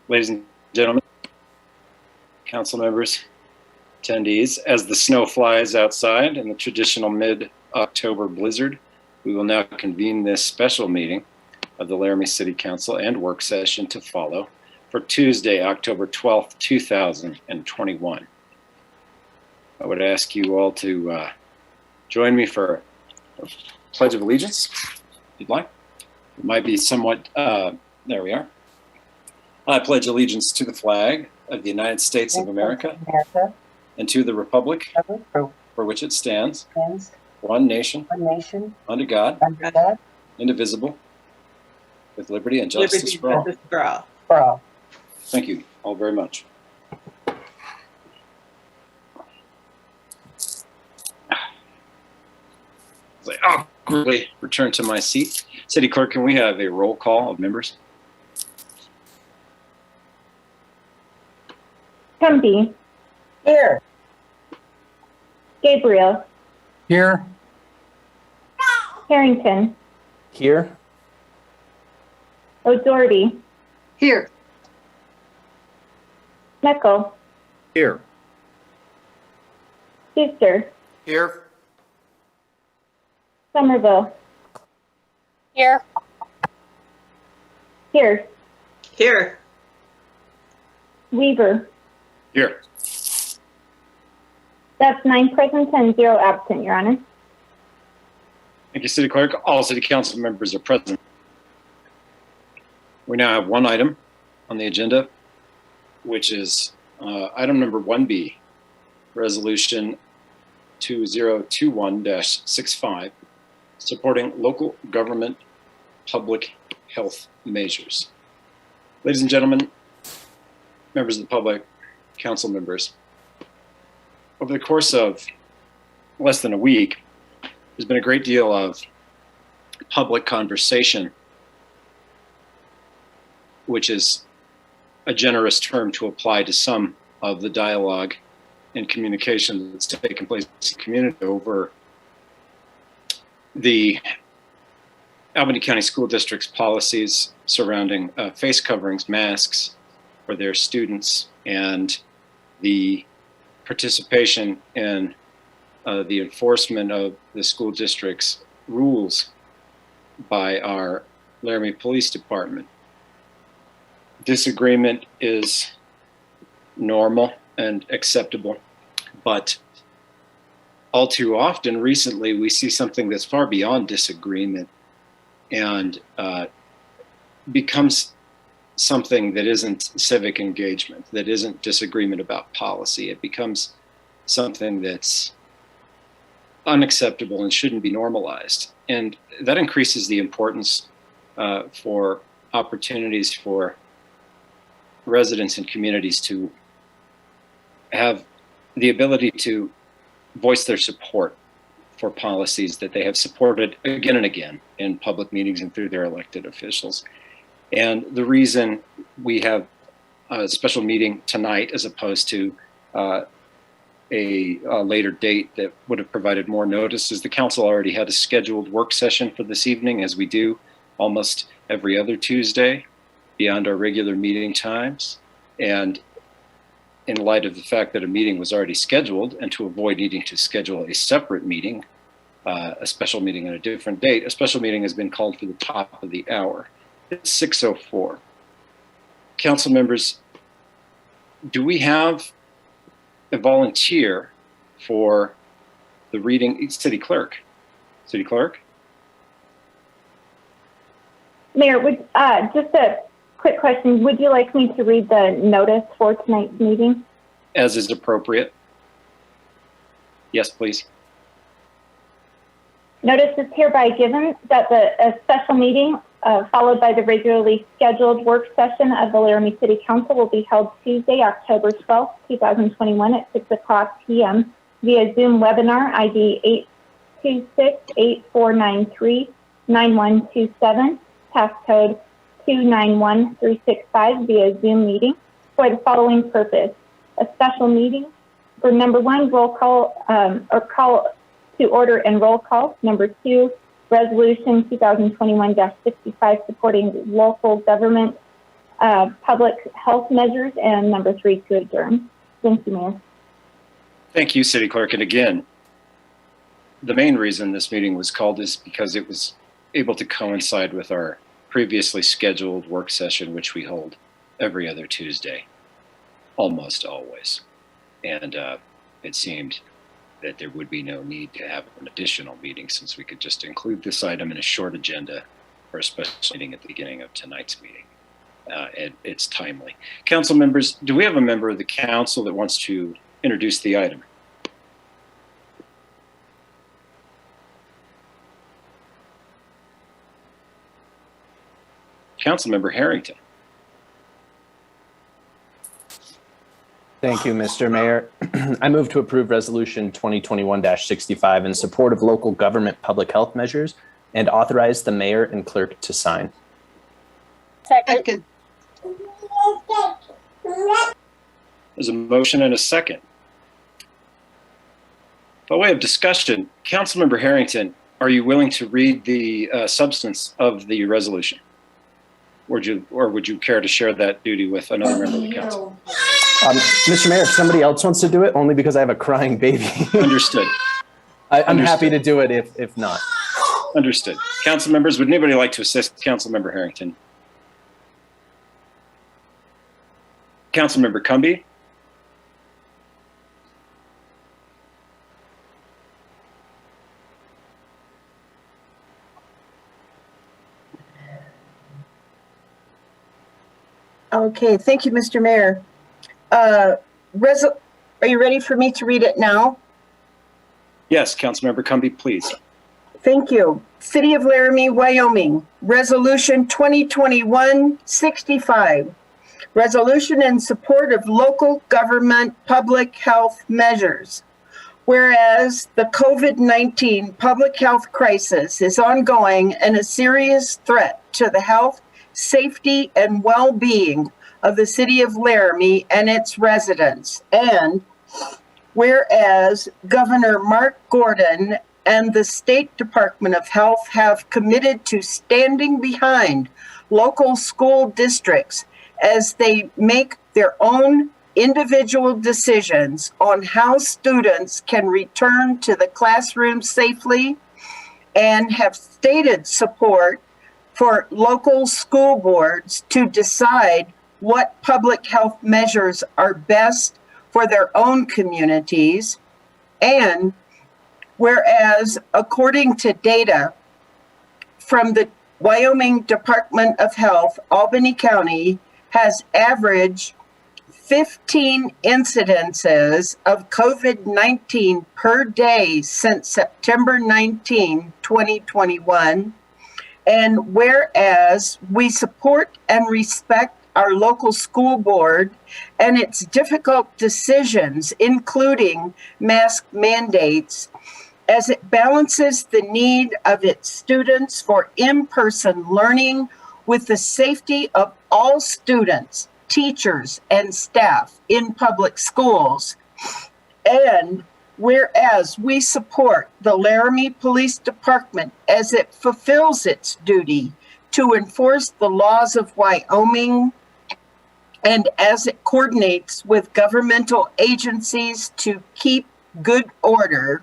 Ladies and gentlemen, council members, attendees, as the snow flies outside in the traditional mid-October blizzard, we will now convene this special meeting of the Laramie City Council and work session to follow for Tuesday, October 12th, 2021. I would ask you all to join me for a Pledge of Allegiance, if you'd like. It might be somewhat, there we are. I pledge allegiance to the flag of the United States of America and to the republic for which it stands, one nation, under God, indivisible, with liberty and justice for all. Thank you all very much. As I awkwardly return to my seat, City Clerk, can we have a roll call of members? Cumbie. Here. Gabriel. Here. Harrington. Here. O'Doherty. Here. Meckel. Here. Schuster. Here. Somerville. Here. Pierce. Here. Weaver. Here. That's 9 present and 0 absent, Your Honor. Thank you, City Clerk. All City Council members are present. We now have one item on the agenda, which is item number 1B, Resolution 2021-65, supporting local government public health measures. Ladies and gentlemen, members of the public, council members, over the course of less than a week, there's been a great deal of public conversation, which is a generous term to apply to some of the dialogue and communication that's taken place in the community over the Albany County School District's policies surrounding face coverings, masks for their students, and the participation in the enforcement of the school district's rules by our Laramie Police Department. Disagreement is normal and acceptable, but all too often recently we see something that's far beyond disagreement and becomes something that isn't civic engagement, that isn't disagreement about policy. It becomes something that's unacceptable and shouldn't be normalized. And that increases the importance for opportunities for residents and communities to have the ability to voice their support for policies that they have supported again and again in public meetings and through their elected officials. And the reason we have a special meeting tonight as opposed to a later date that would have provided more notice is the council already had a scheduled work session for this evening, as we do almost every other Tuesday beyond our regular meeting times. And in light of the fact that a meeting was already scheduled, and to avoid needing to schedule a separate meeting, a special meeting on a different date, a special meeting has been called for the top of the hour. It's 6:04. Council members, do we have a volunteer for the reading? City Clerk. City Clerk? Mayor, just a quick question. Would you like me to read the notice for tonight's meeting? As is appropriate. Yes, please. Notice is hereby given that a special meeting followed by the regularly scheduled work session of the Laramie City Council will be held Tuesday, October 12th, 2021 at 6:00 p.m. via Zoom webinar ID 826-8493-9127, passcode 291365 via Zoom meeting for the following purpose. A special meeting for number 1, roll call or call to order and roll call. Number 2, Resolution 2021-65 supporting local government public health measures, and number 3, to adjourn. Thank you, Mayor. Thank you, City Clerk. And again, the main reason this meeting was called is because it was able to coincide with our previously scheduled work session, which we hold every other Tuesday, almost always. And it seemed that there would be no need to have an additional meeting, since we could just include this item in a short agenda for a special meeting at the beginning of tonight's meeting. It's timely. Council members, do we have a member of the council that wants to introduce the item? Councilmember Harrington. Thank you, Mr. Mayor. I move to approve Resolution 2021-65 in support of local government public health measures and authorize the mayor and clerk to sign. Second. There's a motion and a second. By way of discussion, Councilmember Harrington, are you willing to read the substance of the resolution? Or would you care to share that duty with another member of the council? Mr. Mayor, if somebody else wants to do it, only because I have a crying baby. Understood. I'm happy to do it if not. Understood. Council members, would anybody like to assist Councilmember Harrington? Councilmember Cumby? Okay, thank you, Mr. Mayor. Are you ready for me to read it now? Yes, Councilmember Cumby, please. Thank you. City of Laramie, Wyoming, Resolution 2021-65. Resolution in support of local government public health measures. Whereas the COVID-19 public health crisis is ongoing and a serious threat to the health, safety, and well-being of the city of Laramie and its residents. And whereas Governor Mark Gordon and the State Department of Health have committed to standing behind local school districts as they make their own individual decisions on how students can return to the classroom safely, and have stated support for local school boards to decide what public health measures are best for their own communities. And whereas, according to data from the Wyoming Department of Health, Albany County has averaged 15 incidences of COVID-19 per day since September 19, 2021. And whereas we support and respect our local school board and its difficult decisions, including mask mandates, as it balances the need of its students for in-person learning with the safety of all students, teachers, and staff in public schools. And whereas we support the Laramie Police Department as it fulfills its duty to enforce the laws of Wyoming, and as it coordinates with governmental agencies to keep good order,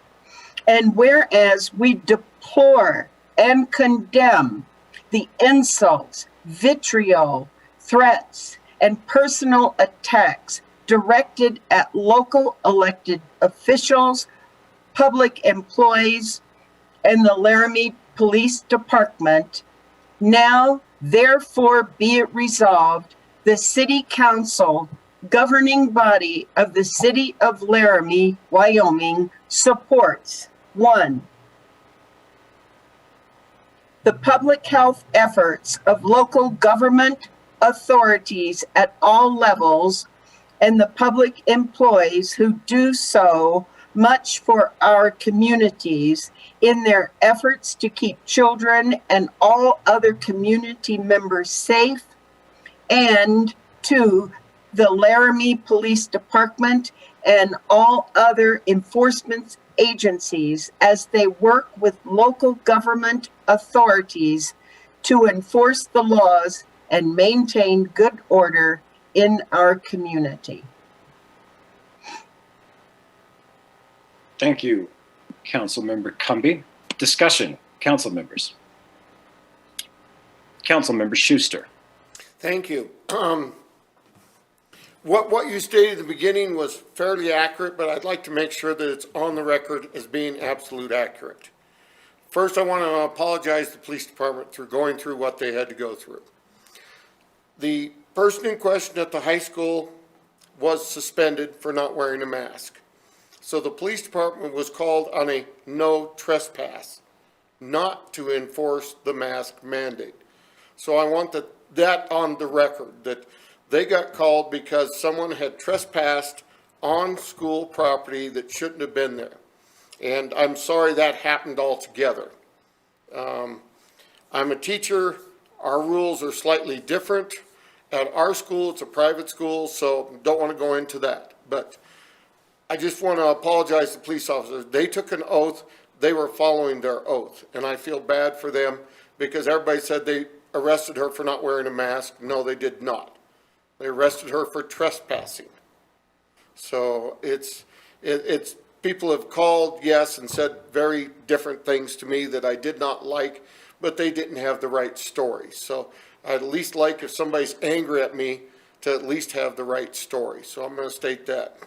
and whereas we deplore and condemn the insults, vitriol, threats, and personal attacks directed at local elected officials, public employees, and the Laramie Police Department, now therefore be it resolved, the City Council, governing body of the City of Laramie, Wyoming, supports 1. The public health efforts of local government authorities at all levels and the public employees who do so much for our communities in their efforts to keep children and all other community members safe, and 2, the Laramie Police Department and all other enforcement agencies as they work with local government authorities to enforce the laws and maintain good order in our community. Thank you, Councilmember Cumby. Discussion, council members. Councilmember Schuster. Thank you. What you stated at the beginning was fairly accurate, but I'd like to make sure that it's on the record as being absolute accurate. First, I want to apologize to the police department for going through what they had to go through. The person in question at the high school was suspended for not wearing a mask. So the police department was called on a no trespass, not to enforce the mask mandate. So I want that on the record, that they got called because someone had trespassed on school property that shouldn't have been there. And I'm sorry that happened altogether. I'm a teacher. Our rules are slightly different. At our school, it's a private school, so don't want to go into that. But I just want to apologize to police officers. They took an oath. They were following their oath. And I feel bad for them because everybody said they arrested her for not wearing a mask. No, they did not. They arrested her for trespassing. So it's people have called, yes, and said very different things to me that I did not like, but they didn't have the right story. So I'd at least like, if somebody's angry at me, to at least have the right story. So I'm going to state that.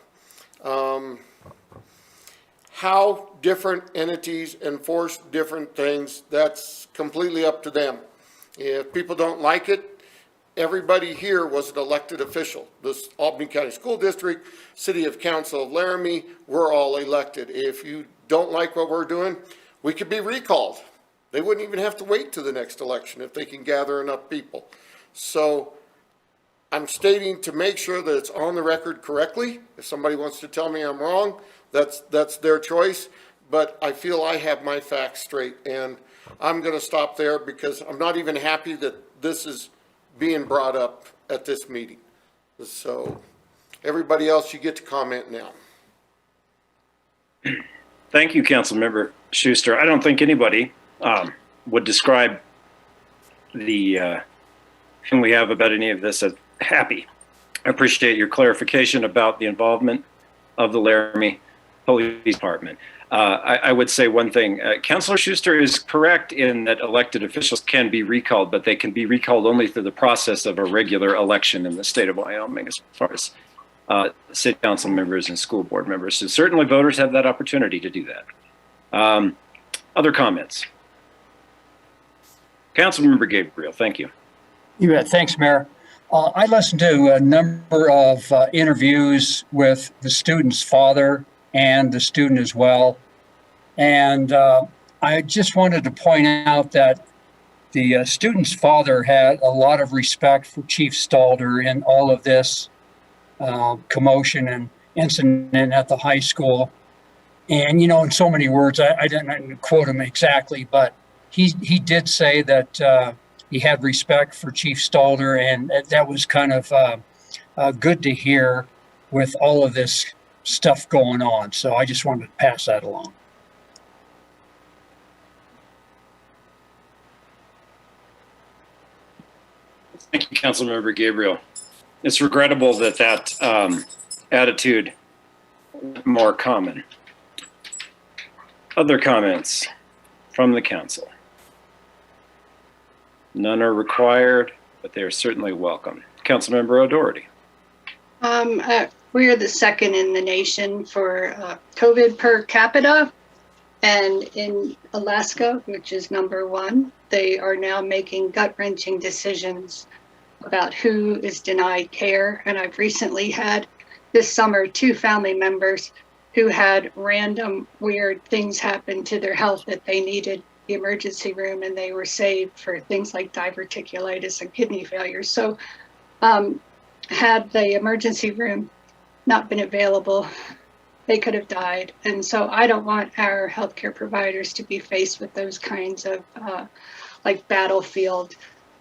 How different entities enforce different things, that's completely up to them. If people don't like it, everybody here was an elected official. This Albany County School District, City of Council of Laramie, we're all elected. If you don't like what we're doing, we could be recalled. They wouldn't even have to wait to the next election if they can gather enough people. So I'm stating to make sure that it's on the record correctly. If somebody wants to tell me I'm wrong, that's their choice. But I feel I have my facts straight, and I'm going to stop there because I'm not even happy that this is being brought up at this meeting. So everybody else, you get to comment now. Thank you, Councilmember Schuster. I don't think anybody would describe the feeling we have about any of this as happy. I appreciate your clarification about the involvement of the Laramie Police Department. I would say one thing. Councilor Schuster is correct in that elected officials can be recalled, but they can be recalled only through the process of a regular election in the state of Wyoming, as far as city council members and school board members. So certainly voters have that opportunity to do that. Other comments? Councilmember Gabriel, thank you. You bet. Thanks, Mayor. I listened to a number of interviews with the student's father and the student as well. And I just wanted to point out that the student's father had a lot of respect for Chief Stalder in all of this commotion and incident at the high school. And, you know, in so many words, I didn't quote him exactly, but he did say that he had respect for Chief Stalder, and that was kind of good to hear with all of this stuff going on. So I just wanted to pass that along. Thank you, Councilmember Gabriel. It's regrettable that attitude is more common. Other comments from the council? None are required, but they are certainly welcome. Councilmember O'Doherty. We are the second in the nation for COVID per capita. And in Alaska, which is #1, they are now making gut-wrenching decisions about who is denied care. And I've recently had this summer 2 family members who had random weird things happen to their health that they needed the emergency room, and they were saved for things like diverticulitis and kidney failure. So had the emergency room not been available, they could have died. And so I don't want our healthcare providers to be faced with those kinds of like battlefield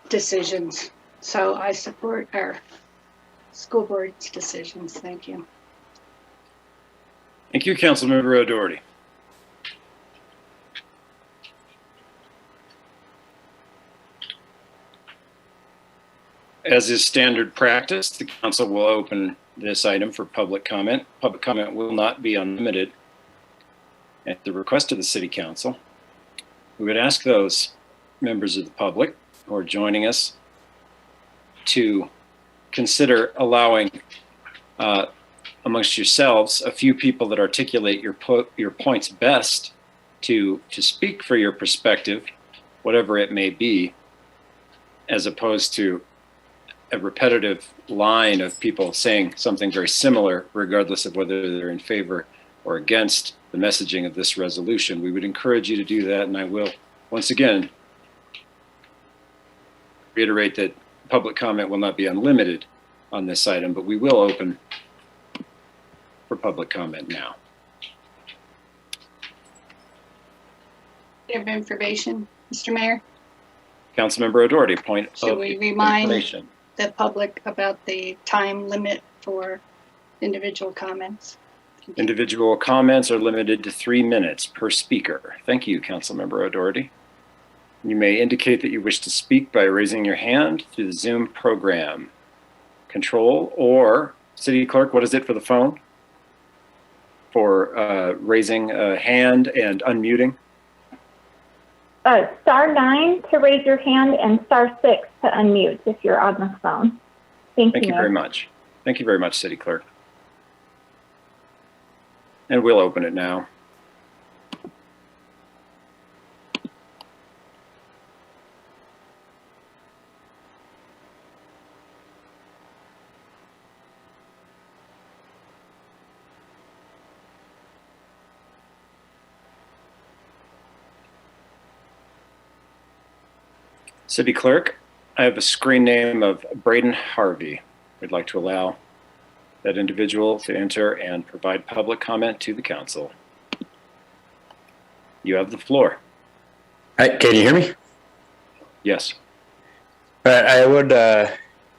decisions. So I support our school board's decisions. Thank you. Thank you, Councilmember O'Doherty. As is standard practice, the council will open this item for public comment. Public comment will not be unlimited. At the request of the City Council, we would ask those members of the public who are joining us to consider allowing amongst yourselves a few people that articulate your points best to speak for your perspective, whatever it may be, as opposed to a repetitive line of people saying something very similar, regardless of whether they're in favor or against the messaging of this resolution. We would encourage you to do that, and I will once again reiterate that public comment will not be unlimited on this item, but we will open for public comment now. Bit of information, Mr. Mayor. Councilmember O'Doherty, point Should of we remind information. the public about the time limit for individual comments? Individual comments are limited to 3 minutes per speaker. Thank you, Councilmember O'Doherty. You may indicate that you wish to speak by raising your hand through the Zoom program control, or City Clerk, what is it for the phone? For raising a hand and unmuting? *9 to raise your hand and *6 to unmute if you're on the phone. Thank you very much. Thank you very much, City Clerk. And we'll open it now. City Clerk, I have a screen name of Braden Harvey. We'd like to allow that individual to enter and provide public comment to the council. You have the floor. Hi, can you hear me? Yes. I would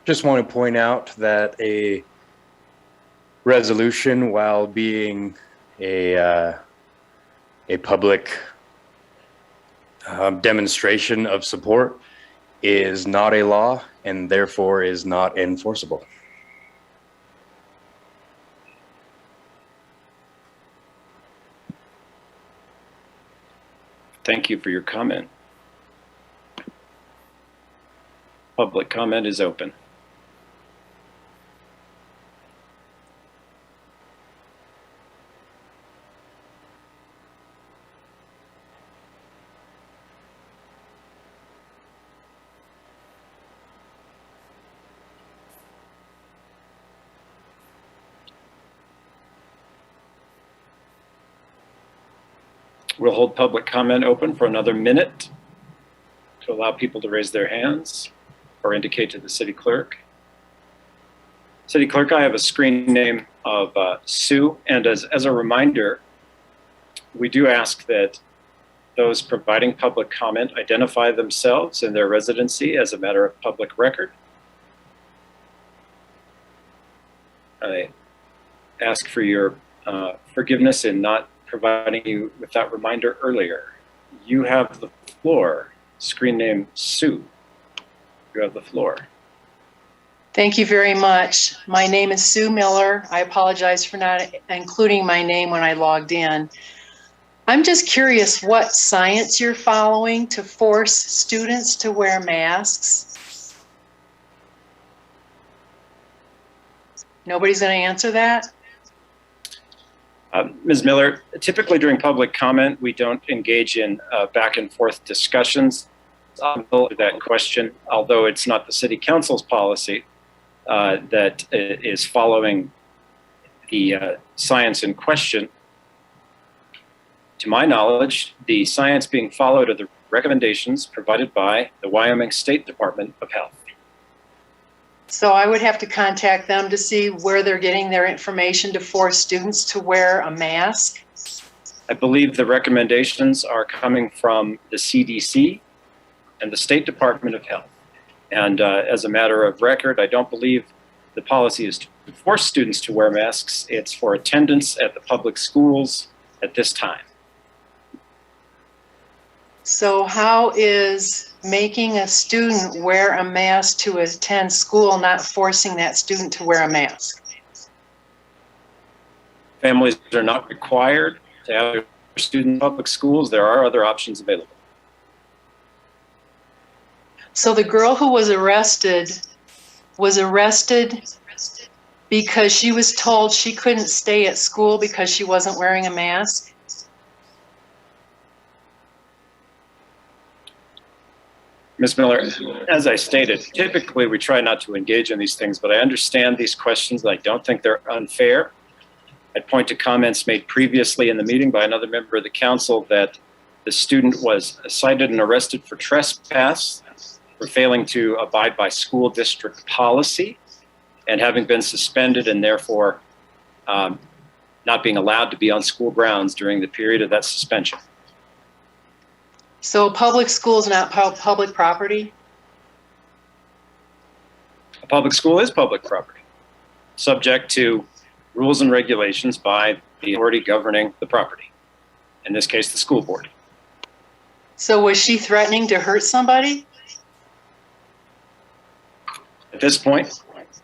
just want to point out that a resolution, while being a public demonstration of support, is not a law and therefore is not enforceable. Thank you for your comment. Public comment is open. We'll hold public comment open for another minute to allow people to raise their hands or indicate to the City Clerk. City Clerk, I have a screen name of Sue, and as a reminder, we do ask that those providing public comment identify themselves and their residency as a matter of public record. I ask for your forgiveness in not providing you with that reminder earlier. You have the floor. Screen name Sue. You have the floor. Thank you very much. My name is Sue Miller. I apologize for not including my name when I logged in. I'm just curious what science you're following to force students to wear masks. Nobody's going to answer that? Ms. Miller, typically during public comment, we don't engage in back and forth discussions on that question, although it's not the City Council's policy that is following the science in question. To my knowledge, the science being followed are the recommendations provided by the Wyoming State Department of Health. So I would have to contact them to see where they're getting their information to force students to wear a mask? I believe the recommendations are coming from the CDC and the State Department of Health. And as a matter of record, I don't believe the policy is to force students to wear masks. It's for attendance at the public schools at this time. So how is making a student wear a mask to attend school, not forcing that student to wear a mask? Families are not required to have their students in public schools. There are other options available. So the girl who was arrested because she was told she couldn't stay at school because she wasn't wearing a mask? Ms. Miller, as I stated, typically we try not to engage in these things, but I understand these questions. I don't think they're unfair. I'd point to comments made previously in the meeting by another member of the council that the student was cited and arrested for trespass, for failing to abide by school district policy, and having been suspended and therefore not being allowed to be on school grounds during the period of that suspension. So public school is not public property? A public school is public property, subject to rules and regulations by the authority governing the property, in this case, the school board. So was she threatening to hurt somebody? At this point,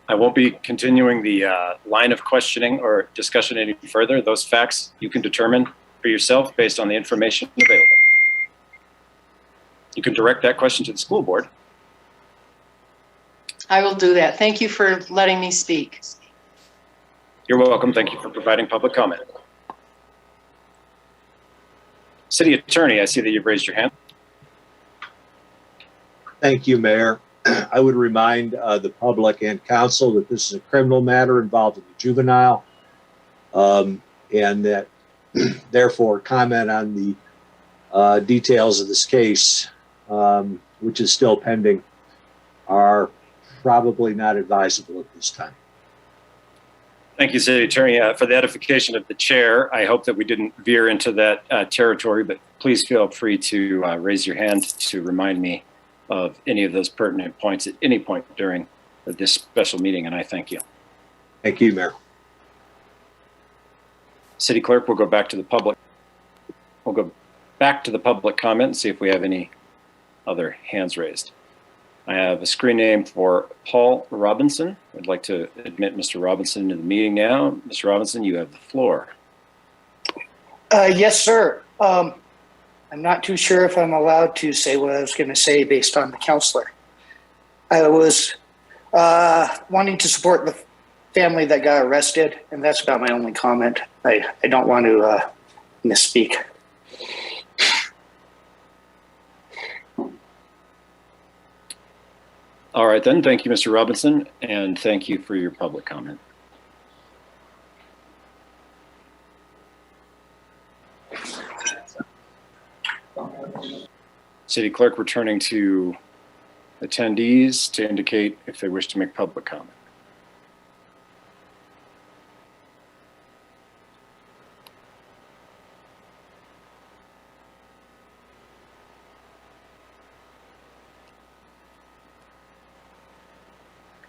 I won't be continuing the line of questioning or discussion any further. Those facts you can determine for yourself based on the information available. You can direct that question to the school board. I will do that. Thank you for letting me speak. You're welcome. Thank you for providing public comment. City Attorney, I see that you've raised your hand. Thank you, Mayor. I would remind the public and council that this is a criminal matter involving a juvenile, and that therefore comment on the details of this case, which is still pending, are probably not advisable at this time. Thank you, City Attorney. For the edification of the chair, I hope that we didn't veer into that territory, but please feel free to raise your hand to remind me of any of those pertinent points at any point during this special meeting, and I thank you. Thank you, Mayor. City Clerk, we'll go back to the public. We'll go back to the public comment and see if we have any other hands raised. I have a screen name for Paul Robinson. I'd like to admit Mr. Robinson into the meeting now. Mr. Robinson, you have the floor. Yes, sir. I'm not too sure if I'm allowed to say what I was going to say based on the counselor. I was wanting to support the family that got arrested, and that's about my only comment. I don't want to misspeak. All right then, thank you, Mr. Robinson, and thank you for your public comment. City Clerk returning to attendees to indicate if they wish to make public comment.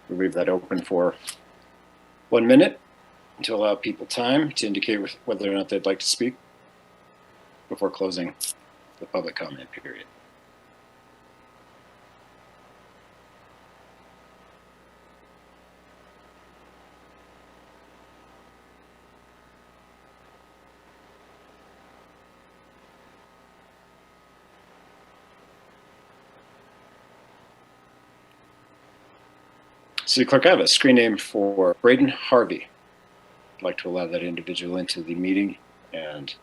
We'll leave that open for 1 minute to allow people time to indicate whether or not they'd like to speak before closing the public comment period. City Clerk, I have a screen name for Braden Harvey. I'd like to allow that individual into the meeting and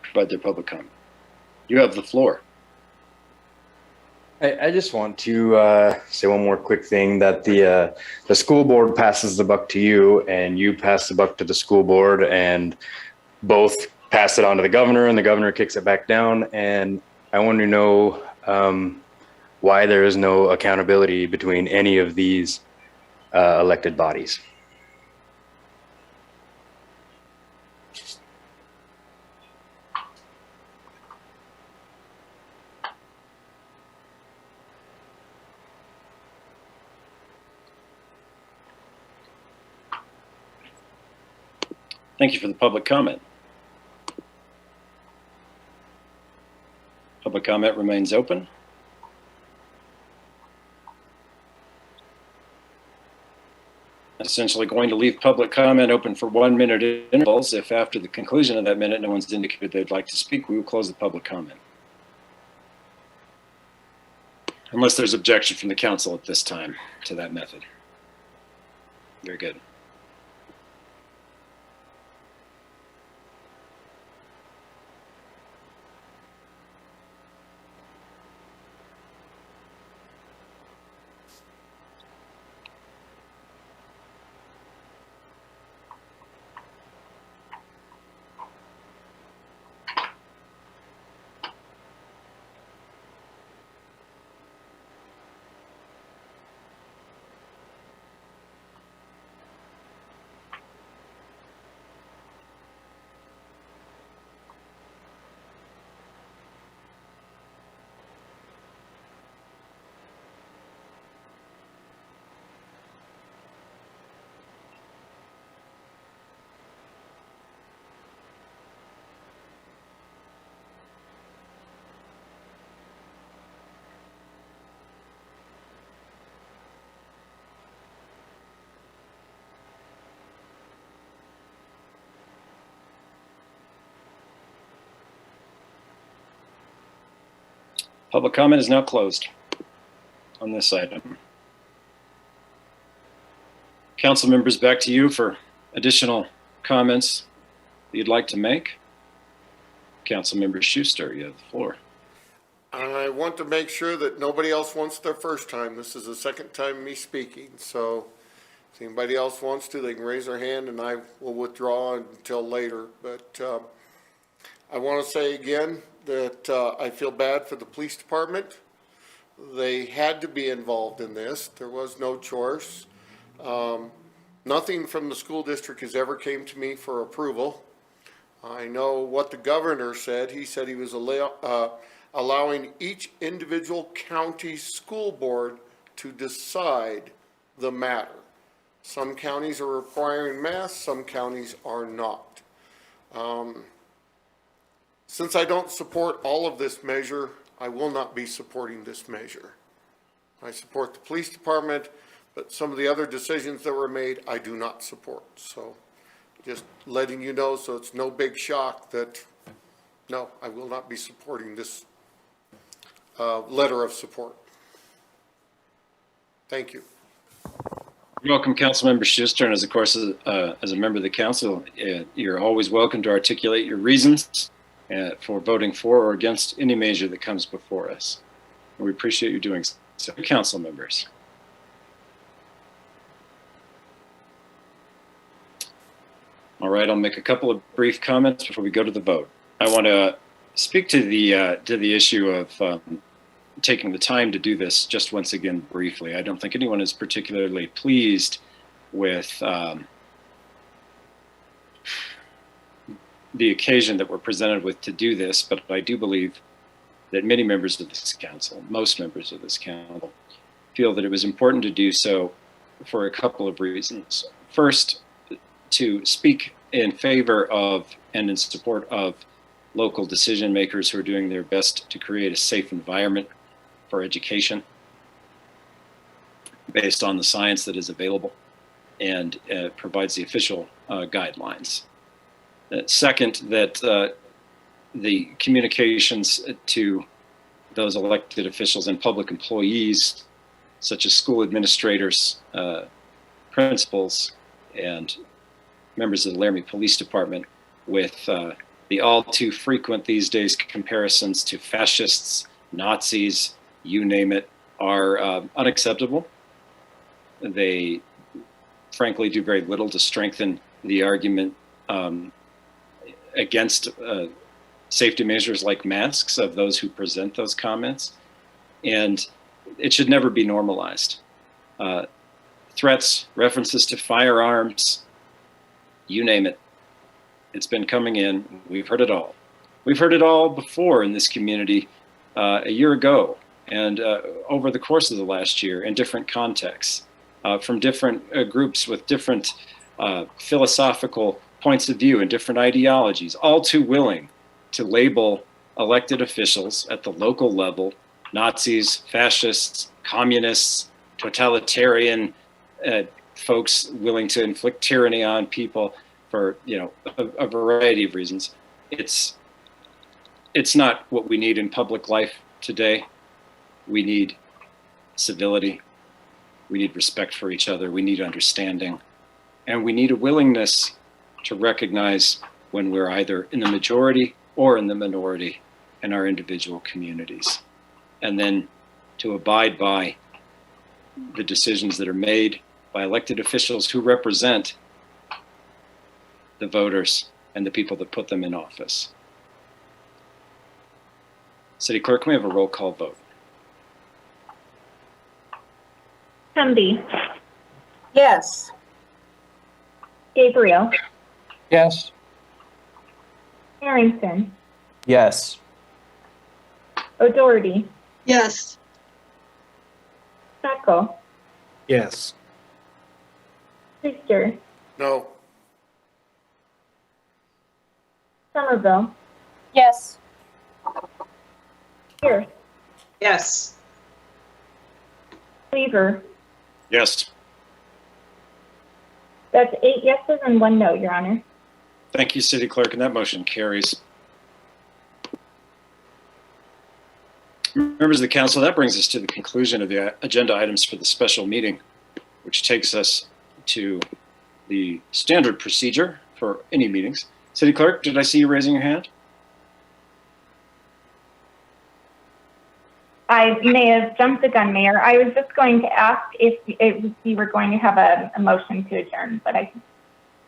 provide their public comment. You have the floor. I just want to say one more quick thing, that the school board passes the buck to you and you pass the buck to the school board, and both pass it on to the governor and the governor kicks it back down. And I want to know why there is no accountability between any of these elected bodies. Thank you for the public comment. Public comment remains open. essentially going to leave public comment open for 1 minute intervals. If after the conclusion of that minute no one's indicated they'd like to speak, we will close the public comment. Unless there's objection from the council at this time to that method. Very good. Public comment is now closed on this item. Council members, back to you for additional comments that you'd like to make. Councilmember Schuster, you have the floor. I want to make sure that nobody else wants their first time. This is the second time me speaking, so if anybody else wants to, they can raise their hand and I will withdraw until later. But I want to say again that I feel bad for the police department. They had to be involved in this. There was no choice. Nothing from the school district has ever came to me for approval. I know what the governor said. He said he was allowing each individual county school board to decide the matter. Some counties are requiring masks, some counties are not. Since I don't support all of this measure, I will not be supporting this measure. I support the police department, but some of the other decisions that were made, I do not support. So just letting you know, so it's no big shock that, no, I will not be supporting this letter of support. Thank you. You're welcome, Councilmember Schuster, and as a member of the council, you're always welcome to articulate your reasons for voting for or against any measure that comes before us. And we appreciate you doing so. Council members. All right, I'll make a couple of brief comments before we go to the vote. I want to speak to the issue of taking the time to do this just once again briefly. I don't think anyone is particularly pleased with the occasion that we're presented with to do this, but I do believe that many members of this council, most members of this council, feel that it was important to do so for a couple of reasons. First, to speak in favor of and in support of local decision makers who are doing their best to create a safe environment for education based on the science that is available and provides the official guidelines. Second, that the communications to those elected officials and public employees, such as school administrators, principals, and members of the Laramie Police Department, with the all too frequent these days comparisons to fascists, Nazis, you name it, are unacceptable. They frankly do very little to strengthen the argument against safety measures like masks of those who present those comments. And it should never be normalized. Threats, references to firearms, you name it, it's been coming in. We've heard it all. We've heard it all before in this community a year ago and over the course of the last year in different contexts from different groups with different philosophical points of view and different ideologies, all too willing to label elected officials at the local level Nazis, fascists, communists, totalitarian folks willing to inflict tyranny on people for, you know, a variety of reasons. It's not what we need in public life today. We need civility. We need respect for each other. We need understanding. And we need a willingness to recognize when we're either in the majority or in the minority in our individual communities. And then to abide by the decisions that are made by elected officials who represent the voters and the people that put them in office. City Clerk, can we have a roll call vote? Humby, Yes. Gabriel, Yes. Harrington, Yes. O'Doherty, Yes. Steckel, Yes. Schuster, No. Somerville, Yes. Pierce, Yes. Weaver. Yes. That's 8 yeses and 1 no, Your Honor. Thank you, City Clerk, and that motion carries. Members of the council, that brings us to the conclusion of the agenda items for the special meeting, which takes us to the standard procedure for any meetings. City Clerk, did I see you raising your hand? I may have jumped the gun, Mayor. I was just going to ask if you were going to have a motion to adjourn, but I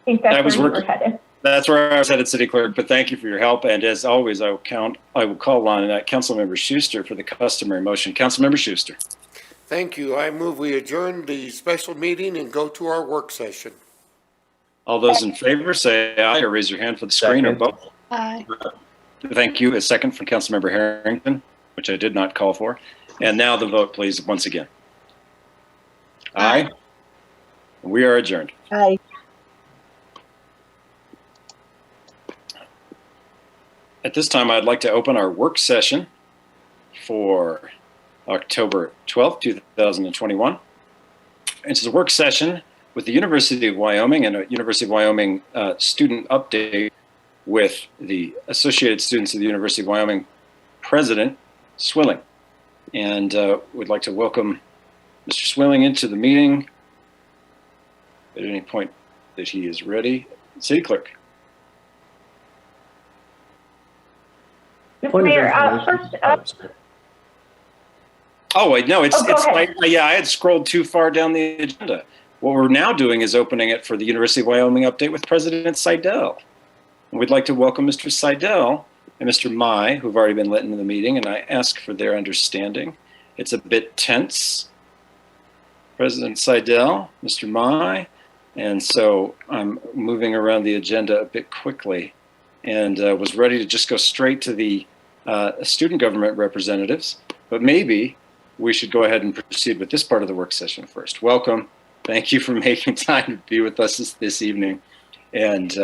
think that's where you were headed. That's where I was headed, City Clerk, but thank you for your help. And as always, I will call on Councilmember Schuster for the customary motion. Councilmember Schuster. Thank you. I move we adjourn the special meeting and go to our work session. All those in favor say aye or raise your hand for the screen or both. Aye. Thank you. A second from Councilmember Harrington, which I did not call for. And now the vote, please, once again. Aye. We are adjourned. Aye. At this time, I'd like to open our work session for October 12th, 2021. It's a work session with the University of Wyoming and a University of Wyoming student update with the Associated Students of the University of Wyoming President Swilling. And we'd like to welcome Mr. Swilling into the meeting at any point that he is ready. City Clerk. Mr. Mayor, first up. Oh, wait, no, it's ahead. yeah, I had scrolled too far down the agenda. What we're now doing is opening it for the University of Wyoming update with President Seidel. And we'd like to welcome Mr. Seidel and Mr. Mai, who've already been let into the meeting, and I ask for their understanding. It's a bit tense. President Seidel, Mr. Mai, and so I'm moving around the agenda a bit quickly and was ready to just go straight to the student government representatives, but maybe we should go ahead and proceed with this part of the work session first. Welcome. Thank you for making time to be with us this evening. And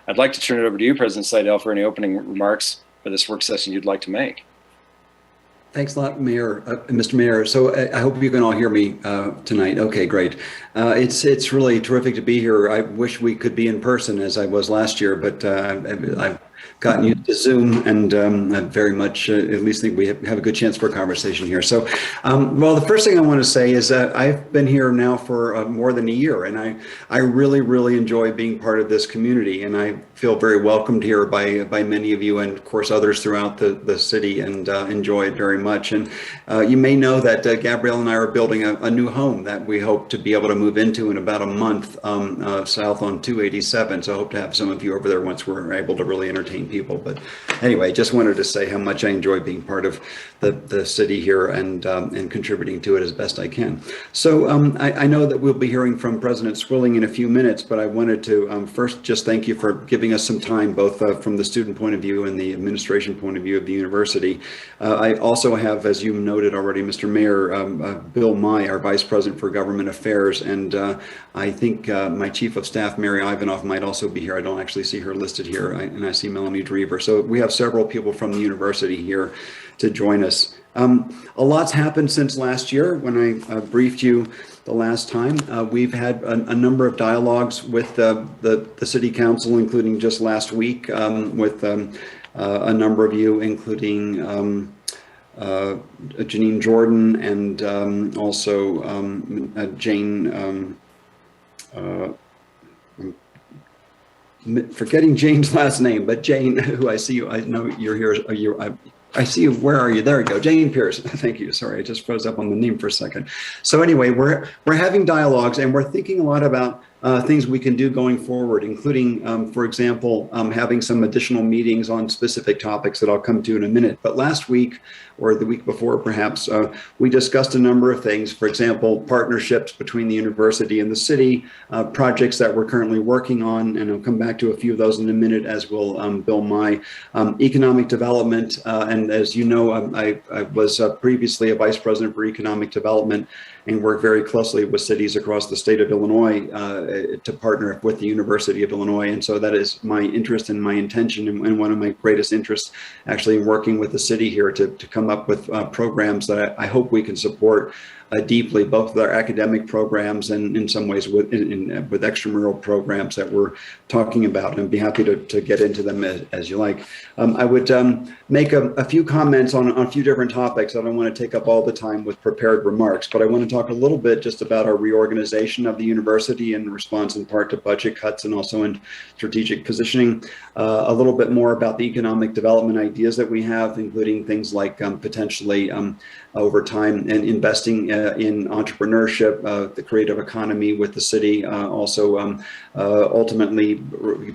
I'd like to turn it over to you, President Seidel, for any opening remarks for this work session you'd like to make. Thanks a lot, Mayor, Mr. Mayor. So I hope you can all hear me tonight. Okay, great. It's really terrific to be here. I wish we could be in person as I was last year, but I've gotten used to Zoom, and I very much at least think we have a good chance for a conversation here. So, well, the first thing I want to say is that I've been here now for more than a year, and I really, really enjoy being part of this community, and I feel very welcomed here by many of you, and of course others throughout the city, and enjoy it very much. And you may know that Gabrielle and I are building a new home that we hope to be able to move into in about a month south on 287. So I hope to have some of you over there once we're able to really entertain people. But anyway, just wanted to say how much I enjoy being part of the city here and contributing to it as best I can. So I know that we'll be hearing from President Swilling in a few minutes, but I wanted to first just thank you for giving us some time, both from the student point of view and the administration point of view of the university. I also have, as you noted already, Mr. Mayor, Bill Mai, our Vice President for Government Affairs, and I think my Chief of Staff, Mary Ivanoff, might also be here. I don't actually see her listed here, and I see Melanie Drever. So we have several people from the university here to join us. A lot's happened since last year when I briefed you the last time. We've had a number of dialogues with the City Council, including just last week with a number of you, including Janine Jordan and also Jane. I'm forgetting Jane's last name, but Jane, who I see you, I know you're here. I see you. Where are you? There we go. Jane Pierce. Thank you. Sorry, I just froze up on the name for a second. So anyway, we're having dialogues, and we're thinking a lot about things we can do going forward, including, for example, having some additional meetings on specific topics that I'll come to in a minute. But last week, or the week before perhaps, we discussed a number of things. For example, partnerships between the university and the city, projects that we're currently working on, and I'll come back to a few of those in a minute, as will Bill Mai. Economic development, and as you know, I was previously a vice president for economic development and work very closely with cities across the state of Illinois to partner with the University of Illinois. And so that is my interest and my intention, and one of my greatest interests actually in working with the city here to come up with programs that I hope we can support deeply, both with our academic programs and in some ways with extramural programs that we're talking about, and I'd be happy to get into them as you like. I would make a few comments on a few different topics. I don't want to take up all the time with prepared remarks, but I want to talk a little bit just about our reorganization of the university in response in part to budget cuts and also in strategic positioning, a little bit more about the economic development ideas that we have, including things like potentially over time and investing in entrepreneurship, the creative economy with the city, also ultimately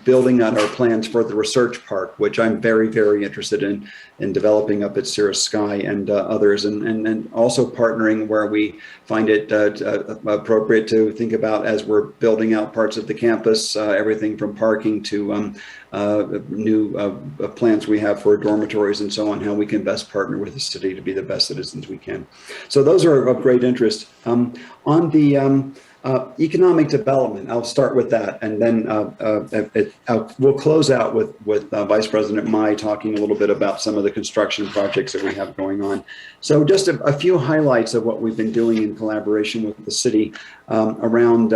building on our plans for the research park, which I'm very, very interested in developing up at Cirrus Sky and others, and also partnering where we find it appropriate to think about as we're building out parts of the campus, everything from parking to new plans we have for dormitories and so on, how we can best partner with the city to be the best citizens we can. So those are of great interest. On the economic development, I'll start with that, and then we'll close out with Vice President Mai talking a little bit about some of the construction projects that we have going on. So just a few highlights of what we've been doing in collaboration with the city around,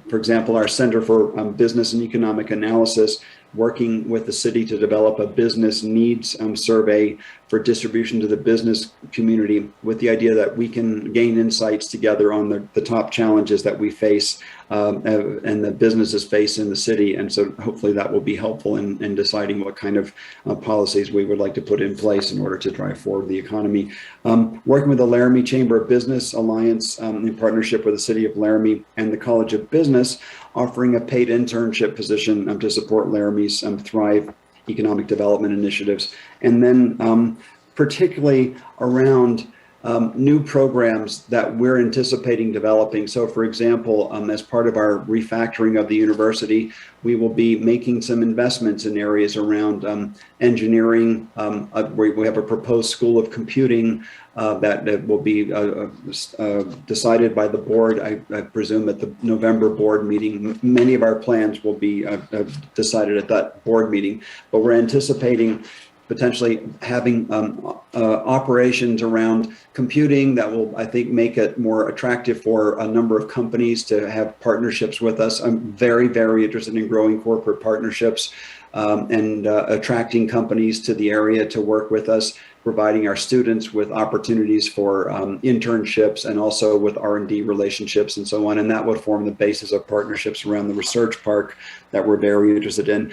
for example, our Center for Business and Economic Analysis, working with the city to develop a business needs survey for distribution to the business community, with the idea that we can gain insights together on the top challenges that we face and the businesses face in the city. And so hopefully that will be helpful in deciding what kind of policies we would like to put in place in order to drive forward the economy. Working with the Laramie Chamber of Business Alliance in partnership with the City of Laramie and the College of Business, offering a paid internship position to support Laramie's Thrive economic development initiatives. And then particularly around new programs that we're anticipating developing. So for example, as part of our refactoring of the university, we will be making some investments in areas around engineering. We have a proposed school of computing that will be decided by the board, I presume, at the November board meeting. Many of our plans will be decided at that board meeting, but we're anticipating potentially having operations around computing that will, I think, make it more attractive for a number of companies to have partnerships with us. I'm very, very interested in growing corporate partnerships and attracting companies to the area to work with us, providing our students with opportunities for internships and also with R&D relationships and so on. And that would form the basis of partnerships around the research park that we're very interested in.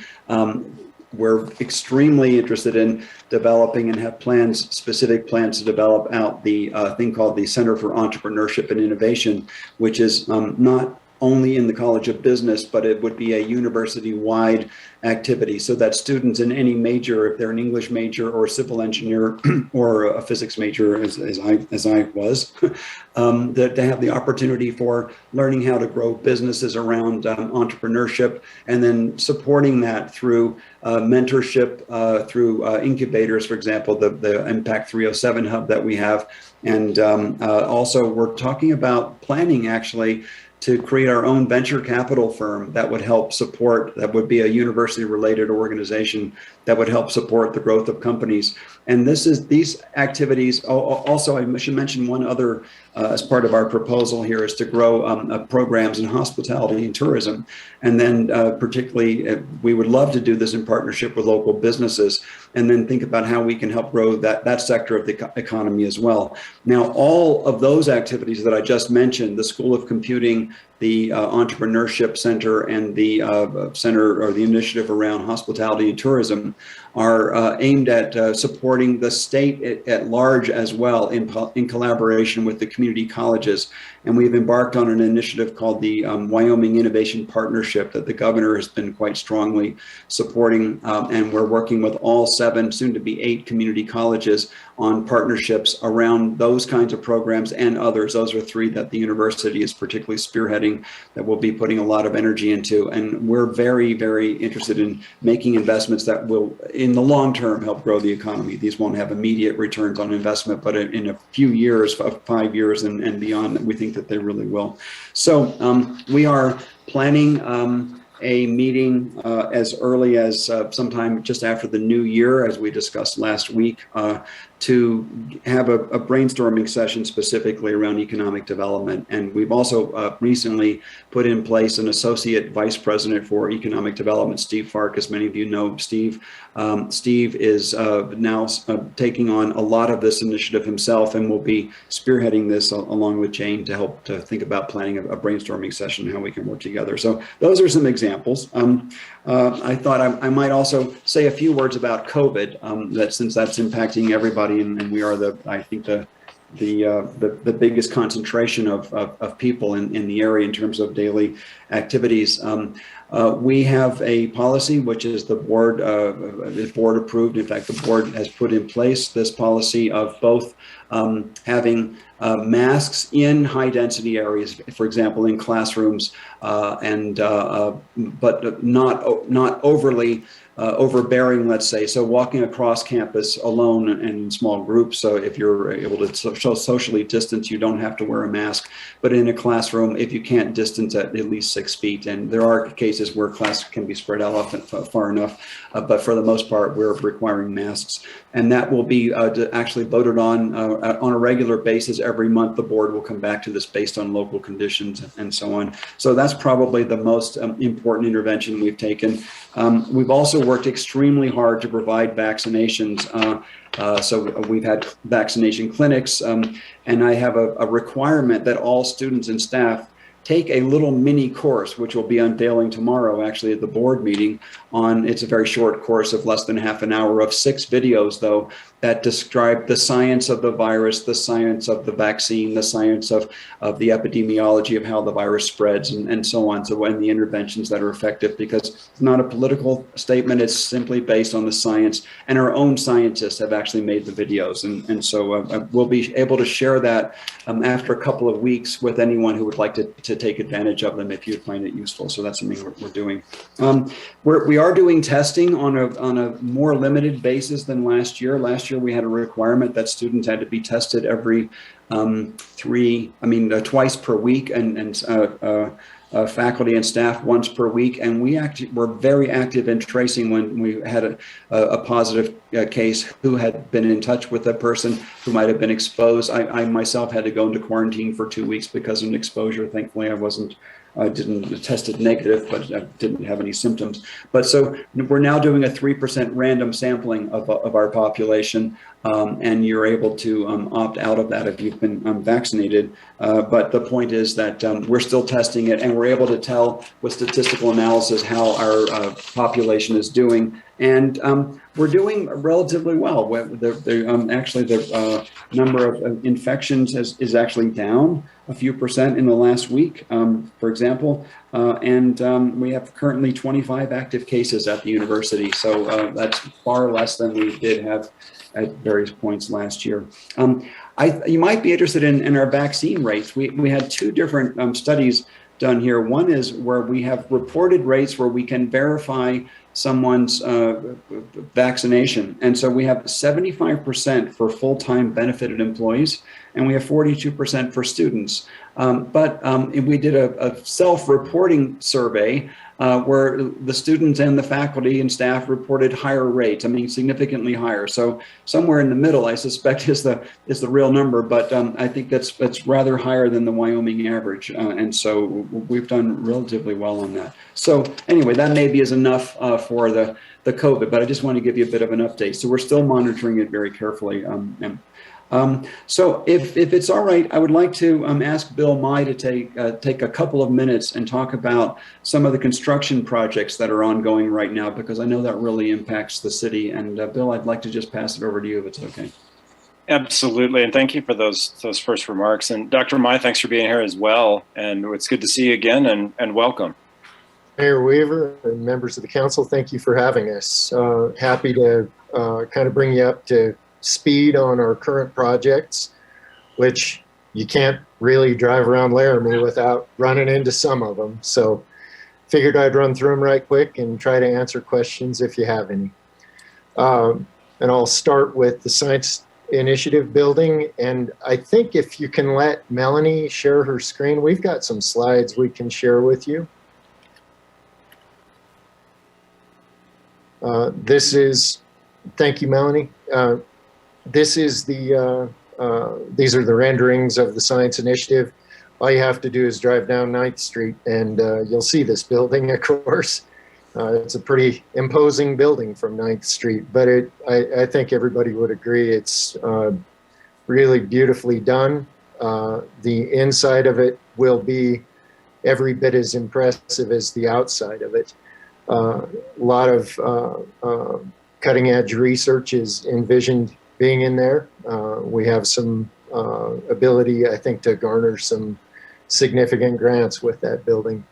We're extremely interested in developing and have plans, specific plans to develop out the thing called the Center for Entrepreneurship and Innovation, which is not only in the College of Business, but it would be a university-wide activity so that students in any major, if they're an English major or a civil engineer or a physics major, as I was, that they have the opportunity for learning how to grow businesses around entrepreneurship, and then supporting that through mentorship, through incubators, for example, the Impact 307 hub that we have. And also we're talking about planning actually to create our own venture capital firm that would help support, that would be a university-related organization that would help support the growth of companies. And these activities, also I should mention one other as part of our proposal here, is to grow programs in hospitality and tourism. And then particularly, we would love to do this in partnership with local businesses, and then think about how we can help grow that sector of the economy as well. Now, all of those activities that I just mentioned, the School of Computing, the Entrepreneurship Center, and the center or the initiative around hospitality and tourism, are aimed at supporting the state at large as well, in collaboration with the community colleges. And we've embarked on an initiative called the Wyoming Innovation Partnership that the governor has been quite strongly supporting. And we're working with all 7, soon to be 8 community colleges on partnerships around those kinds of programs and others. Those are 3 that the university is particularly spearheading, that we'll be putting a lot of energy into. And we're very, very interested in making investments that will, in the long term, help grow the economy. These won't have immediate returns on investment, but in a few years, 5 years and beyond, we think that they really will. So we are planning a meeting as early as sometime just after the new year, as we discussed last week, to have a brainstorming session specifically around economic development. And we've also recently put in place an associate vice president for economic development, Steve Fark. As many of you know Steve. Steve is now taking on a lot of this initiative himself, and will be spearheading this along with Jane to help to think about planning a brainstorming session, how we can work together. So those are some examples. I thought I might also say a few words about COVID, that since that's impacting everybody, and we are I think the biggest concentration of people in the area in terms of daily activities. We have a policy which is the board approved. In fact, the board has put in place this policy of both having masks in high density areas, for example, in classrooms, but not overly overbearing, let's say. So walking across campus alone and in small groups. So if you're able to socially distance, you don't have to wear a mask. But in a classroom, if you can't distance at least 6 feet, and there are cases where class can be spread out often far enough, but for the most part, we're requiring masks. And that will be actually voted on a regular basis. Every month, the board will come back to this based on local conditions and so on. So that's probably the most important intervention we've taken. We've also worked extremely hard to provide vaccinations. So we've had vaccination clinics, and I have a requirement that all students and staff take a little mini course, which will be unveiling tomorrow, actually, at the board meeting. It's a very short course of less than half an hour of 6 videos, though, that describe the science of the virus, the science of the vaccine, the science of the epidemiology of how the virus spreads, and so on. So, and the interventions that are effective, because it's not a political statement, it's simply based on the science. And our own scientists have actually made the videos. And so we'll be able to share that after a couple of weeks with anyone who would like to take advantage of them if you find it useful. So that's something we're doing. We are doing testing on a more limited basis than last year. Last year we had a requirement that students had to be tested every twice per week, and faculty and staff once per week. And we actually were very active in tracing when we had a positive case who had been in touch with a person who might have been exposed. I myself had to go into quarantine for 2 weeks because of an exposure. Thankfully, I didn't tested negative, but I didn't have any symptoms. But so we're now doing a 3% random sampling of our population, and you're able to opt out of that if you've been vaccinated. But the point is that we're still testing it, and we're able to tell with statistical analysis how our population is doing. And we're doing relatively well. Actually, the number of infections is actually down a few percent in the last week, for example. And we have currently 25 active cases at the university. So that's far less than we did have at various points last year. You might be interested in our vaccine rates. We had 2 different studies done here. One is where we have reported rates where we can verify someone's vaccination. And so we have 75% for full-time benefited employees, and we have 42% for students. But we did a self-reporting survey where the students and the faculty and staff reported higher rates. I mean, significantly higher. So somewhere in the middle, I suspect, is the real number. But I think that's rather higher than the Wyoming average. And so we've done relatively well on that. So anyway, that maybe is enough for the COVID. But I just want to give you a bit of an update. So we're still monitoring it very carefully. So if it's all right, I would like to ask Bill Mai to take a couple of minutes and talk about some of the construction projects that are ongoing right now, because I know that really impacts the city. And Bill, I'd like to just pass it over to you if it's okay. Absolutely, and thank you for those first remarks. And Dr. Mai, thanks for being here as well. And it's good to see you again, and welcome. Mayor Weaver and members of the council, thank you for having us. Happy to kind of bring you up to speed on our current projects, which you can't really drive around Laramie without running into some of them. So figured I'd run through them right quick and try to answer questions if you have any. And I'll start with the Science Initiative building. And I think if you can let Melanie share her screen, we've got some slides we can share with you. Thank you, Melanie. This is these are the renderings of the Science Initiative. All you have to do is drive down 9th Street and you'll see this building, of course. It's a pretty imposing building from 9th Street, but I think everybody would agree it's really beautifully done. The inside of it will be every bit as impressive as the outside of it. A lot of cutting edge research is envisioned being in there. We have some ability, I think, to garner some significant grants with that building.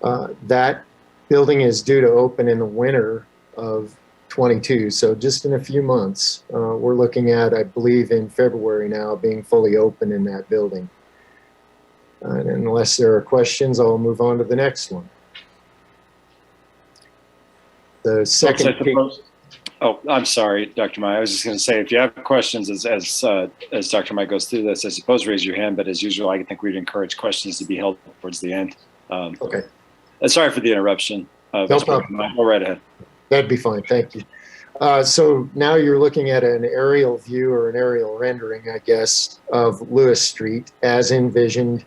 That building is due to open in the winter of 22, so just in a few months. We're looking at, I believe, in February now, being fully open in that building. And unless there are questions, I'll move on to the next one. The second. Oh, I'm sorry, Dr. Mai. I was just going to say, if you have questions as Dr. Mai goes through this, I suppose raise your hand, but as usual, I think we'd encourage questions to be held towards the end. Okay. Sorry for the interruption. No problem. Go right ahead. That'd be fine, thank you. So now you're looking at an aerial view or an aerial rendering, I guess, of Lewis Street as envisioned.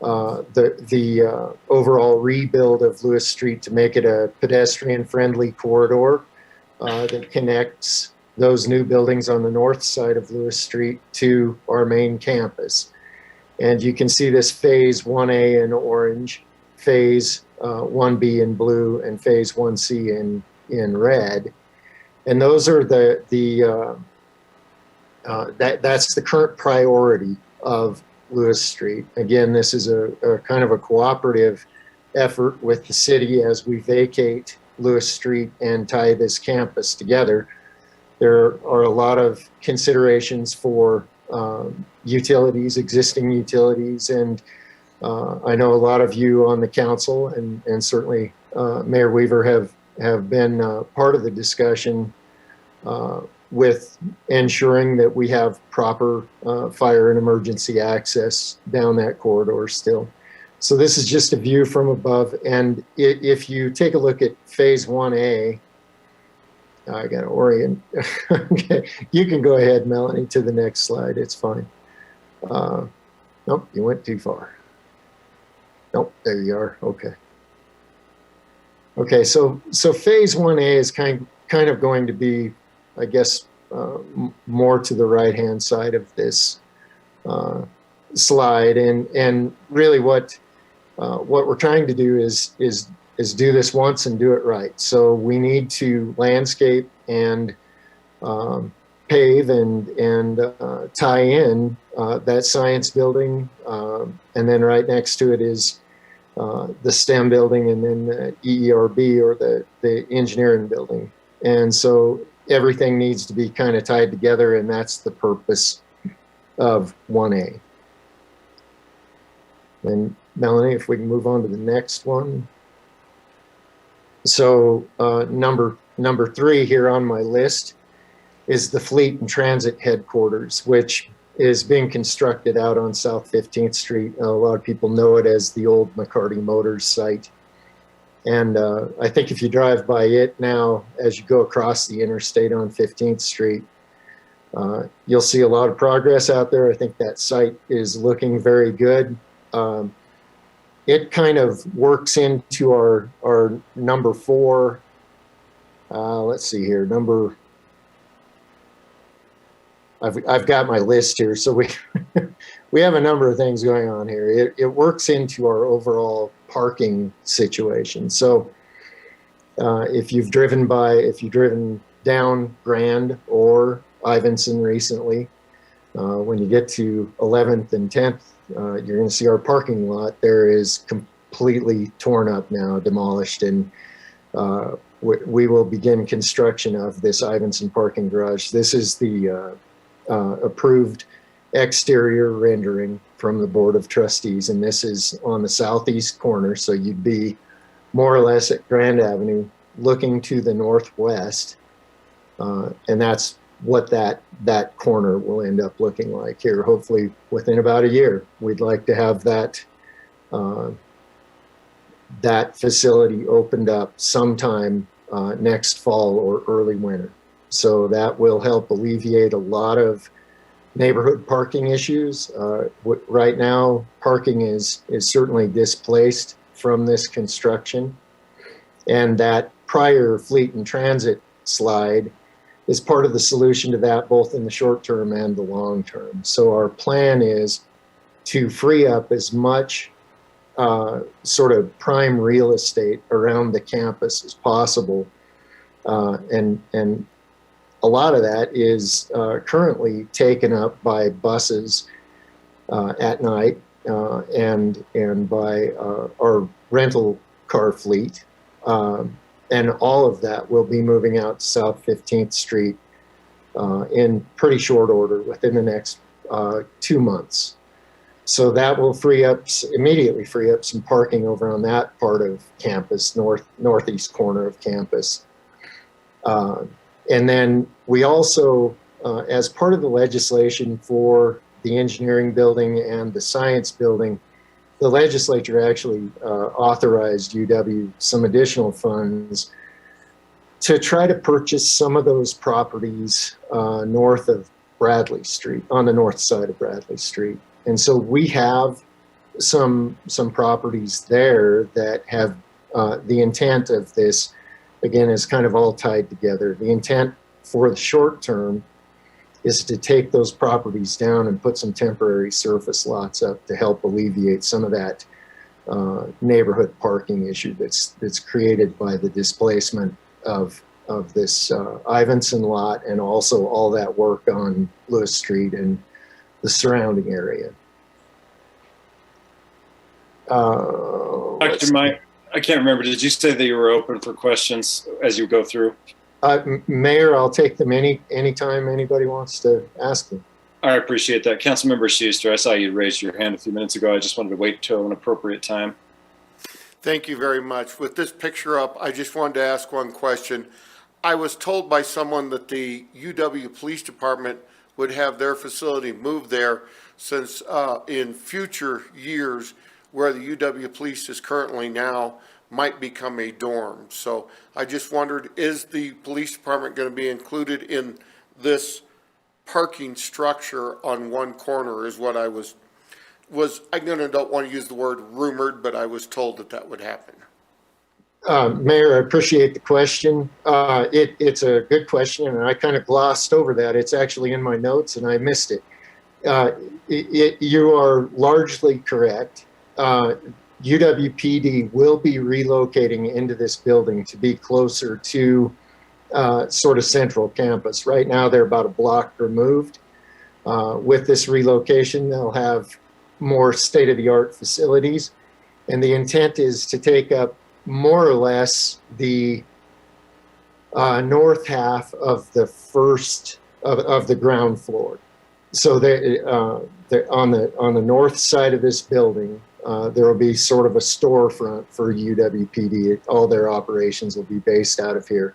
The overall rebuild of Lewis Street to make it a pedestrian-friendly corridor that connects those new buildings on the north side of Lewis Street to our main campus. And you can see this phase 1A in orange, phase 1B in blue, and phase 1C in red. And those are that's the current priority of Lewis Street. Again, this is a kind of a cooperative effort with the city as we vacate Lewis Street and tie this campus together. There are a lot of considerations for utilities, existing utilities, and I know a lot of you on the council and certainly Mayor Weaver have been part of the discussion with ensuring that we have proper fire and emergency access down that corridor still. So this is just a view from above. And if you take a look at phase 1A, I got to orient. Okay, you can go ahead, Melanie, to the next slide. It's fine. Nope, you went too far. Nope, there you are. Okay. Okay, so phase 1A is kind of going to be, I guess, more to the right-hand side of this slide, and really what we're trying to do is do this once and do it right. So we need to landscape and pave and tie in that science building, and then right next to it is the STEM building, and then the EERB, or the engineering building. And so everything needs to be kind of tied together, and that's the purpose of 1A. And Melanie, if we can move on to the next one. So number 3 here on my list is the Fleet and Transit headquarters, which is being constructed out on South 15th Street. A lot of people know it as the old McCarty Motors site. And I think if you drive by it now, as you go across the interstate on 15th Street, you'll see a lot of progress out there. I think that site is looking very good. It kind of works into our number 4. Let's see here, I've got my list here. So we have a number of things going on here. It works into our overall parking situation. So if you've driven down Grand or Ivinson recently, when you get to 11th and 10th, you're going to see our parking lot there is completely torn up now, demolished, and we will begin construction of this Ivinson parking garage. This is the approved exterior rendering from the Board of Trustees, and this is on the southeast corner, so you'd be more or less at Grand Avenue looking to the northwest, and that's what that corner will end up looking like here. Hopefully within about a year, we'd like to have that facility opened up sometime next fall or early winter. So that will help alleviate a lot of neighborhood parking issues. Right now, parking is certainly displaced from this construction. And that prior Fleet and Transit slide is part of the solution to that, both in the short term and the long term. So our plan is to free up as much sort of prime real estate around the campus as possible. And a lot of that is currently taken up by buses at night and by our rental car fleet. And all of that will be moving out to South 15th Street in pretty short order within the next 2 months. So that will immediately free up some parking over on that part of campus, northeast corner of campus. And then we also, as part of the legislation for the engineering building and the science building, the legislature actually authorized UW some additional funds to try to purchase some of those properties north of Bradley Street, on the north side of Bradley Street. And so we have some properties there that have the intent of this, again, is kind of all tied together. The intent for the short term is to take those properties down and put some temporary surface lots up to help alleviate some of that neighborhood parking issue that's created by the displacement of this Ivinson lot, and also all that work on Lewis Street and the surrounding area. Dr. Mike, I can't remember. Did you say that you were open for questions as you go through? Mayor, I'll take them anytime anybody wants to ask them. I appreciate that. Councilmember Schuster, I saw you raise your hand a few minutes ago. I just wanted to wait till an appropriate time. Thank you very much. With this picture up, I just wanted to ask one question. I was told by someone that the UW Police Department would have their facility moved there, since in future years where the UW Police is currently now might become a dorm. So I just wondered, is the police department going to be included in this parking structure on one corner, is what I don't want to use the word rumored, but I was told that would happen. Mayor, I appreciate the question. It's a good question, and I kind of glossed over that. It's actually in my notes, and I missed it. You are largely correct. UWPD will be relocating into this building to be closer to sort of central campus. Right now, they're about a block removed. With this relocation, they'll have more state-of-the-art facilities, and the intent is to take up more or less the north half of the first of the ground floor. So they're on the north side of this building, there will be sort of a storefront for UWPD. All their operations will be based out of here.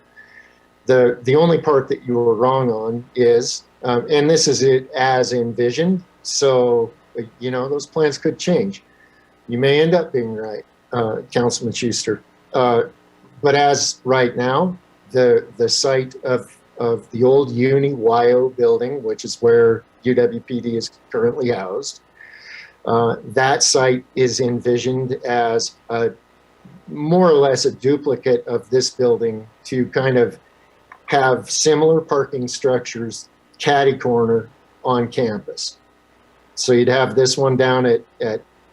The only part that you were wrong on is, and this is it as envisioned, so, you know, those plans could change. You may end up being right, Councilman Schuster. But as right now, the site of the old Uni-Wyo building, which is where UWPD is currently housed, that site is envisioned as more or less a duplicate of this building to kind of have similar parking structures catty corner on campus. So you'd have this one down at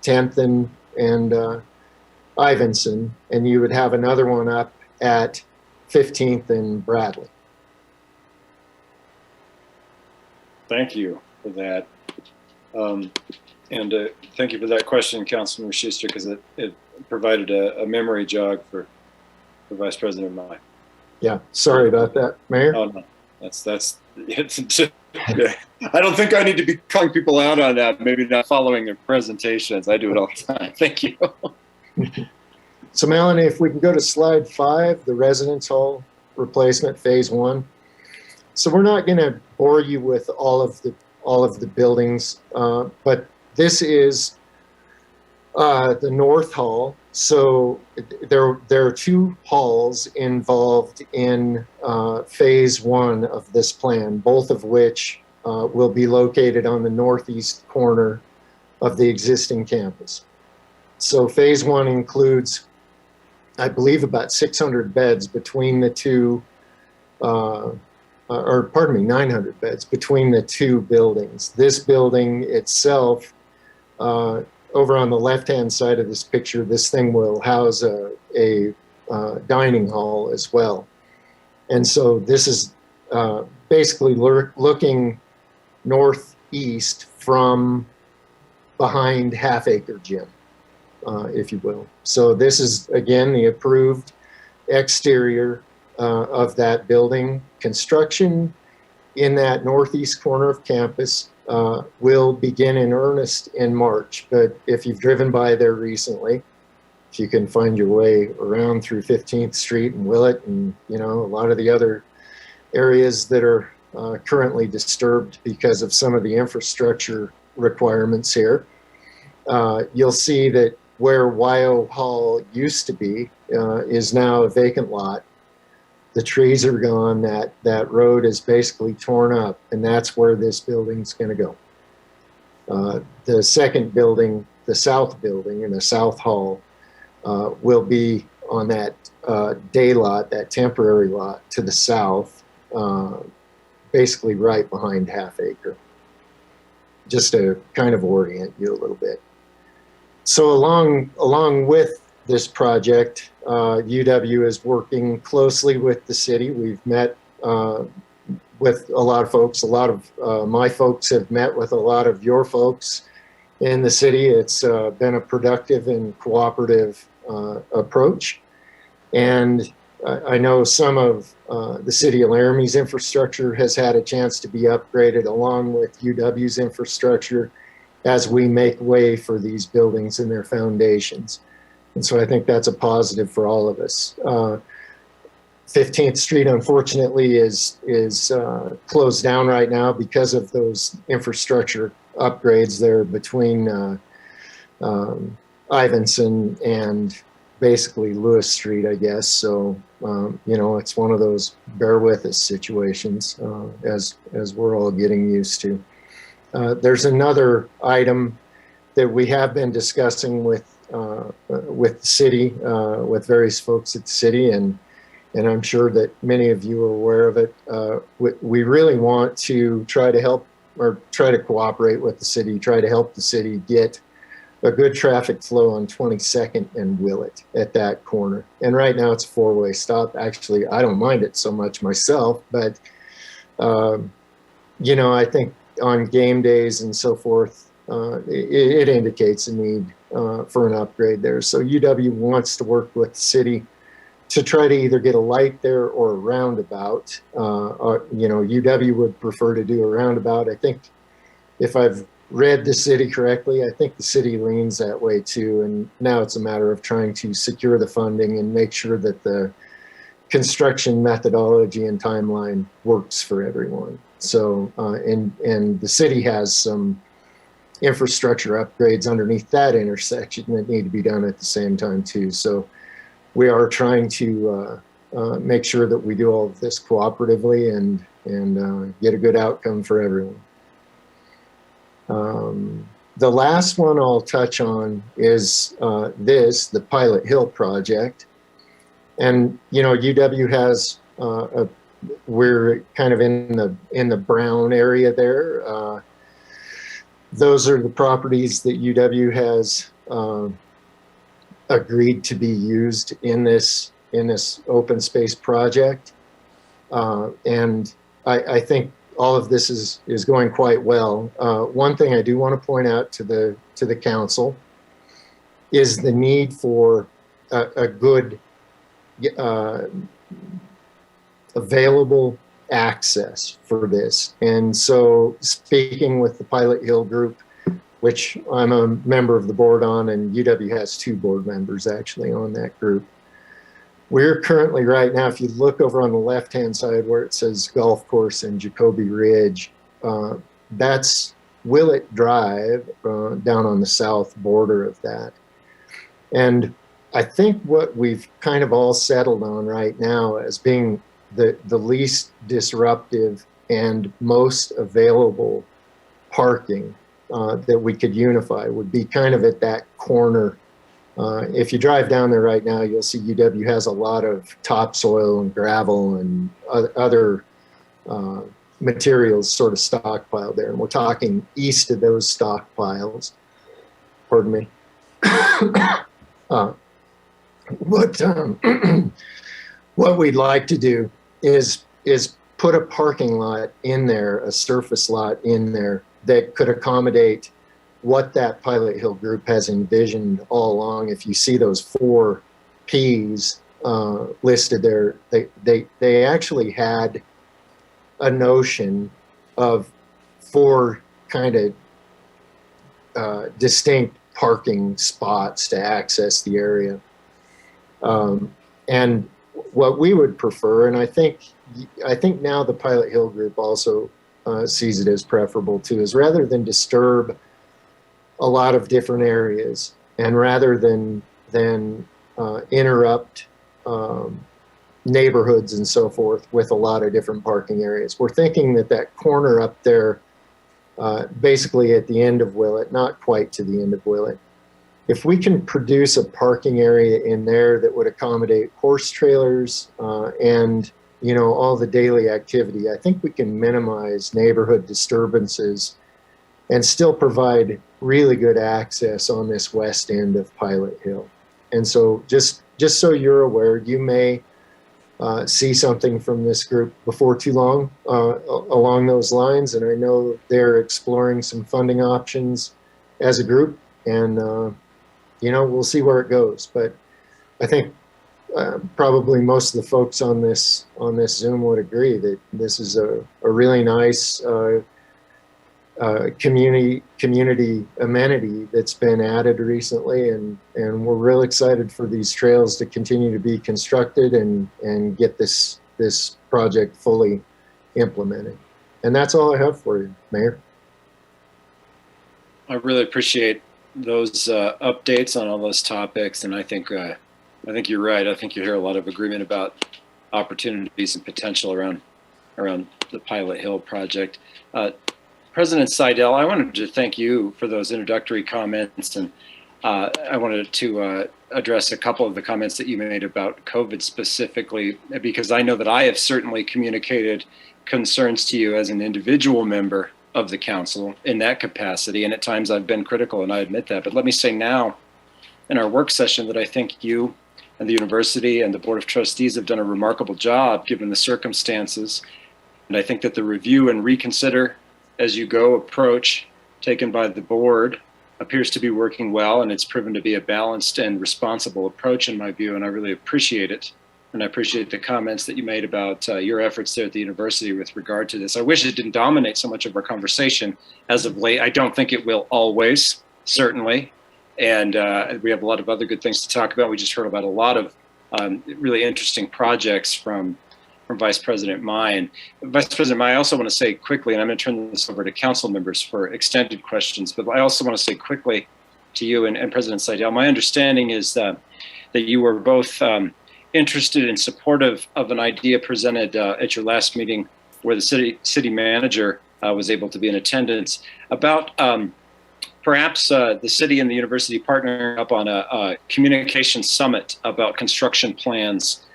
10th and Ivinson, and you would have another one up at 15th and Bradley. Thank you for that. And thank you for that question, Councilman Schuster, because it provided a memory jog for Vice President Mai. Yeah, sorry about that, Mayor. Oh, no, it's yeah. I don't think I need to be calling people out on that. Maybe not following their presentations. I do it all the time. Thank you. So Melanie, if we can go to slide 5, the residence hall replacement phase 1. So we're not going to bore you with all of the buildings, but this is the North Hall. So there are 2 halls involved in phase 1 of this plan, both of which will be located on the northeast corner of the existing campus. So phase 1 includes, I believe, about 600 beds between the two, or pardon me, 900 beds between the 2 buildings. This building itself, over on the left-hand side of this picture, this thing will house a dining hall as well. And so this is basically looking northeast from behind Half Acre Gym, if you will. So this is, again, the approved exterior of that building. Construction in that northeast corner of campus will begin in earnest in March. But if you've driven by there recently, if you can find your way around through 15th Street and Willett and, you know, a lot of the other areas that are currently disturbed because of some of the infrastructure requirements here, you'll see that where Wyo Hall used to be is now a vacant lot. The trees are gone, that road is basically torn up, and that's where this building's going to go. The second building, the south building and the south hall, will be on that day lot, that temporary lot to the south, basically right behind Half Acre, just to kind of orient you a little bit. So along with this project, UW is working closely with the city. We've met with a lot of folks. A lot of my folks have met with a lot of your folks in the city. It's been a productive and cooperative approach. And I know some of the city of Laramie's infrastructure has had a chance to be upgraded along with UW's infrastructure as we make way for these buildings and their foundations. And so I think that's a positive for all of us. 15th Street, unfortunately, is closed down right now because of those infrastructure upgrades there between Ivinson and basically Lewis Street, I guess. So, you know, it's one of those bear with us situations as we're all getting used to. There's another item that we have been discussing with the city, with various folks at the city, and I'm sure that many of you are aware of it. We really want to try to help or try to cooperate with the city, try to help the city get a good traffic flow on 22nd and Willett at that corner. And right now it's a 4-way stop. Actually, I don't mind it so much myself, but you know, I think on game days and so forth, it indicates a need for an upgrade there. So UW wants to work with the city to try to either get a light there or a roundabout. You know, UW would prefer to do a roundabout. I think if I've read the city correctly. I think the city leans that way too. And now it's a matter of trying to secure the funding and make sure that the construction methodology and timeline works for everyone. So, and the city has some infrastructure upgrades underneath that intersection that need to be done at the same time too. So we are trying to make sure that we do all of this cooperatively and get a good outcome for everyone. The last one I'll touch on is the Pilot Hill project. And, you know, UW has, we're kind of in the brown area there. Those are the properties that UW has agreed to be used in this open space project. And I think all of this is going quite well. One thing I do want to point out to the council is the need for a good available access for this. And so speaking with the Pilot Hill group, which I'm a member of the board on, and UW has 2 board members actually on that group. We're currently right now, if you look over on the left-hand side where it says golf course and Jacoby Ridge, that's Willett Drive down on the south border of that. And I think what we've kind of all settled on right now as being the least disruptive and most available parking that we could unify would be kind of at that corner. If you drive down there right now, you'll see UW has a lot of topsoil and gravel and other materials sort of stockpiled there. And we're talking east of those stockpiles. Pardon me. What we'd like to do is put a parking lot in there, a surface lot in there that could accommodate what that Pilot Hill group has envisioned all along. If you see those 4 Ps listed there, they actually had a notion of 4 kind of distinct parking spots to access the area. And what we would prefer, and I think now the Pilot Hill group also sees it as preferable too, is rather than disturb a lot of different areas and rather than interrupt neighborhoods and so forth with a lot of different parking areas, we're thinking that corner up there, basically at the end of Willett, not quite to the end of Willett, if we can produce a parking area in there that would accommodate horse trailers and, you know, all the daily activity, I think we can minimize neighborhood disturbances and still provide really good access on this west end of Pilot Hill. And so just so you're aware, you may see something from this group before too long along those lines. And I know they're exploring some funding options as a group, and you know, we'll see where it goes. But I think probably most of the folks on this Zoom would agree that this is a really nice community amenity that's been added recently, and we're real excited for these trails to continue to be constructed and get this project fully implemented. And that's all I have for you, Mayor. I really appreciate those updates on all those topics, and I think you're right. I think you hear a lot of agreement about opportunities and potential around the Pilot Hill project. President Seidel, I wanted to thank you for those introductory comments, and I wanted to address a couple of the comments that you made about COVID specifically, because I know that I have certainly communicated concerns to you as an individual member of the council in that capacity, and at times I've been critical, and I admit that. But let me say now, in our work session, that I think you and the university and the Board of Trustees have done a remarkable job given the circumstances, and I think that the review and reconsider as you go approach taken by the board appears to be working well, and it's proven to be a balanced and responsible approach in my view, and I really appreciate it. And I appreciate the comments that you made about your efforts there at the university with regard to this. I wish it didn't dominate so much of our conversation as of late. I don't think it will always, certainly. And we have a lot of other good things to talk about. We just heard about a lot of really interesting projects from Vice President Mai. And Vice President Mai, I also want to say quickly, and I'm going to turn this over to council members for extended questions, but I also want to say quickly to you and President Seidel, my understanding is that you were both interested and supportive of an idea presented at your last meeting where the city manager was able to be in attendance about perhaps the city and the university partnering up on a communication summit about construction plans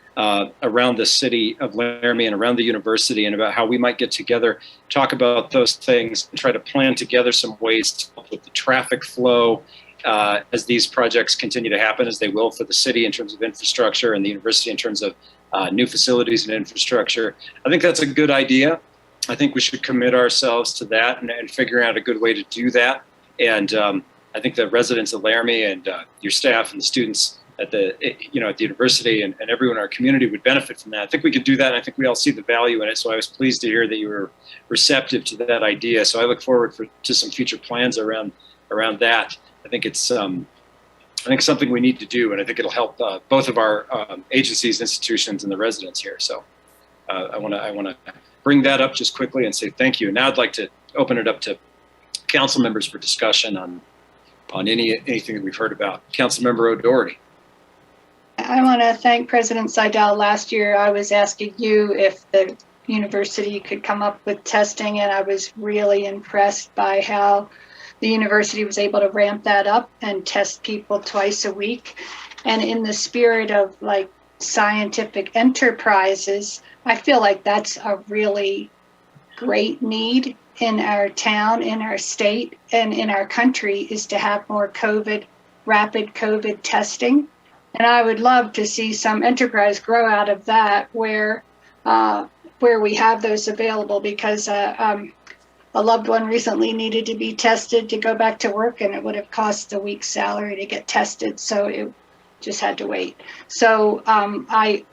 around the city of Laramie and around the university, and about how we might get together, talk about those things, and try to plan together some ways to help with the traffic flow as these projects continue to happen, as they will for the city in terms of infrastructure and the university in terms of new facilities and infrastructure. I think that's a good idea. I think we should commit ourselves to that and figure out a good way to do that. And I think the residents of Laramie and your staff and the students at the university and everyone in our community would benefit from that. I think we could do that, and I think we all see the value in it. So I was pleased to hear that you were receptive to that idea. So I look forward to some future plans around that. I think it's something we need to do, and I think it'll help both of our agencies, institutions, and the residents here. So I want to bring that up just quickly and say thank you. Now I'd like to open it up to council members for discussion on anything that we've heard about. Councilmember O'Doherty. I want to thank President Seidel. Last year, I was asking you if the university could come up with testing, and I was really impressed by how the university was able to ramp that up and test people twice a week. And in the spirit of like scientific enterprises, I feel like that's a really great need in our town, in our state, and in our country, is to have more rapid COVID testing. And I would love to see some enterprise grow out of that where we have those available, because a loved one recently needed to be tested to go back to work, and it would have cost a week's salary to get tested, so it just had to wait. So I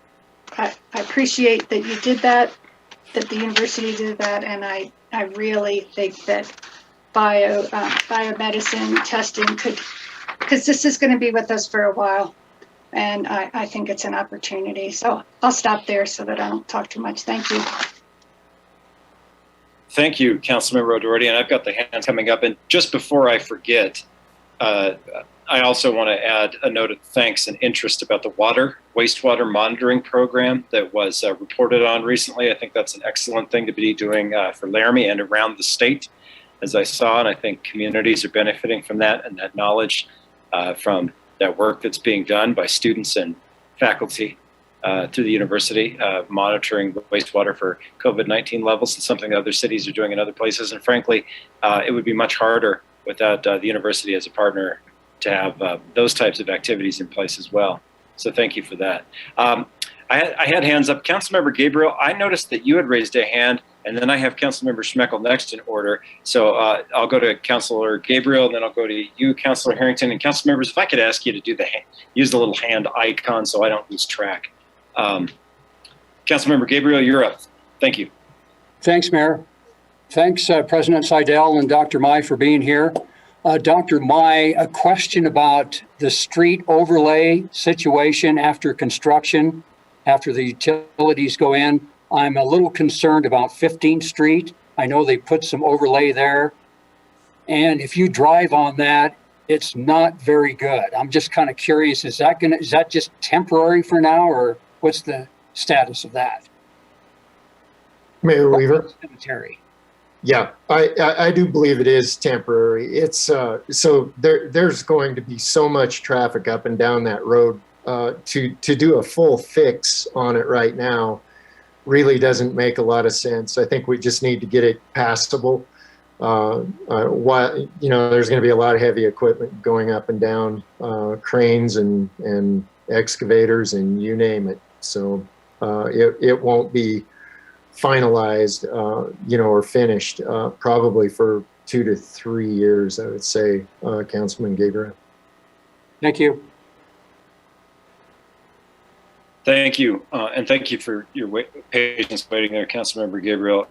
appreciate that you did that, that the university did that, and I really think that biomedicine testing could, because this is going to be with us for a while, and I think it's an opportunity. So I'll stop there so that I don't talk too much. Thank you. Thank you, Councilmember O'Doherty, and I've got the hands coming up. And just before I forget, I also want to add a note of thanks and interest about the wastewater monitoring program that was reported on recently. I think that's an excellent thing to be doing for Laramie and around the state, as I saw, and I think communities are benefiting from that and that knowledge from that work that's being done by students and faculty through the university, monitoring wastewater for COVID-19 levels. It's something that other cities are doing in other places. And frankly, it would be much harder without the university as a partner to have those types of activities in place as well. So thank you for that. I had hands up. Councilmember Gabriel, I noticed that you had raised a hand, and then I have Councilmember Schmeckel next in order. So I'll go to Councilor Gabriel, and then I'll go to you, Councilor Harrington, and council members. If I could ask you to do use the little hand icon so I don't lose track. Councilmember Gabriel, you're up. Thank you. Thanks, Mayor. Thanks, President Seidel and Dr. Mai for being here. Dr. Mai, a question about the street overlay situation after construction, after the utilities go in. I'm a little concerned about 15th Street. I know they put some overlay there. And if you drive on that, it's not very good. I'm just kind of curious, is that just temporary for now, or what's the status of that? Mayor Weaver? Cemetery. Yeah, I do believe it is temporary. It's so there's going to be so much traffic up and down that road. To do a full fix on it right now really doesn't make a lot of sense. I think we just need to get it passable. There's going to be a lot of heavy equipment going up and down, cranes and excavators and you name it. So it won't be finalized, or finished probably for 2 to 3 years, I would say, Councilman Gabriel. Thank you. Thank you, and thank you for your patience waiting there, Councilmember Gabriel.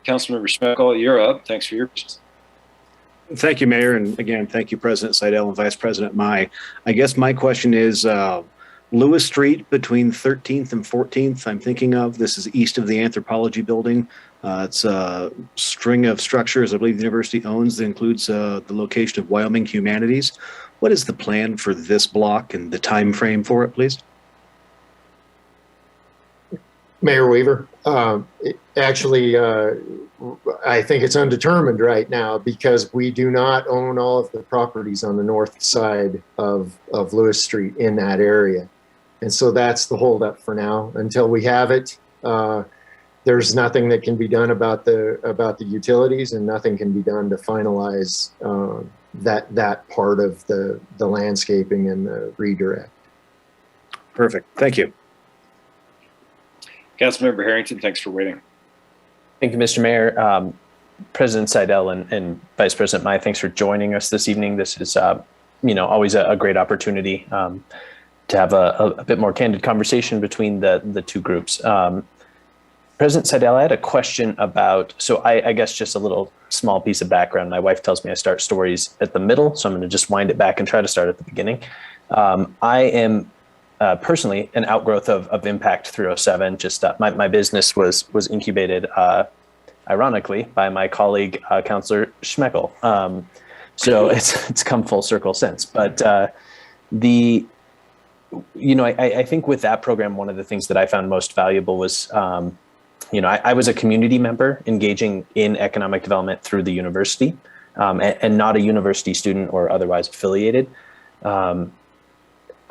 Councilmember Schmeckel, you're up. Thanks for your questions. Thank you, Mayor, and again, thank you, President Seidel and Vice President Mai. I guess my question is Lewis Street between 13th and 14th. I'm thinking of this is east of the Anthropology Building. It's a string of structures I believe the university owns that includes the location of Wyoming Humanities. What is the plan for this block and the time frame for it, please? Mayor Weaver, actually, I think it's undetermined right now because we do not own all of the properties on the north side of Lewis Street in that area. And so that's the holdup for now. Until we have it, there's nothing that can be done about the utilities, and nothing can be done to finalize that part of the landscaping and the redirect. Perfect. Thank you. Councilmember Harrington, thanks for waiting. Thank you, Mr. Mayor. President Seidel and Vice President Mai, thanks for joining us this evening. This is, always a great opportunity to have a bit more candid conversation between the two groups. President Seidel, I had a question about, so I guess just a little small piece of background. My wife tells me I start stories at the middle, so I'm going to just wind it back and try to start at the beginning. I am personally an outgrowth of Impact 307. Just my business was incubated, ironically, by my colleague, Councilor Schmeckel. So it's come full circle since. But I think with that program, one of the things that I found most valuable was, I was a community member engaging in economic development through the university, and not a university student or otherwise affiliated.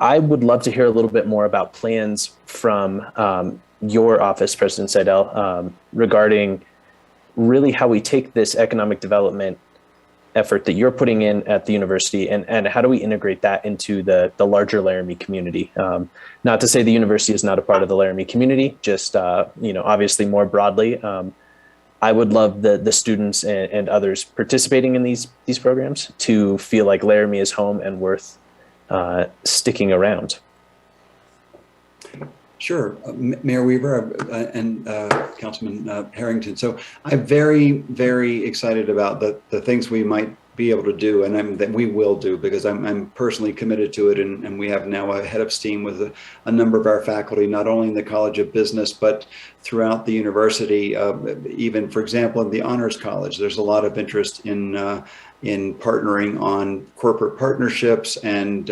I would love to hear a little bit more about plans from your office, President Seidel, regarding really how we take this economic development effort that you're putting in at the university and how do we integrate that into the larger Laramie community? Not to say the university is not a part of the Laramie community, just, obviously more broadly. I would love the students and others participating in these programs to feel like Laramie is home and worth sticking around. Sure, Mayor Weaver and Councilman Harrington. So I'm very, very excited about the things we might be able to do, and that we will do, because I'm personally committed to it, and we have now a head of steam with a number of our faculty, not only in the College of Business, but throughout the university. Even, for example, in the Honors College, there's a lot of interest in partnering on corporate partnerships and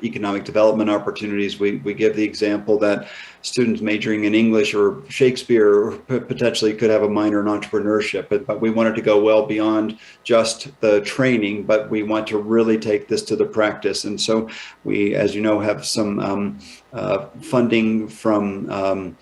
economic development opportunities. We give the example that students majoring in English or Shakespeare potentially could have a minor in entrepreneurship, but we wanted to go well beyond just the training, but we want to really take this to the practice. And so we, as you know, have some funding from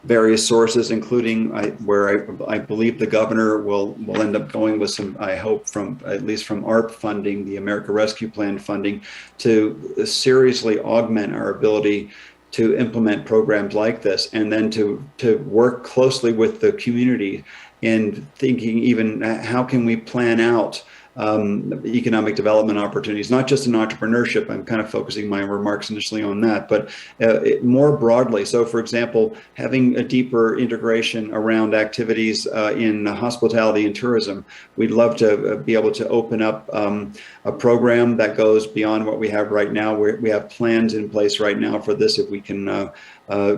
various sources, including where I believe the governor will end up going with some, I hope, at least from ARP funding, the America Rescue Plan funding, to seriously augment our ability to implement programs like this, and then to work closely with the community in thinking even how can we plan out economic development opportunities, not just in entrepreneurship. I'm kind of focusing my remarks initially on that, but more broadly. So, for example, having a deeper integration around activities in hospitality and tourism. We'd love to be able to open up a program that goes beyond what we have right now. We have plans in place right now for this. If we can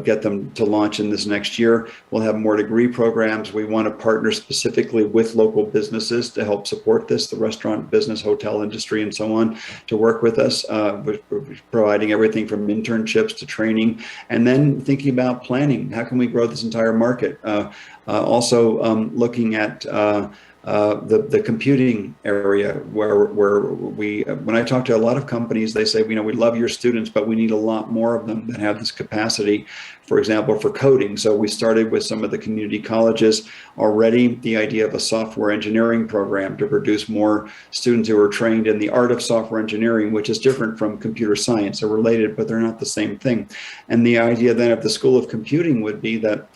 get them to launch in this next year, we'll have more degree programs. We want to partner specifically with local businesses to help support this, the restaurant business, hotel industry, and so on, to work with us, providing everything from internships to training, and then thinking about planning. How can we grow this entire market? Also looking at the computing area, where when I talk to a lot of companies, they say, we love your students, but we need a lot more of them that have this capacity, for example, for coding. So we started with some of the community colleges already, the idea of a software engineering program to produce more students who are trained in the art of software engineering, which is different from computer science. They're related, but they're not the same thing. And the idea then of the School of Computing would be that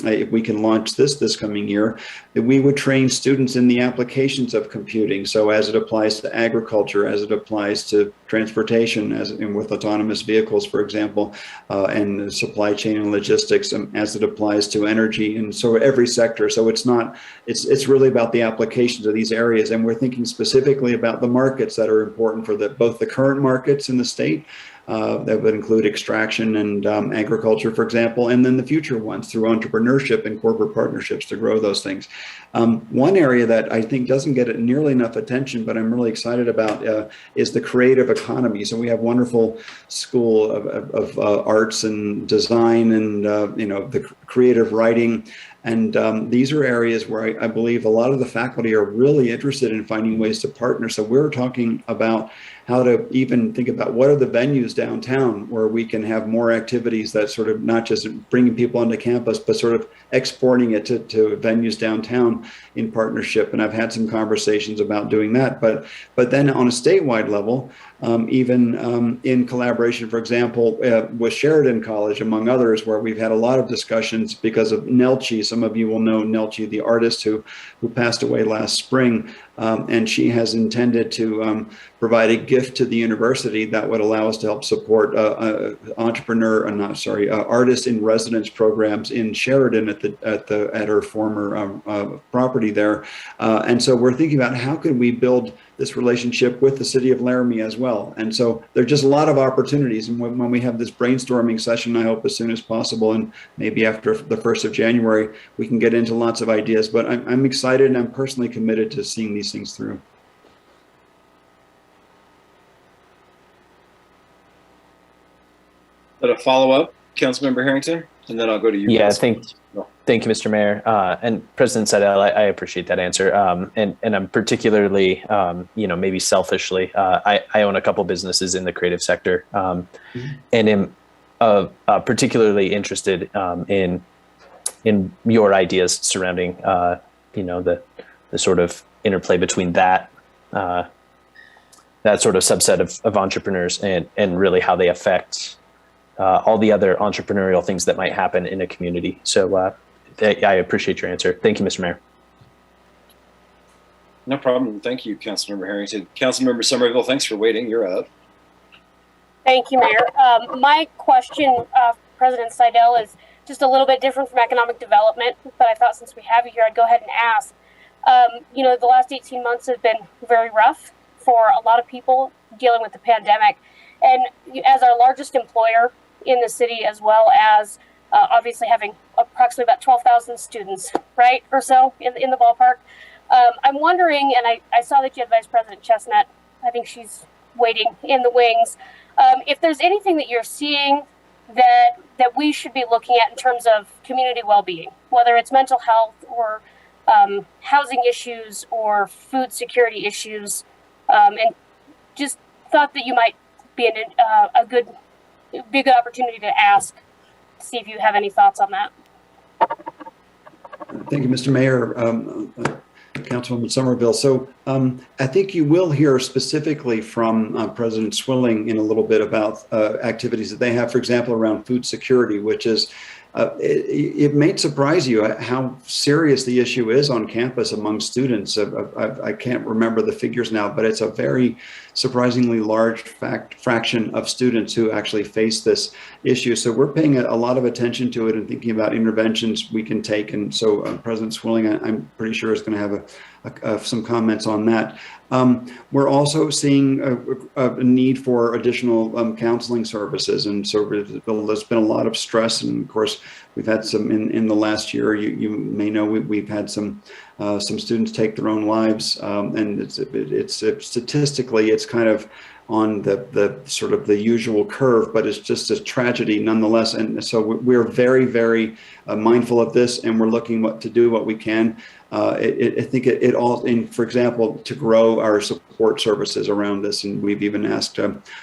if we can launch this coming year, that we would train students in the applications of computing. So as it applies to agriculture, as it applies to transportation, as in with autonomous vehicles, for example, and supply chain and logistics, as it applies to energy, and so every sector. So it's really about the applications of these areas, and we're thinking specifically about the markets that are important for both the current markets in the state. That would include extraction and agriculture, for example, and then the future ones through entrepreneurship and corporate partnerships to grow those things. One area that I think doesn't get nearly enough attention, but I'm really excited about, is the creative economy. So we have wonderful school of arts and design and the creative writing. And these are areas where I believe a lot of the faculty are really interested in finding ways to partner. So we're talking about how to even think about what are the venues downtown where we can have more activities that sort of not just bringing people onto campus, but sort of exporting it to venues downtown in partnership. And I've had some conversations about doing that. But then on a statewide level, even in collaboration, for example, with Sheridan College, among others, where we've had a lot of discussions because of Nelchi. Some of you will know Nelchi, the artist who passed away last spring. And she has intended to provide a gift to the university that would allow us to help support artist in residence programs in Sheridan at her former property there. And so we're thinking about how can we build this relationship with the city of Laramie as well. And so there's just a lot of opportunities. And when we have this brainstorming session, I hope as soon as possible, and maybe after the 1st of January, we can get into lots of ideas. But I'm excited and I'm personally committed to seeing these things through. But a follow-up, Councilmember Harrington, and then I'll go to you. Yeah, thank you, Mr. Mayor. And President Seidel, I appreciate that answer. And I'm particularly, maybe selfishly, I own a couple businesses in the creative sector, and am particularly interested in your ideas surrounding, the sort of interplay between that sort of subset of entrepreneurs and really how they affect all the other entrepreneurial things that might happen in a community. So I appreciate your answer. Thank you, Mr. Mayor. No problem. Thank you, Councilmember Harrington. Councilmember Somerville, thanks for waiting. You're up. Thank you, Mayor. My question, President Seidel, is just a little bit different from economic development, but I thought since we have you here, I'd go ahead and ask. The last 18 months have been very rough for a lot of people dealing with the pandemic. And as our largest employer in the city, as well as obviously having approximately about 12,000 students, right, or so in the ballpark, I'm wondering, and I saw that you had Vice President Chestnut, I think she's waiting in the wings, if there's anything that you're seeing that we should be looking at in terms of community well-being, whether it's mental health or housing issues or food security issues, and just thought that you might be a good opportunity to ask, see if you have any thoughts on that. Thank you, Mr. Mayor, Councilwoman Somerville. So I think you will hear specifically from President Swilling in a little bit about activities that they have, for example, around food security, which is it may surprise you how serious the issue is on campus among students. I can't remember the figures now, but it's a very surprisingly large fraction of students who actually face this issue. So we're paying a lot of attention to it and thinking about interventions we can take. And so President Swilling, I'm pretty sure, is going to have some comments on that. We're also seeing a need for additional counseling services, and so there's been a lot of stress. And of course, we've had some in the last year. You may know we've had some students take their own lives, and it's statistically it's kind of on the sort of the usual curve, but it's just a tragedy nonetheless. And so we're very, very mindful of this, and we're looking to do what we can. I think it all, for example, to grow our support services around this. And we've even asked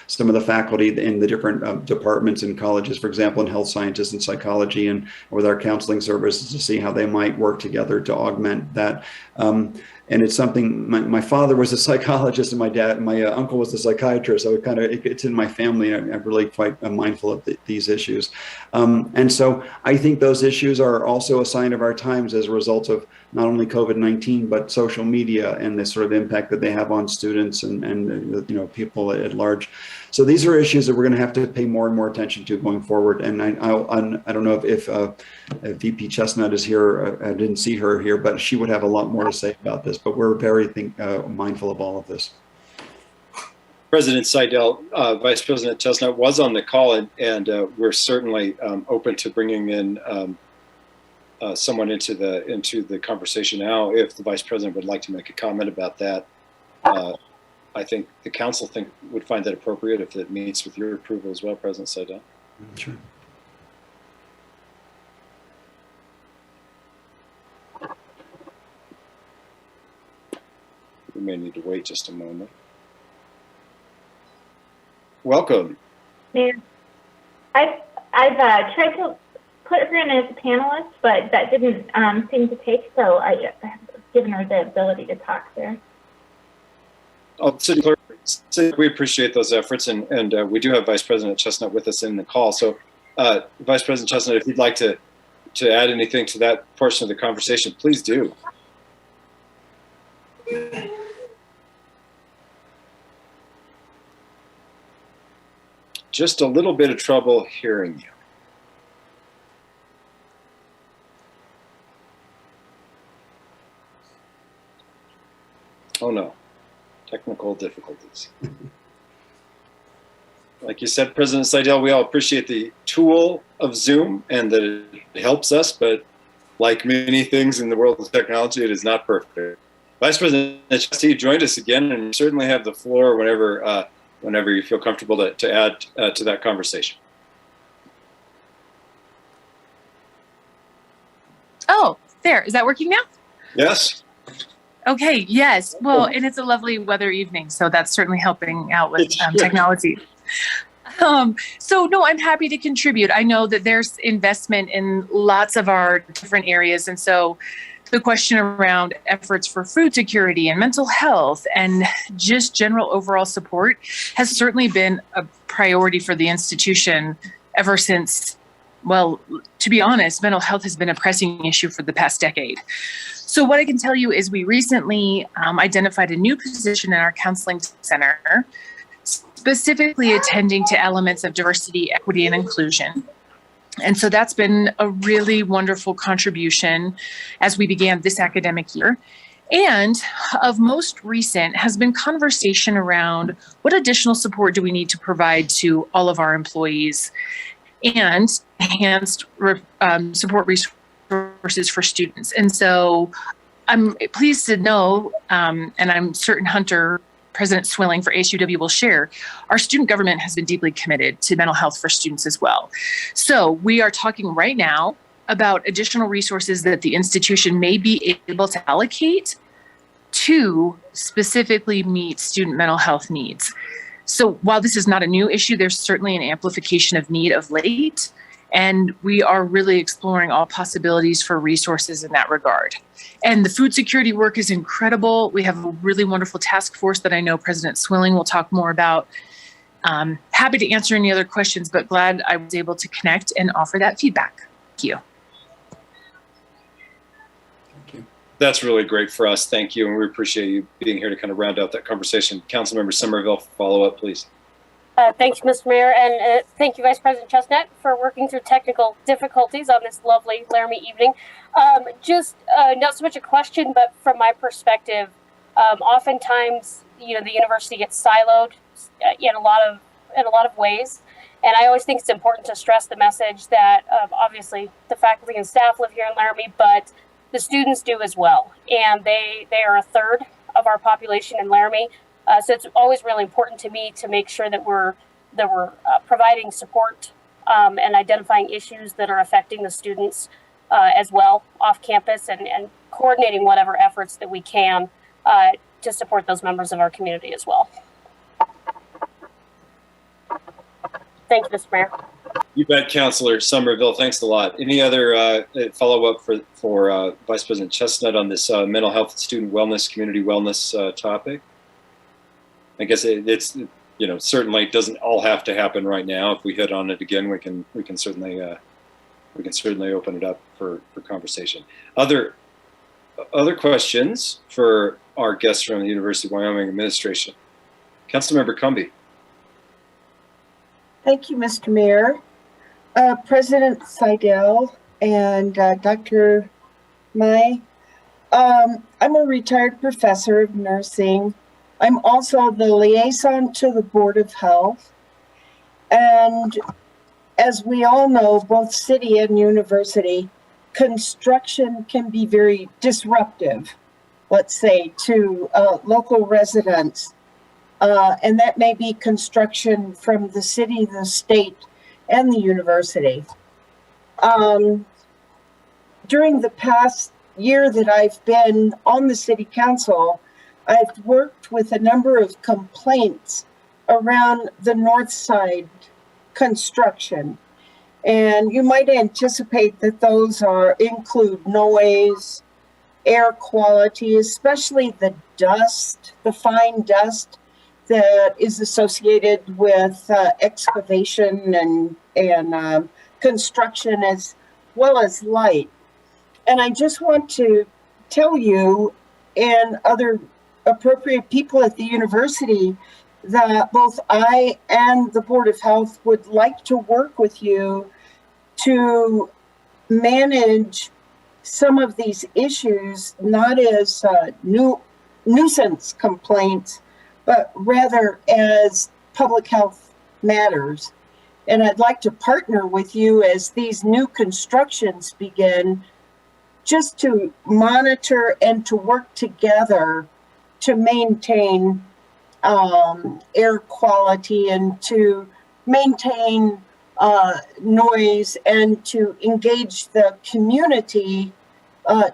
some of the faculty in the different departments in colleges, for example, in health sciences and psychology, and with our counseling services, to see how they might work together to augment that. And it's something, my father was a psychologist and my uncle was a psychiatrist. So it's in my family. I'm really quite mindful of these issues. And so I think those issues are also a sign of our times as a result of not only COVID-19, but social media and the sort of impact that they have on students and people at large. So these are issues that we're going to have to pay more and more attention to going forward. And I don't know if VP Chestnut is here. I didn't see her here, but she would have a lot more to say about this. But we're very mindful of all of this. President Seidel, Vice President Chestnut was on the call, and we're certainly open to bringing in someone into the conversation now. If the Vice President would like to make a comment about that, I think the council would find that appropriate if it meets with your approval as well, President Seidel. Sure. We may need to wait just a moment. Welcome. Mayor, I've tried to put her in as a panelist, but that didn't seem to take, so I have given her the ability to talk there. Oh, City Clerk, we appreciate those efforts, and we do have Vice President Chestnut with us in the call. So, Vice President Chestnut, if you'd like to add anything to that portion of the conversation, please do. Just a little bit of trouble hearing you. Oh no, technical difficulties. Like you said, President Seidel, we all appreciate the tool of Zoom and that it helps us, but like many things in the world of technology, it is not perfect. Vice President Chestnut, you joined us again, and you certainly have the floor whenever you feel comfortable to add to that conversation. Oh, there. Is that working now? Yes. Okay, yes. Well, and it's a lovely weather evening, so that's certainly helping out with technology. So no, I'm happy to contribute. I know that there's investment in lots of our different areas. And so the question around efforts for food security and mental health and just general overall support has certainly been a priority for the institution ever since, well, to be honest, mental health has been a pressing issue for the past decade. So what I can tell you is we recently identified a new position in our counseling center, specifically attending to elements of diversity, equity, and inclusion. And so that's been a really wonderful contribution as we began this academic year. And of most recent has been conversation around what additional support do we need to provide to all of our employees and enhanced support resources for students. And so I'm pleased to know, and I'm certain Hunter, President Swilling for ASUW will share, our student government has been deeply committed to mental health for students as well. So we are talking right now about additional resources that the institution may be able to allocate to specifically meet student mental health needs. So while this is not a new issue, there's certainly an amplification of need of late, and we are really exploring all possibilities for resources in that regard. And the food security work is incredible. We have a really wonderful task force that I know President Swilling will talk more about. Happy to answer any other questions, but glad I was able to connect and offer that feedback. Thank you. That's really great for us. Thank you. And we appreciate you being here to kind of round out that conversation. Councilmember Somerville, follow up, please. Thank you, Mr. Mayor, and thank you, Vice President Chestnut, for working through technical difficulties on this lovely Laramie evening. Just not so much a question, but from my perspective, oftentimes, the university gets siloed in a lot of ways, and I always think it's important to stress the message that obviously the faculty and staff live here in Laramie, but the students do as well, and they are a third of our population in Laramie. So it's always really important to me to make sure that we're providing support and identifying issues that are affecting the students as well off campus and coordinating whatever efforts that we can to support those members of our community as well. Thank you, Mr. Mayor. You bet, Councilor Somerville. Thanks a lot. Any other follow-up for Vice President Chestnut on this mental health and student wellness, community wellness topic? I guess it's certainly doesn't all have to happen right now. If we hit on it again, we can certainly open it up for conversation. Other questions for our guests from the University of Wyoming administration? Councilmember Cumby. Thank you, Mr. Mayor. President Seidel and Dr. Mai. I'm a retired professor of nursing. I'm also the liaison to the Board of Health. And as we all know, both city and university, construction can be very disruptive, let's say, to local residents. And that may be construction from the city, the state, and the university. During the past year that I've been on the city council, I've worked with a number of complaints around the north side construction. And you might anticipate that those include noise, air quality, especially the dust, the fine dust that is associated with excavation and construction, as well as light. And I just want to tell you and other appropriate people at the university that both I and the Board of Health would like to work with you to manage some of these issues, not as nuisance complaints, but rather as public health matters. And I'd like to partner with you as these new constructions begin, just to monitor and to work together to maintain air quality and to maintain noise and to engage the community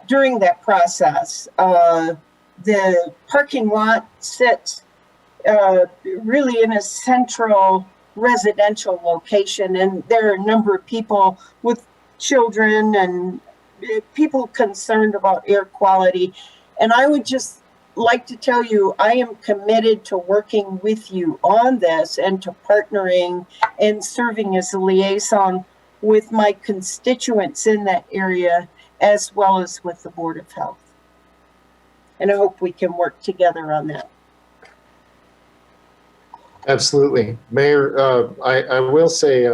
during that process. The parking lot sits really in a central residential location, and there are a number of people with children and people concerned about air quality. And I would just like to tell you, I am committed to working with you on this and to partnering and serving as a liaison with my constituents in that area, as well as with the Board of Health. And I hope we can work together on that. Absolutely. Mayor, I will say,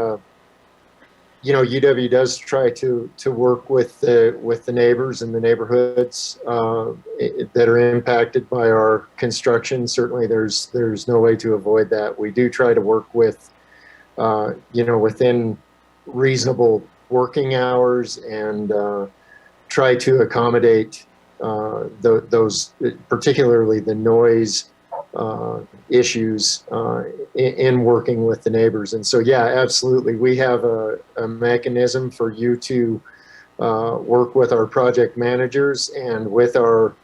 UW does try to work with the neighbors in the neighborhoods that are impacted by our construction. Certainly there's no way to avoid that. We do try to work with, within reasonable working hours and try to accommodate those, particularly the noise issues in working with the neighbors. And so, yeah, absolutely. We have a mechanism for you to work with our project managers and with our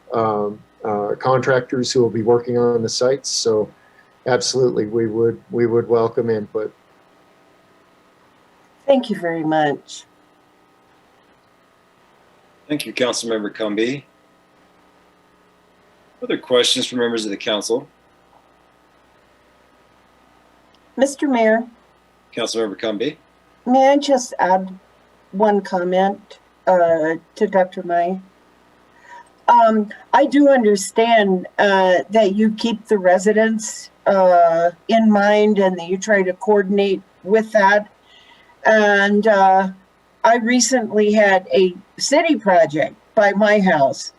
contractors who will be working on the sites. So absolutely, we would welcome input. Thank you very much. Thank you, Councilmember Cumby. Other questions from members of the council? Mr. Mayor. Councilmember Cumby. May I just add one comment to Dr. Mai? I do understand that you keep the residents in mind and that you try to coordinate with that. And I recently had a city project by my house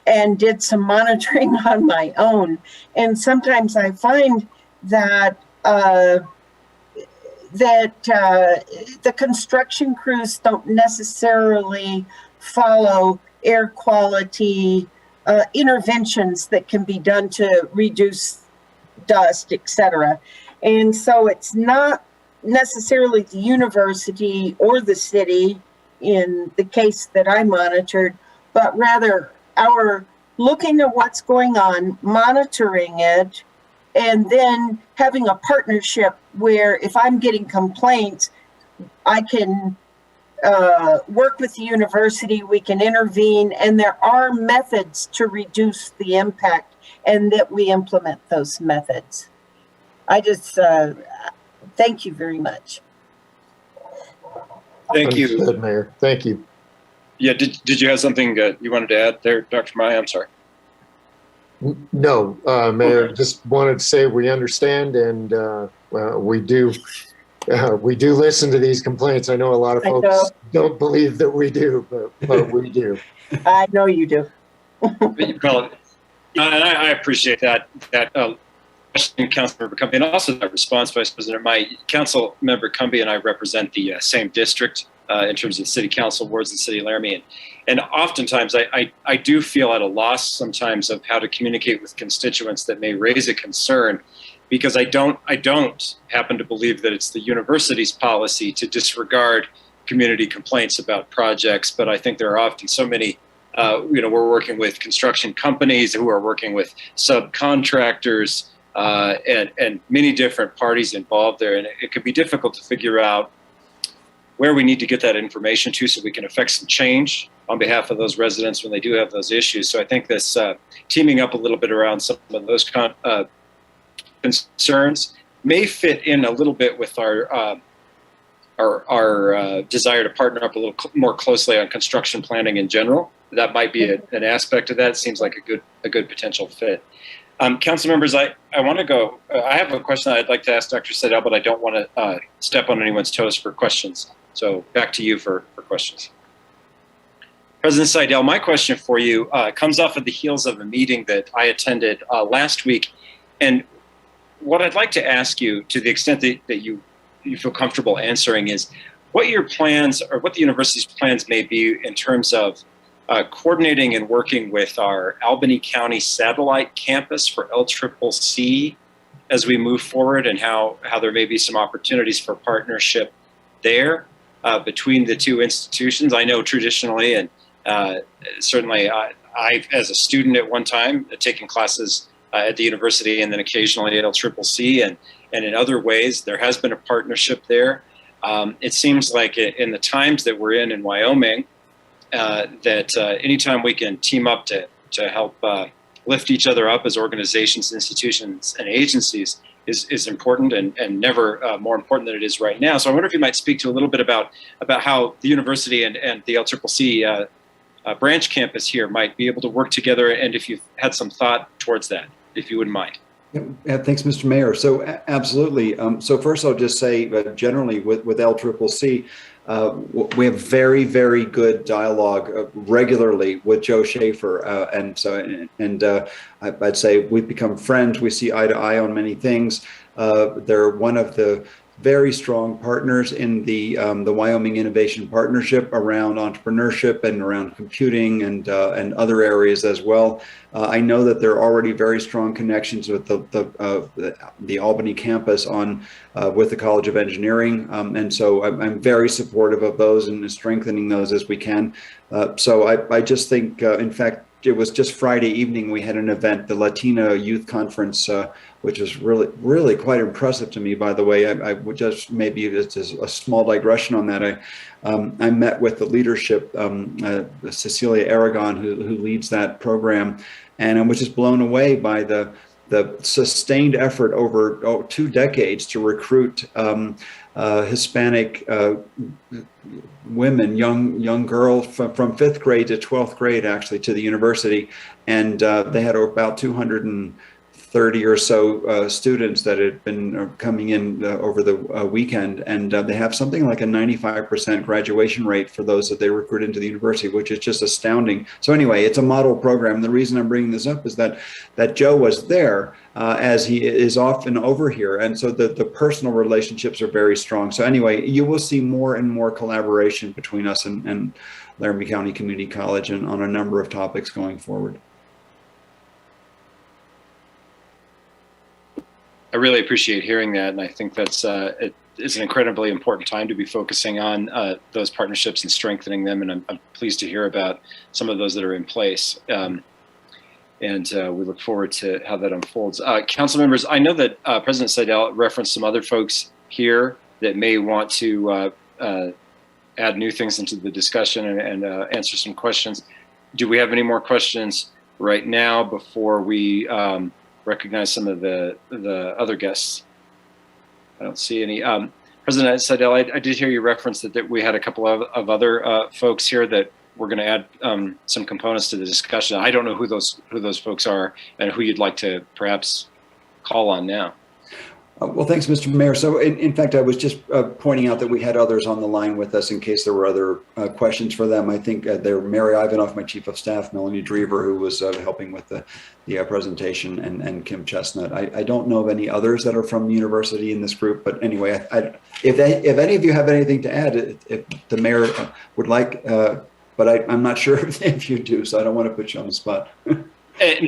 and did some monitoring on my own. And sometimes I find that the construction crews don't necessarily follow air quality interventions that can be done to reduce dust, etc. And so it's not necessarily the university or the city in the case that I monitored, but rather our looking at what's going on, monitoring it, and then having a partnership where if I'm getting complaints, I can work with the university, we can intervene, and there are methods to reduce the impact, and that we implement those methods. I just thank you very much. Thank you. Understood, Mayor. Thank you. Yeah, did you have something you wanted to add there, Dr. Maya? I'm sorry. No, Mayor, just wanted to say we understand, and we do listen to these complaints. I know a lot of folks don't believe that we do, but we do. I know you do. Well, and I appreciate that question, Councilmember Cumbie, and also that response, Vice President. My council member Cumbie and I represent the same district in terms of city council wards in the city of Laramie. And oftentimes I do feel at a loss sometimes of how to communicate with constituents that may raise a concern, because I don't happen to believe that it's the university's policy to disregard community complaints about projects. But I think there are often so many, we're working with construction companies who are working with subcontractors and many different parties involved there. And it could be difficult to figure out where we need to get that information to so we can affect some change on behalf of those residents when they do have those issues. So I think this teaming up a little bit around some of those concerns may fit in a little bit with our desire to partner up a little more closely on construction planning in general. That might be an aspect of that. It seems like a good potential fit. Council members, I want to go. I have a question that I'd like to ask Dr. Seidel, but I don't want to step on anyone's toes for questions. So back to you for questions. President Seidel, my question for you comes off of the heels of a meeting that I attended last week. And what I'd like to ask you, to the extent that you feel comfortable answering, is what your plans or what the university's plans may be in terms of coordinating and working with our Albany County satellite campus for LCCC as we move forward, and how there may be some opportunities for partnership there between the two institutions. I know traditionally, and certainly I, as a student at one time, taking classes at the university and then occasionally at LCCC, and in other ways, there has been a partnership there. It seems like in the times that we're in Wyoming, that anytime we can team up to help lift each other up as organizations, institutions, and agencies is important, and never more important than it is right now. So I wonder if you might speak to a little bit about how the university and the LCCC branch campus here might be able to work together, and if you've had some thought towards that, if you wouldn't mind. Yeah, thanks, Mr. Mayor. So absolutely. So first, I'll just say generally with LCCC, we have very, very good dialogue regularly with Joe Schaefer, I'd say we've become friends. We see eye to eye on many things. They're one of the very strong partners in the Wyoming Innovation Partnership around entrepreneurship and around computing and other areas as well. I know that there are already very strong connections with the Albany campus with the College of Engineering, and so I'm very supportive of those and strengthening those as we can. So I just think, in fact, it was just Friday evening we had an event, the Latino Youth Conference, which was really quite impressive to me, by the way. I would just, maybe it's a small digression on that. I met with the leadership, Cecilia Aragon, who leads that program, and I was just blown away by the sustained effort over 2 decades to recruit Hispanic women, young girls from 5th grade to 12th grade, actually, to the university. And they had about 230 or so students that had been coming in over the weekend. And they have something like a 95% graduation rate for those that they recruit into the university, which is just astounding. So anyway, it's a model program. The reason I'm bringing this up is that Joe was there, as he is often over here. And so the personal relationships are very strong. So anyway, you will see more and more collaboration between us and Laramie County Community College and on a number of topics going forward. I really appreciate hearing that, and I think that's it's an incredibly important time to be focusing on those partnerships and strengthening them, and I'm pleased to hear about some of those that are in place. And we look forward to how that unfolds. Council members, I know that President Seidel referenced some other folks here that may want to add new things into the discussion and answer some questions. Do we have any more questions right now before we recognize some of the other guests? I don't see any. President Seidel, I did hear you reference that we had a couple of other folks here that we're going to add some components to the discussion. I don't know who those folks are and who you'd like to perhaps call on now. Well, thanks, Mr. Mayor. So in fact, I was just pointing out that we had others on the line with us in case there were other questions for them. I think they're Mary Ivanov, my Chief of Staff, Melanie Drever, who was helping with the presentation, and Kim Chestnut. I don't know of any others that are from the university in this group, but anyway, if any of you have anything to add, if the mayor would like, but I'm not sure if you do, so I don't want to put you on the spot.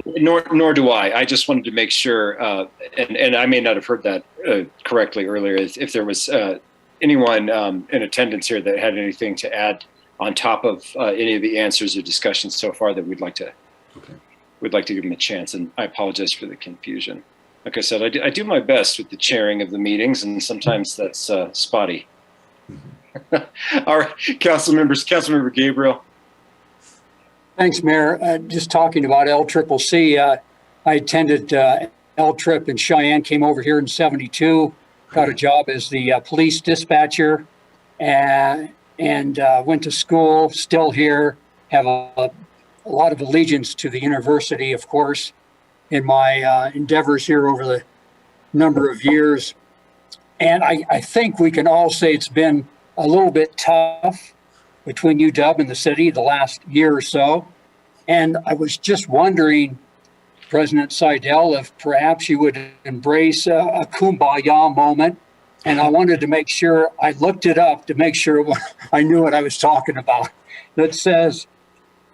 Nor do I. I just wanted to make sure, and I may not have heard that correctly earlier, if there was anyone in attendance here that had anything to add on top of any of the answers or discussions so far that we'd like to give them a chance. And I apologize for the confusion. Like I said, I do my best with the chairing of the meetings, and sometimes that's spotty. Our council members, Councilmember Gabriel. Thanks, Mayor. Just talking about LCCC, I attended L-Trip in Cheyenne, came over here in '72, got a job as the police dispatcher, and went to school, still here, have a lot of allegiance to the university, of course, in my endeavors here over the number of years. And I think we can all say it's been a little bit tough between UW and the city the last year or so. And I was just wondering, President Seidel, if perhaps you would embrace a kumbaya moment. And I wanted to make sure, I looked it up to make sure I knew what I was talking about. That says,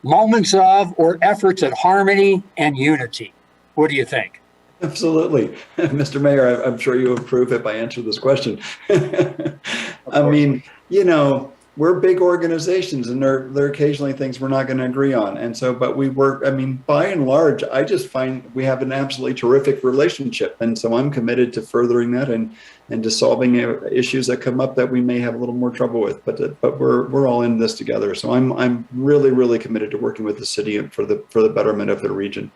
moments of or efforts at harmony and unity. What do you think? Absolutely. Mr. Mayor, I'm sure you approve if I answer this question. I mean, you know, we're big organizations, and there are occasionally things we're not going to agree on. And so, but we work, I mean, by and large, I just find we have an absolutely terrific relationship. And so I'm committed to furthering that and to solving issues that come up that we may have a little more trouble with. But we're all in this together. So I'm really, really committed to working with the city for the betterment of the region.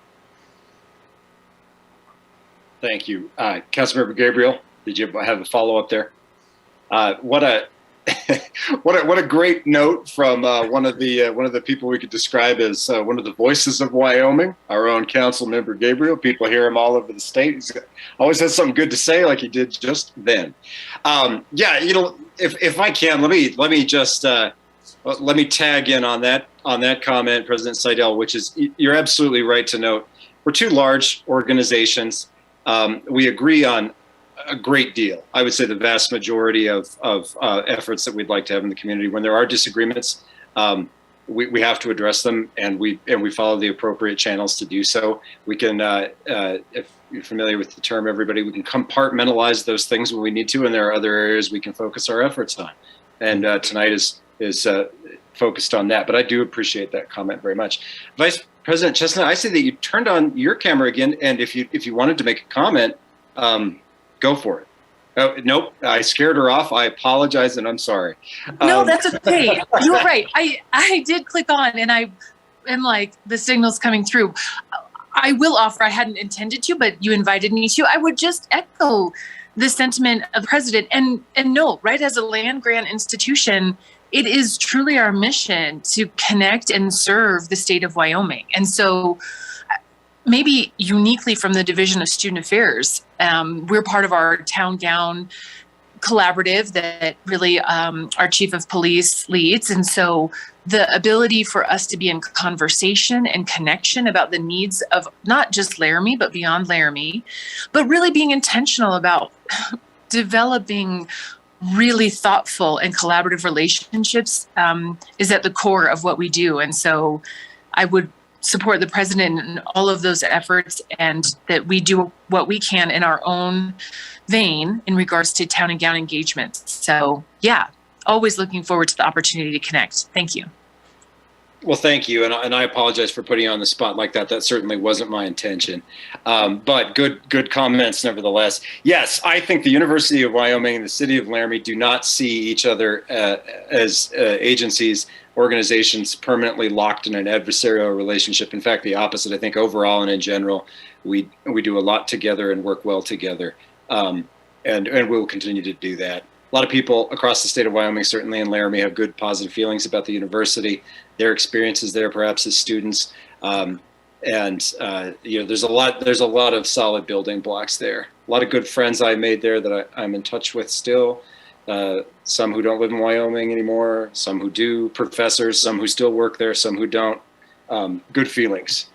Thank you. Councilmember Gabriel, did you have a follow-up there? What a great note from one of the people we could describe as one of the voices of Wyoming, our own Councilmember Gabriel. People hear him all over the state. He's always has something good to say, like he did just then. Yeah, you know, if I can, let me just let me tag in on that comment, President Seidel, which is you're absolutely right to note we're two large organizations. We agree on a great deal. I would say the vast majority of efforts that we'd like to have in the community. When there are disagreements, we have to address them, and we follow the appropriate channels to do so. We can, if you're familiar with the term, everybody, we can compartmentalize those things when we need to, and there are other areas we can focus our efforts on. And tonight is focused on that. But I do appreciate that comment very much. Vice President Chestnut, I see that you turned on your camera again, and if you wanted to make a comment, go for it. Oh, nope, I scared her off. I apologize, and I'm sorry. No, that's okay. You're right. I did click on, and like the signal's coming through. I will offer, I hadn't intended to, but you invited me to. I would just echo the sentiment of the president and no, right, as a land grant institution, it is truly our mission to connect and serve the state of Wyoming. And so maybe uniquely from the Division of Student Affairs, we're part of our Town Gown collaborative that really our chief of police leads. And so the ability for us to be in conversation and connection about the needs of not just Laramie, but beyond Laramie, but really being intentional about developing really thoughtful and collaborative relationships is at the core of what we do. And so I would support the president in all of those efforts, and that we do what we can in our own vein in regards to town and gown engagement. So yeah, always looking forward to the opportunity to connect. Thank you. Well, thank you, and I apologize for putting you on the spot like that. That certainly wasn't my intention, but good comments nevertheless. Yes, I think the University of Wyoming and the City of Laramie do not see each other as agencies, organizations permanently locked in an adversarial relationship. In fact, the opposite. I think overall and in general, we do a lot together and work well together, and we will continue to do that. A lot of people across the state of Wyoming, certainly in Laramie, have good, positive feelings about the university, their experiences there, perhaps as students, and there's a lot of solid building blocks there. A lot of good friends I made there that I'm in touch with still. Some who don't live in Wyoming anymore, some who do, professors, some who still work there, some who don't. Good feelings.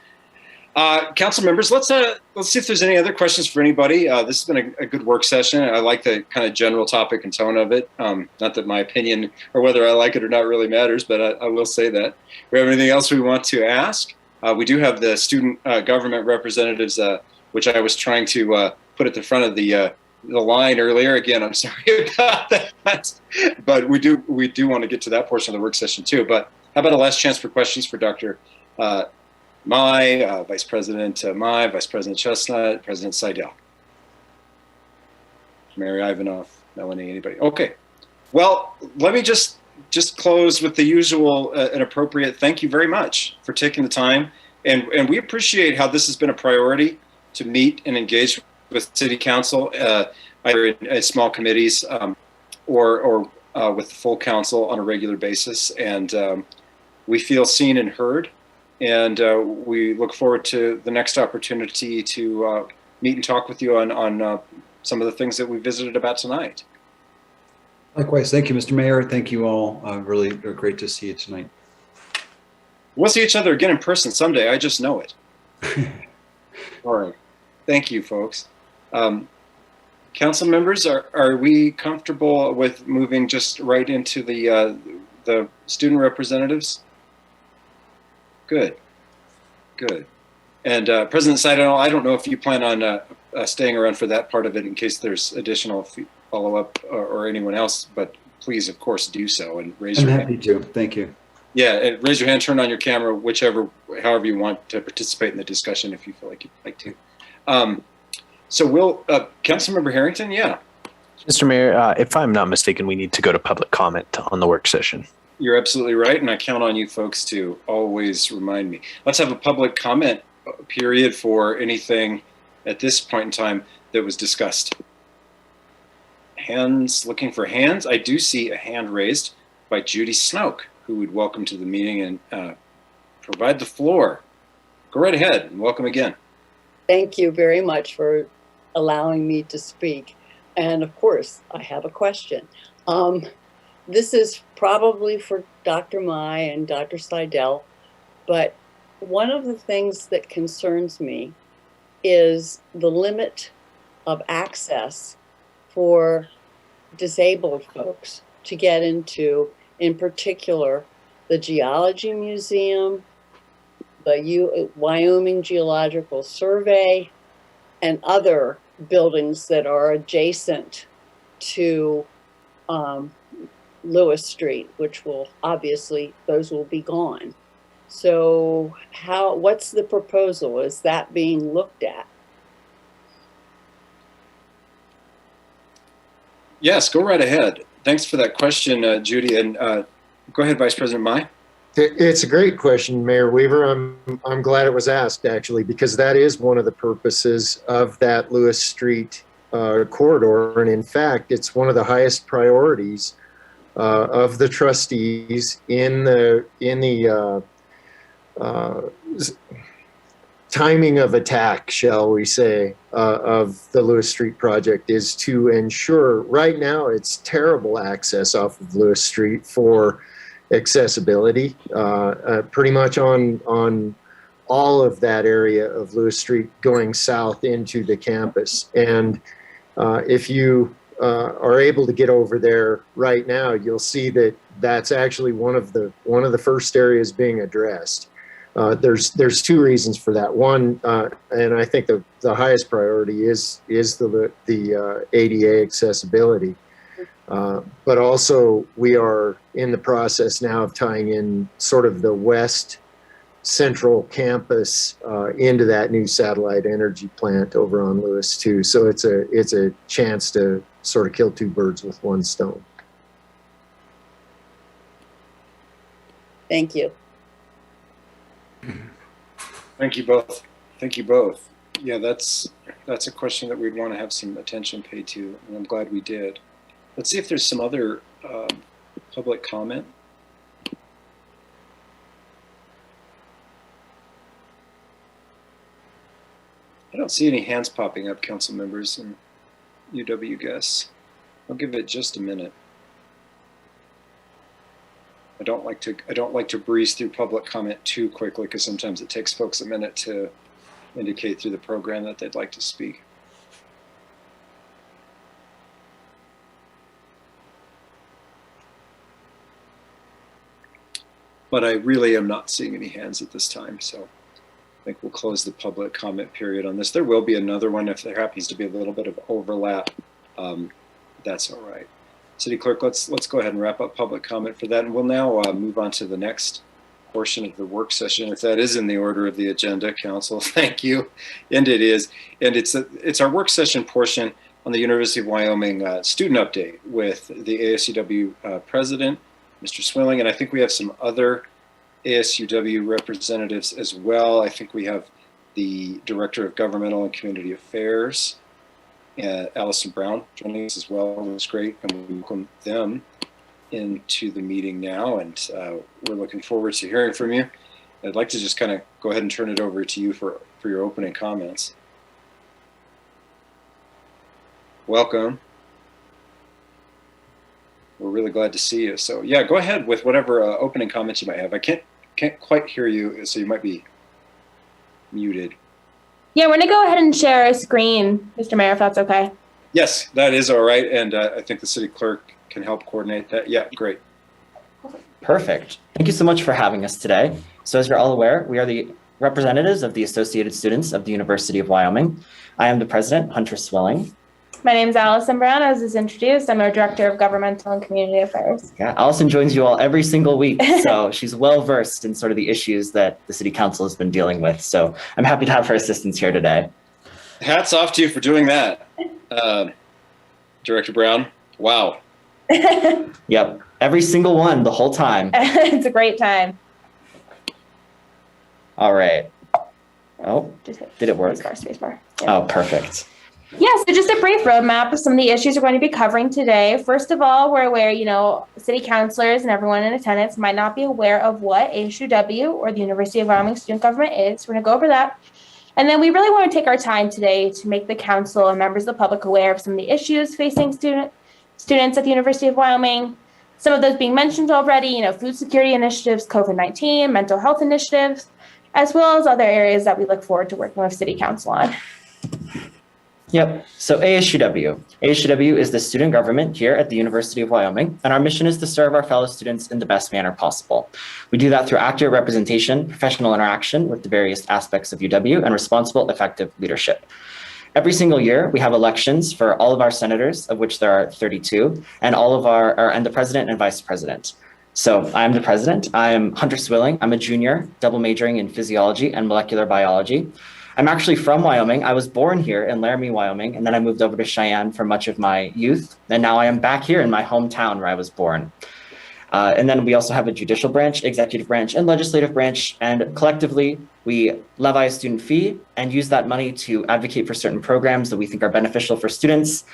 Council members, let's see if there's any other questions for anybody. This has been a good work session. I like the kind of general topic and tone of it. Not that my opinion or whether I like it or not really matters, but I will say that. We have anything else we want to ask? We do have the student government representatives, which I was trying to put at the front of the line earlier. Again, I'm sorry about that, but we do want to get to that portion of the work session too. But how about a last chance for questions for Dr. Vice President Vice President Chestnut, President Seidel, Mary Ivanov, Melanie, anybody? Okay. Well, let me just close with the usual and appropriate thank you very much for taking the time. And we appreciate how this has been a priority to meet and engage with City Council, either in small committees or with the full council on a regular basis. And we feel seen and heard. And we look forward to the next opportunity to meet and talk with you on some of the things that we visited about tonight. Likewise. Thank you, Mr. Mayor. Thank you all. Really great to see you tonight. We'll see each other again in person someday. I just know it. All right. Thank you, folks. Council members, are we comfortable with moving just right into the student representatives? Good. And President Seidel, I don't know if you plan on staying around for that part of it in case there's additional follow-up or anyone else, but please, of course, do so and raise your hand. I'm happy to. Thank you. Yeah, and raise your hand, turn on your camera, however you want to participate in the discussion if you feel like you'd like to. So we'll, Councilmember Harrington, yeah. Mr. Mayor, if I'm not mistaken, we need to go to public comment on the work session. You're absolutely right, and I count on you folks to always remind me. Let's have a public comment period for anything at this point in time that was discussed. Hands, looking for hands. I do see a hand raised by Judy Snoke, who would welcome to the meeting and provide the floor. Go right ahead and welcome again. Thank you very much for allowing me to speak. And of course, I have a question. This is probably for Dr. Mai and Dr. Seidel, but one of the things that concerns me is the limit of access for disabled folks to get into, in particular, the Geology Museum, the Wyoming Geological Survey, and other buildings that are adjacent to Lewis Street, which will obviously, those will be gone. So what's the proposal? Is that being looked at? Yes, go right ahead. Thanks for that question, Judy. And go ahead, Vice President Mai. It's a great question, Mayor Weaver. I'm glad it was asked, actually, because that is one of the purposes of that Lewis Street corridor. And in fact, it's one of the highest priorities of the trustees in the timing of attack, shall we say, of the Lewis Street project is to ensure. Right now it's terrible access off of Lewis Street for accessibility, pretty much on all of that area of Lewis Street going south into the campus. And if you are able to get over there right now, you'll see that that's actually one of the first areas being addressed. There's two reasons for that. One, and I think the highest priority is the ADA accessibility. But also we are in the process now of tying in sort of the west central campus into that new satellite energy plant over on Lewis too. So it's a chance to sort of kill two birds with one stone. Thank you. Thank you both. Thank you both. Yeah, that's a question that we'd want to have some attention paid to, and I'm glad we did. Let's see if there's some other public comment. I don't see any hands popping up, council members and UW guests. I'll give it just a minute. I don't like to breeze through public comment too quickly, because sometimes it takes folks a minute to indicate through the program that they'd like to speak. But I really am not seeing any hands at this time, so I think we'll close the public comment period on this. There will be another one if there happens to be a little bit of overlap. That's all right. City Clerk, let's go ahead and wrap up public comment for that, and we'll now move on to the next portion of the work session, if that is in the order of the agenda, Council. Thank you, and it is, and it's our work session portion on the University of Wyoming student update with the ASUW president, Mr. Swilling, and I think we have some other ASUW representatives as well. I think we have the Director of Governmental and Community Affairs, Allison Brown, joining us as well. It was great, and we welcome them into the meeting now, and we're looking forward to hearing from you. I'd like to just kind of go ahead and turn it over to you for your opening comments. Welcome. We're really glad to see you. So yeah, go ahead with whatever opening comments you might have. I can't quite hear you, so you might be muted. Yeah, we're gonna go ahead and share a screen, Mr. Mayor, if that's okay. Yes, that is all right, and I think the city clerk can help coordinate that. Yeah, great. Perfect. Thank you so much for having us today. So as you're all aware, we are the representatives of the Associated Students of the University of Wyoming. I am the president, Hunter Swilling. My name is Allison Brown, as is introduced. I'm our Director of Governmental and Community Affairs. Yeah, Allison joins you all every single week, so she's well versed in sort of the issues that the City Council has been dealing with. So I'm happy to have her assistance here today. Hats off to you for doing that, Director Brown. Wow. Yep, every single one, the whole time. It's a great time. All right. Oh, did it work? Spacebar. Yeah. Oh, perfect. Yeah, so just a brief roadmap of some of the issues we're going to be covering today. First of all, we're aware, city councilors and everyone in attendance might not be aware of what ASUW or the University of Wyoming student government is. We're going to go over that. And then we really want to take our time today to make the council and members of the public aware of some of the issues facing students at the University of Wyoming. Some of those being mentioned already, food security initiatives, COVID-19, mental health initiatives, as well as other areas that we look forward to working with City Council on. Yep. So ASUW. ASUW is the student government here at the University of Wyoming, and our mission is to serve our fellow students in the best manner possible. We do that through accurate representation, professional interaction with the various aspects of UW, and responsible, effective leadership. Every single year, we have elections for all of our senators, of which there are 32, and and the president and vice president. So I'm the president. I'm Hunter Swilling. I'm a junior, double majoring in physiology and molecular biology. I'm actually from Wyoming. I was born here in Laramie, Wyoming, and then I moved over to Cheyenne for much of my youth. And now I am back here in my hometown where I was born. And then we also have a judicial branch, executive branch, and legislative branch. And collectively, we levy a student fee and use that money to advocate for certain programs that we think are beneficial for students,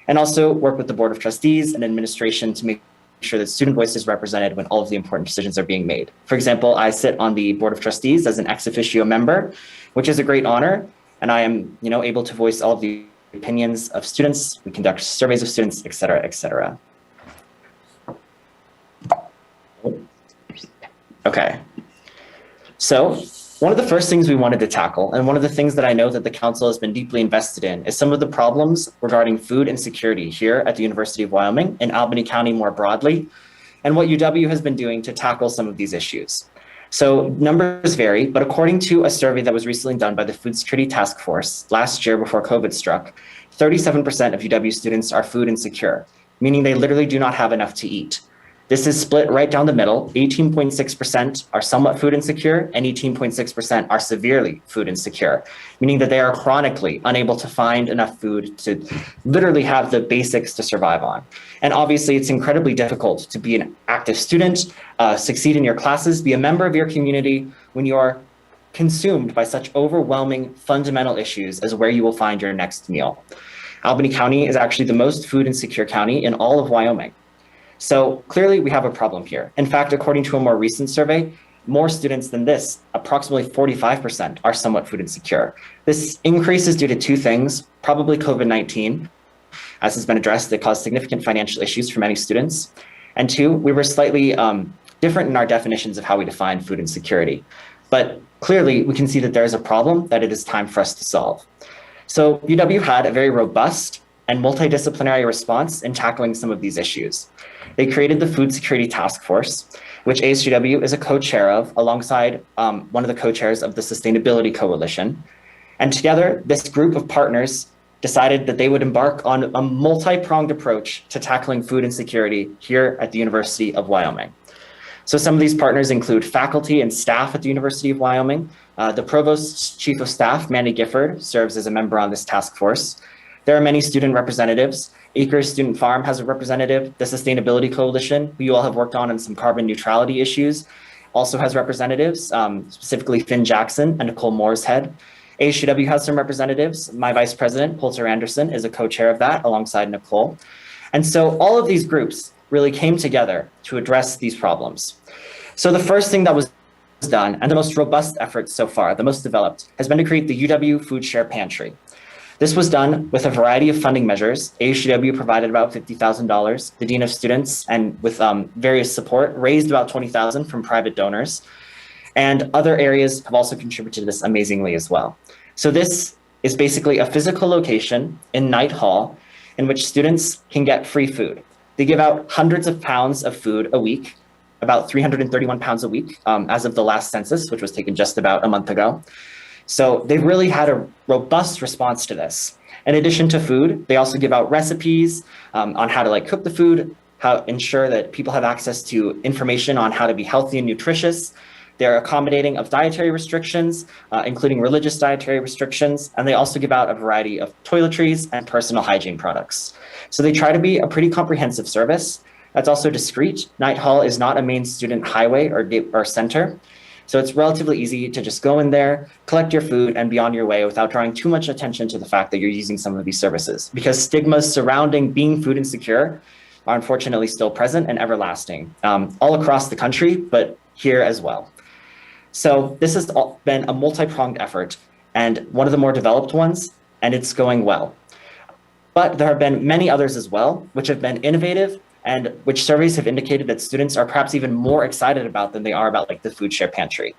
and also work with the Board of Trustees and administration to make sure that student voice is represented when all of the important decisions are being made. For example, I sit on the Board of Trustees as an ex officio member, which is a great honor. And I am, able to voice all of the opinions of students. We conduct surveys of students, et cetera, et cetera. Okay. So one of the first things we wanted to tackle, and one of the things that I know that the council has been deeply invested in, is some of the problems regarding food insecurity here at the University of Wyoming and Albany County more broadly, and what UW has been doing to tackle some of these issues. So numbers vary, but according to a survey that was recently done by the Food Security Task Force last year before COVID struck, 37% of UW students are food insecure. meaning they literally do not have enough to eat. This is split right down the middle. 18.6% are somewhat food insecure and 18.6% are severely food insecure, meaning that they are chronically unable to find enough food to literally have the basics to survive on. And obviously it's incredibly difficult to be an active student, succeed in your classes, be a member of your community when you are consumed by such overwhelming fundamental issues as where you will find your next meal. Albany County is actually the most food insecure county in all of Wyoming. So clearly we have a problem here. In fact, according to a more recent survey, more students than this, approximately 45%, are somewhat food insecure. This increase is due to two things, probably COVID-19, as has been addressed, that caused significant financial issues for many students. And two, we were slightly different in our definitions of how we define food insecurity. But clearly we can see that there is a problem that it is time for us to solve. So UW had a very robust and multidisciplinary response in tackling some of these issues. They created the Food Security Task Force, which ASUW is a co-chair of, alongside one of the co-chairs of the Sustainability Coalition. And together, this group of partners decided that they would embark on a multi-pronged approach to tackling food insecurity here at the University of Wyoming. So some of these partners include faculty and staff at the University of Wyoming. The Provost's Chief of Staff, Mandy Gifford, serves as a member on this task force. There are many student representatives. Acres Student Farm has a representative. The Sustainability Coalition, who you all have worked on some carbon neutrality issues, also has representatives, specifically Finn Jackson and Nicole Mooreshead. ASUW has some representatives. My vice president, Poulter Anderson, is a co-chair of that alongside Nicole. And so all of these groups really came together to address these problems. So the first thing that was done, and the most robust effort so far, the most developed, has been to create the UW Food Share Pantry. This was done with a variety of funding measures. ASUW provided about $50,000. The Dean of Students, and with various support, raised about $20,000 from private donors. And other areas have also contributed to this amazingly as well. So this is basically a physical location in Knight Hall in which students can get free food. They give out hundreds of pounds of food a week, about 331 pounds a week as of the last census, which was taken just about a month ago. So they've really had a robust response to this. In addition to food, they also give out recipes on how to cook the food, how ensure that people have access to information on how to be healthy and nutritious. They're accommodating of dietary restrictions, including religious dietary restrictions, and they also give out a variety of toiletries and personal hygiene products. So they try to be a pretty comprehensive service that's also discreet. Knight Hall is not a main student highway or center. So it's relatively easy to just go in there, collect your food, and be on your way without drawing too much attention to the fact that you're using some of these services, because stigmas surrounding being food insecure are unfortunately still present and everlasting all across the country, but here as well. So this has been a multi-pronged effort and one of the more developed ones, and it's going well. But there have been many others as well, which have been innovative and which surveys have indicated that students are perhaps even more excited about than they are about the Food Share Pantry.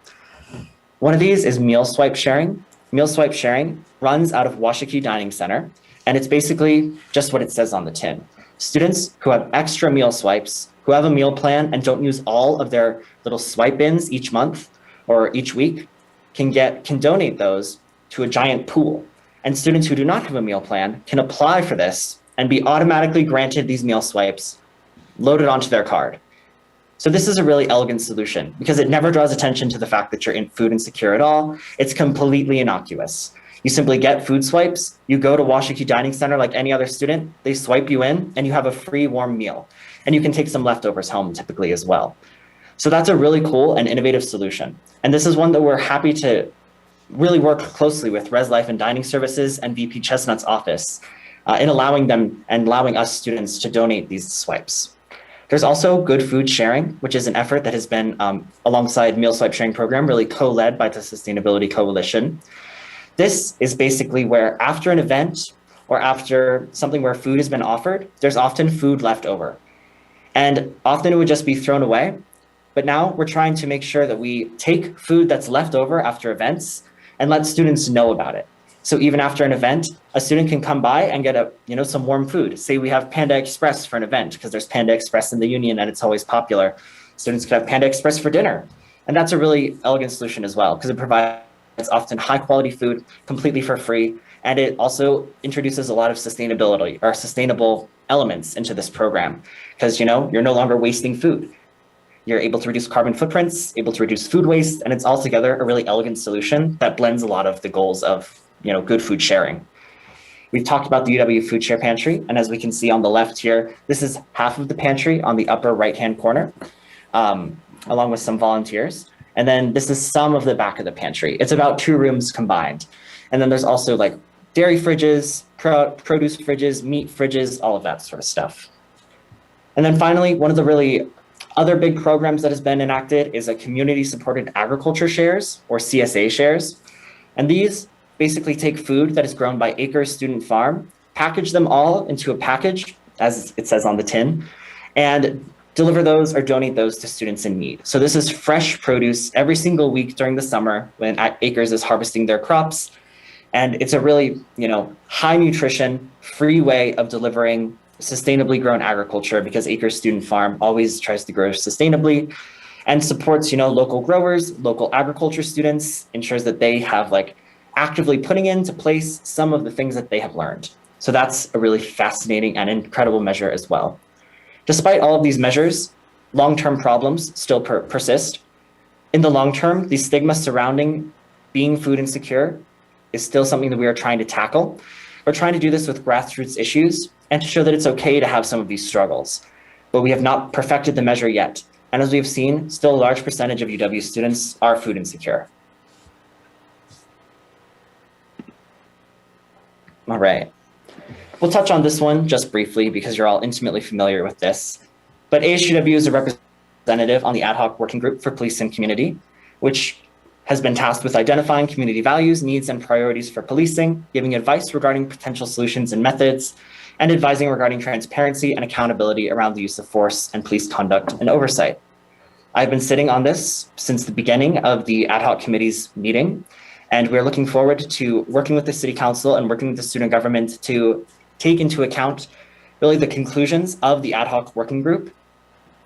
One of these is meal swipe sharing. Meal swipe sharing runs out of Washakie Dining Center, and it's basically just what it says on the tin. Students who have extra meal swipes, who have a meal plan and don't use all of their little swipe ins each month or each week, can donate those to a giant pool. And students who do not have a meal plan can apply for this and be automatically granted these meal swipes loaded onto their card. So this is a really elegant solution because it never draws attention to the fact that you're food insecure at all. It's completely innocuous. You simply get food swipes, you go to Washakie Dining Center like any other student, they swipe you in, and you have a free warm meal. And you can take some leftovers home typically as well. So that's a really cool and innovative solution. And this is one that we're happy to really work closely with Res Life and Dining Services and VP Chestnut's office in allowing them and allowing us students to donate these swipes. There's also Good Food Sharing, which is an effort that has been alongside Meal Swipe Sharing Program, really co-led by the Sustainability Coalition. This is basically where after an event or after something where food has been offered, there's often food left over. And often it would just be thrown away. But now we're trying to make sure that we take food that's left over after events and let students know about it. So even after an event, a student can come by and get some warm food. Say we have Panda Express for an event because there's Panda Express in the Union and it's always popular. Students could have Panda Express for dinner. And that's a really elegant solution as well because it provides often high quality food completely for free. And it also introduces a lot of sustainability or sustainable elements into this program because, you know, you're no longer wasting food. You're able to reduce carbon footprints, able to reduce food waste, and it's altogether a really elegant solution that blends a lot of the goals of, you know, good food sharing. We've talked about the UW Food Share Pantry, and as we can see on the left here, this is half of the pantry on the upper right-hand corner, along with some volunteers. And then this is some of the back of the pantry. It's about 2 rooms combined. And then there's also like dairy fridges, produce fridges, meat fridges, all of that sort of stuff. And then finally, one of the really other big programs that has been enacted is a community-supported agriculture shares, or CSA shares. And these basically take food that is grown by Acres Student Farm, package them all into a package, as it says on the tin, and deliver those or donate those to students in need. So this is fresh produce every single week during the summer when Acres is harvesting their crops. And it's a really, you know, high nutrition, free way of delivering sustainably grown agriculture because Acres Student Farm always tries to grow sustainably and supports, you know, local growers, local agriculture students, ensures that they have like actively putting into place some of the things that they have learned. So that's a really fascinating and incredible measure as well. Despite all of these measures, long-term problems still persist. In the long term, the stigma surrounding being food insecure is still something that we are trying to tackle. We're trying to do this with grassroots issues and to show that it's okay to have some of these struggles, but we have not perfected the measure yet. And as we have seen, still a large percentage of UW students are food insecure. All right. We'll touch on this one just briefly because you're all intimately familiar with this. But ASUW is a representative on the ad hoc working group for police and community, which has been tasked with identifying community values, needs, and priorities for policing, giving advice regarding potential solutions and methods, and advising regarding transparency and accountability around the use of force and police conduct and oversight. I've been sitting on this since the beginning of the ad hoc committee's meeting, and we're looking forward to working with the city council and working with the student government to take into account really the conclusions of the ad hoc working group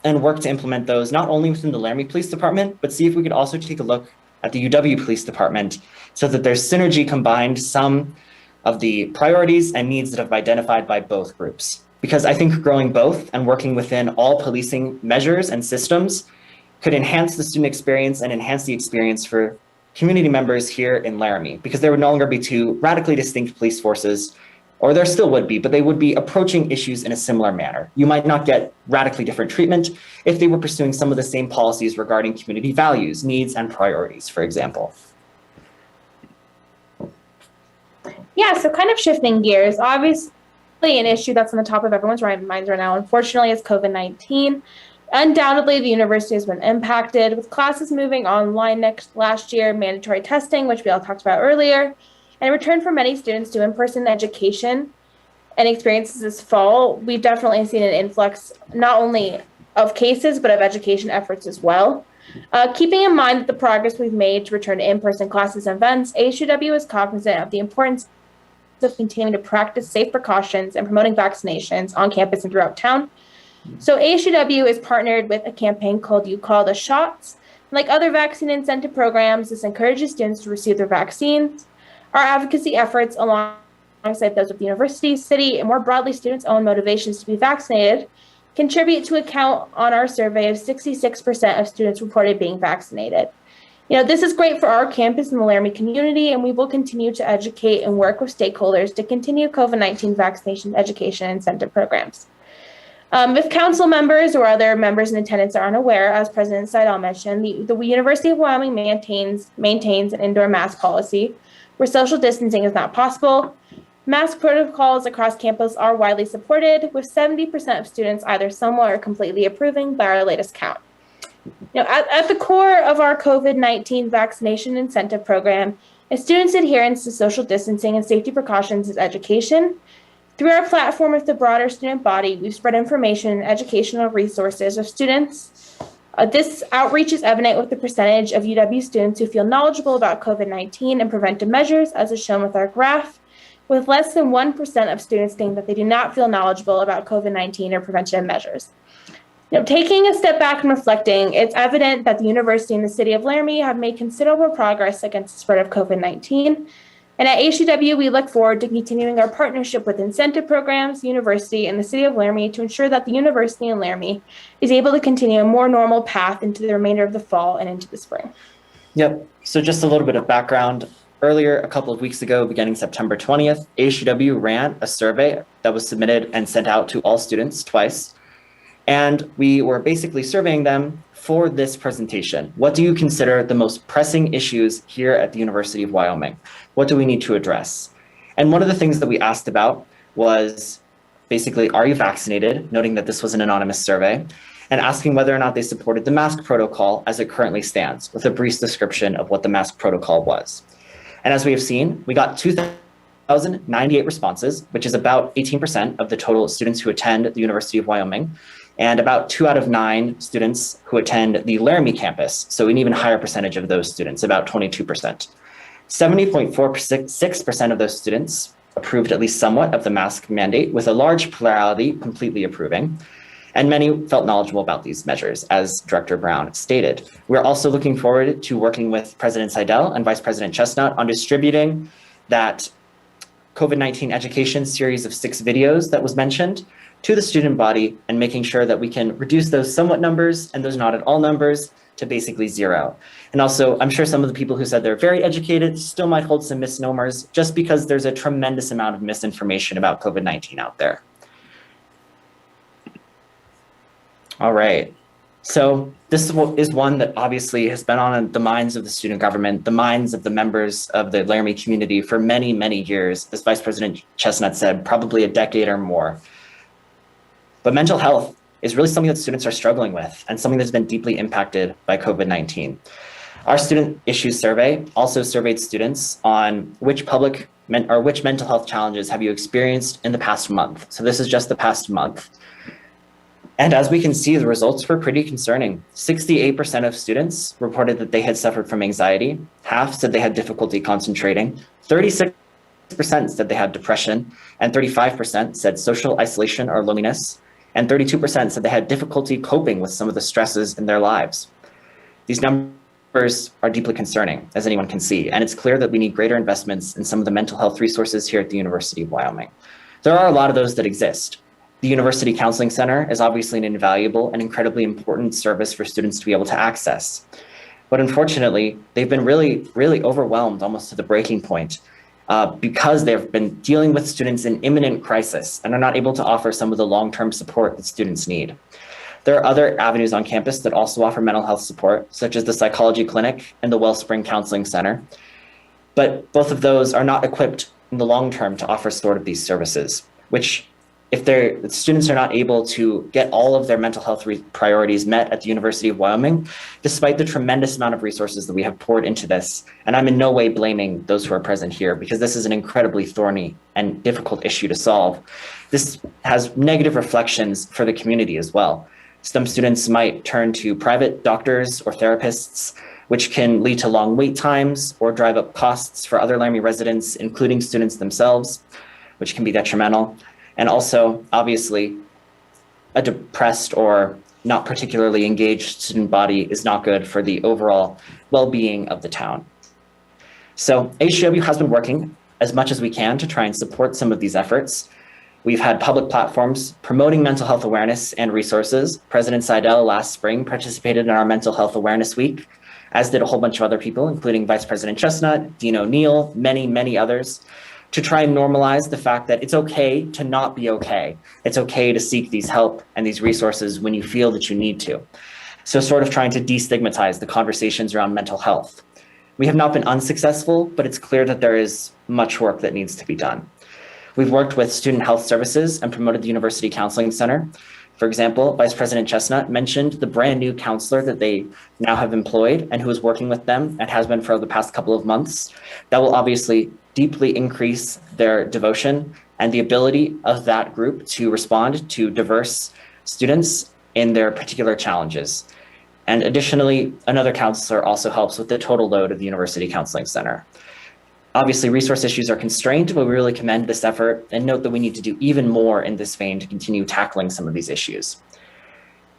and work to implement those not only within the Laramie Police Department, but see if we could also take a look at the UW Police Department so that there's synergy combined some of the priorities and needs that have been identified by both groups. Because I think growing both and working within all policing measures and systems could enhance the student experience and enhance the experience for community members here in Laramie, because there would no longer be 2 radically distinct police forces, or there still would be, but they would be approaching issues in a similar manner. You might not get radically different treatment if they were pursuing some of the same policies regarding community values, needs, and priorities, for example. Yeah, so kind of shifting gears, obviously an issue that's on the top of everyone's minds right now, unfortunately, is COVID-19. Undoubtedly, the university has been impacted with classes moving online last year, mandatory testing, which we all talked about earlier, and a return for many students to in-person education and experiences this fall. We've definitely seen an influx not only of cases, but of education efforts as well. Keeping in mind that the progress we've made to return to in-person classes and events, ASUW is cognizant of the importance of continuing to practice safe precautions and promoting vaccinations on campus and throughout town. So ASUW is partnered with a campaign called You Call the Shots. Like other vaccine incentive programs, this encourages students to receive their vaccines. Our advocacy efforts alongside those of the university, city, and more broadly students' own motivations to be vaccinated contribute to a count on our survey of 66% of students reported being vaccinated. You know, this is great for our campus and the Laramie community, and we will continue to educate and work with stakeholders to continue COVID-19 vaccination education incentive programs. If council members or other members in attendance are unaware, as President Seidel mentioned, the University of Wyoming maintains an indoor mask policy where social distancing is not possible. Mask protocols across campus are widely supported, with 70% of students either somewhat or completely approving by our latest count. You know, at the core of our COVID-19 vaccination incentive program is students' adherence to social distancing and safety precautions as education. Through our platform with the broader student body, we've spread information and educational resources of students. This outreach is evident with the percentage of UW students who feel knowledgeable about COVID-19 and preventive measures, as is shown with our graph, with less than 1% of students saying that they do not feel knowledgeable about COVID-19 or preventive measures. Taking a step back and reflecting, it's evident that the university and the city of Laramie have made considerable progress against the spread of COVID-19. And at HCW, we look forward to continuing our partnership with incentive programs, the university, and the city of Laramie to ensure that the university in Laramie is able to continue a more normal path into the remainder of the fall and into the spring. Yep. So just a little bit of background. Earlier, a couple of weeks ago, beginning September 20th, HCW ran a survey that was submitted and sent out to all students twice. And we were basically surveying them for this presentation. What do you consider the most pressing issues here at the University of Wyoming? What do we need to address? And one of the things that we asked about was basically, are you vaccinated? Noting that this was an anonymous survey, and asking whether or not they supported the mask protocol as it currently stands, with a brief description of what the mask protocol was. And as we have seen, we got 2,098 responses, which is about 18% of the total students who attend the University of Wyoming, and about 2 out of 9 students who attend the Laramie campus. So an even higher percentage of those students, about 22%. 70.46% of those students approved at least somewhat of the mask mandate, with a large plurality completely approving. And many felt knowledgeable about these measures, as Director Brown stated. We're also looking forward to working with President Seidel and Vice President Chestnut on distributing that COVID-19 education series of 6 videos that was mentioned to the student body, and making sure that we can reduce those somewhat numbers and those not at all numbers to basically 0. And also, I'm sure some of the people who said they're very educated still might hold some misnomers, just because there's a tremendous amount of misinformation about COVID-19 out there. All right. So this is one that obviously has been on the minds of the student government, the minds of the members of the Laramie community for many, many years. As Vice President Chestnut said, probably a decade or more. But mental health is really something that students are struggling with, and something that's been deeply impacted by COVID-19. Our student issues survey also surveyed students on which mental health challenges have you experienced in the past month. So this is just the past month. And as we can see, the results were pretty concerning. 68% of students reported that they had suffered from anxiety. Half said they had difficulty concentrating. 36% said they had depression, and 35% said social isolation or loneliness. And 32% said they had difficulty coping with some of the stresses in their lives. These numbers are deeply concerning, as anyone can see, and it's clear that we need greater investments in some of the mental health resources here at the University of Wyoming. There are a lot of those that exist. The University Counseling Center is obviously an invaluable and incredibly important service for students to be able to access. But unfortunately, they've been really, really overwhelmed almost to the breaking point, because they've been dealing with students in imminent crisis and are not able to offer some of the long-term support that students need. There are other avenues on campus that also offer mental health support, such as the Psychology Clinic and the Wellspring Counseling Center. But both of those are not equipped in the long term to offer sort of these services, which if the students are not able to get all of their mental health priorities met at the University of Wyoming, despite the tremendous amount of resources that we have poured into this, and I'm in no way blaming those who are present here, because this is an incredibly thorny and difficult issue to solve. This has negative reflections for the community as well. Some students might turn to private doctors or therapists, which can lead to long wait times or drive up costs for other Laramie residents, including students themselves, which can be detrimental. And also, obviously, a depressed or not particularly engaged student body is not good for the overall well-being of the town. So HCW has been working as much as we can to try and support some of these efforts. We've had public platforms promoting mental health awareness and resources. President Seidel last spring participated in our Mental Health Awareness Week, as did a whole bunch of other people, including Vice President Chestnut, Dean O'Neill, many, many others, to try and normalize the fact that it's okay to not be okay. It's okay to seek these help and these resources when you feel that you need to. So sort of trying to destigmatize the conversations around mental health. We have not been unsuccessful, but it's clear that there is much work that needs to be done. We've worked with student health services and promoted the University Counseling Center. For example, Vice President Chestnut mentioned the brand new counselor that they now have employed and who is working with them and has been for the past couple of months. That will obviously deeply increase their devotion and the ability of that group to respond to diverse students in their particular challenges. And additionally, another counselor also helps with the total load of the University Counseling Center. Obviously, resource issues are constrained, but we really commend this effort and note that we need to do even more in this vein to continue tackling some of these issues.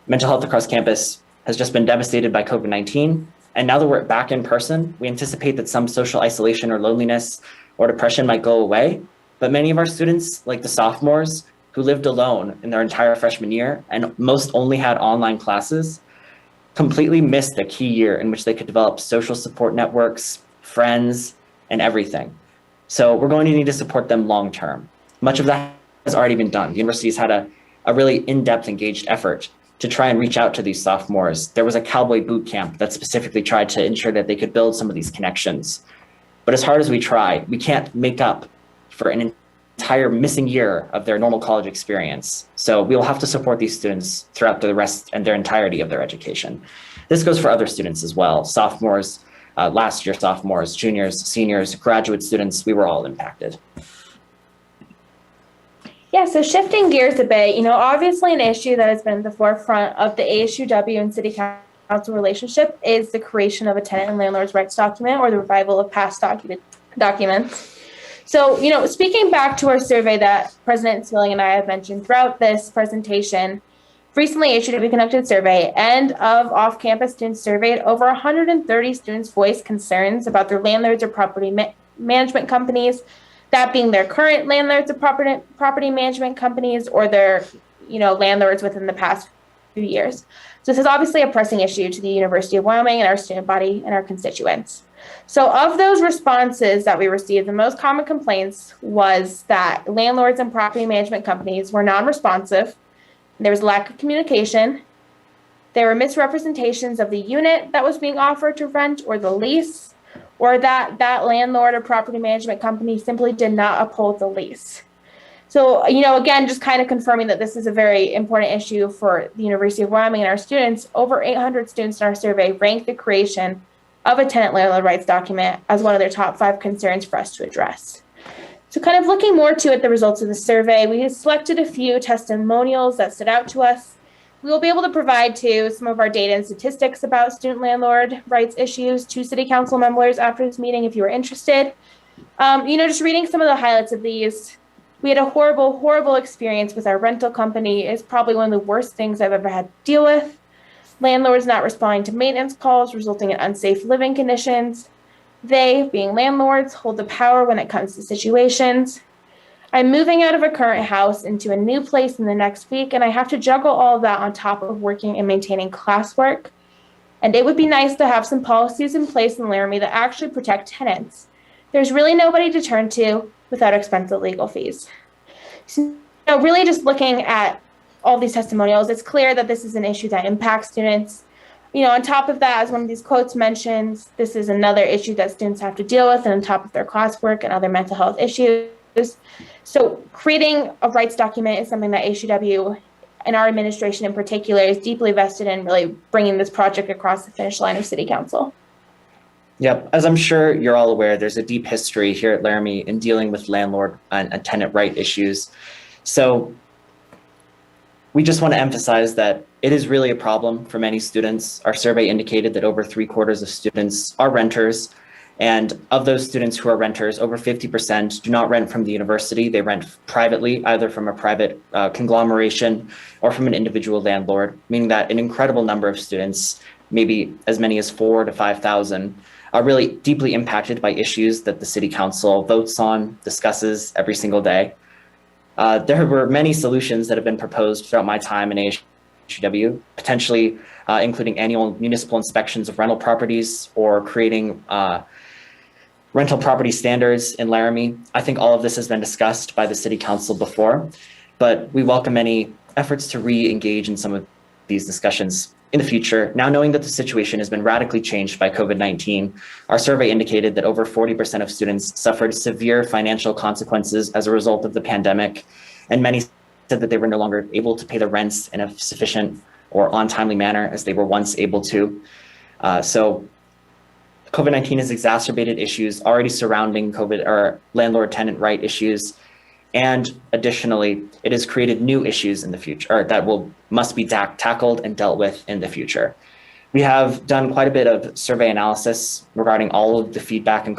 Mental health across campus has just been devastated by COVID-19. And now that we're back in person, we anticipate that some social isolation or loneliness or depression might go away. But many of our students, like the sophomores, who lived alone in their entire freshman year and most only had online classes, completely missed the key year in which they could develop social support networks, friends, and everything. So we're going to need to support them long term. Much of that has already been done. The university's had a really in-depth engaged effort to try and reach out to these sophomores. There was a cowboy boot camp that specifically tried to ensure that they could build some of these connections. But as hard as we try, we can't make up for an entire missing year of their normal college experience. So we'll have to support these students throughout the rest and their entirety of their education. This goes for other students as well. Sophomores, last year sophomores, juniors, seniors, graduate students, we were all impacted. Yeah, so shifting gears a bit, obviously an issue that has been at the forefront of the ASUW and City Council relationship is the creation of a tenant and landlord's rights document or the revival of past documents. So, speaking back to our survey that President Skilling and I have mentioned throughout this presentation, recently ASUW conducted a survey, and of off-campus students surveyed, over 130 students voiced concerns about their landlords or property management companies, that being their current landlords or property management companies or their, landlords within the past few years. So this is obviously a pressing issue to the University of Wyoming and our student body and our constituents. So of those responses that we received, the most common complaints was that landlords and property management companies were non-responsive. There was lack of communication. There were misrepresentations of the unit that was being offered to rent or the lease, or that landlord or property management company simply did not uphold the lease. So, again, just kind of confirming that this is a very important issue for the University of Wyoming and our students. Over 800 students in our survey ranked the creation of a tenant landlord rights document as one of their top 5 concerns for us to address. So kind of looking more at the results of the survey, we selected a few testimonials that stood out to us. We will be able to provide to some of our data and statistics about student landlord rights issues to City Council members after this meeting if you are interested. Just reading some of the highlights of these, we had a horrible, horrible experience with our rental company. It's probably one of the worst things I've ever had to deal with. Landlords not responding to maintenance calls, resulting in unsafe living conditions. They, being landlords, hold the power when it comes to situations. I'm moving out of a current house into a new place in the next week, and I have to juggle all of that on top of working and maintaining classwork. And it would be nice to have some policies in place in Laramie that actually protect tenants. There's really nobody to turn to without expensive legal fees. So, really just looking at all these testimonials, it's clear that this is an issue that impacts students. On top of that, as one of these quotes mentions, this is another issue that students have to deal with and on top of their classwork and other mental health issues. So creating a rights document is something that ASUW and our administration in particular is deeply vested in really bringing this project across the finish line of City Council. Yep, as I'm sure you're all aware, there's a deep history here at Laramie in dealing with landlord and tenant right issues. So we just want to emphasize that it is really a problem for many students. Our survey indicated that over 3/4 of students are renters. And of those students who are renters, over 50% do not rent from the university. They rent privately, either from a private conglomeration or from an individual landlord, meaning that an incredible number of students, maybe as many as 4,000 to 5,000, are really deeply impacted by issues that the City Council votes on, discusses every single day. There were many solutions that have been proposed throughout my time in ASUW, potentially including annual municipal inspections of rental properties or creating rental property standards in Laramie. I think all of this has been discussed by the City Council before, but we welcome any efforts to re-engage in some of these discussions in the future. Now, knowing that the situation has been radically changed by COVID-19, our survey indicated that over 40% of students suffered severe financial consequences as a result of the pandemic, and many said that they were no longer able to pay the rents in a sufficient or on-timely manner as they were once able to. So COVID-19 has exacerbated issues already surrounding COVID or landlord-tenant right issues. And additionally, it has created new issues in the future, or that must be tackled and dealt with in the future. We have done quite a bit of survey analysis regarding all of the feedback and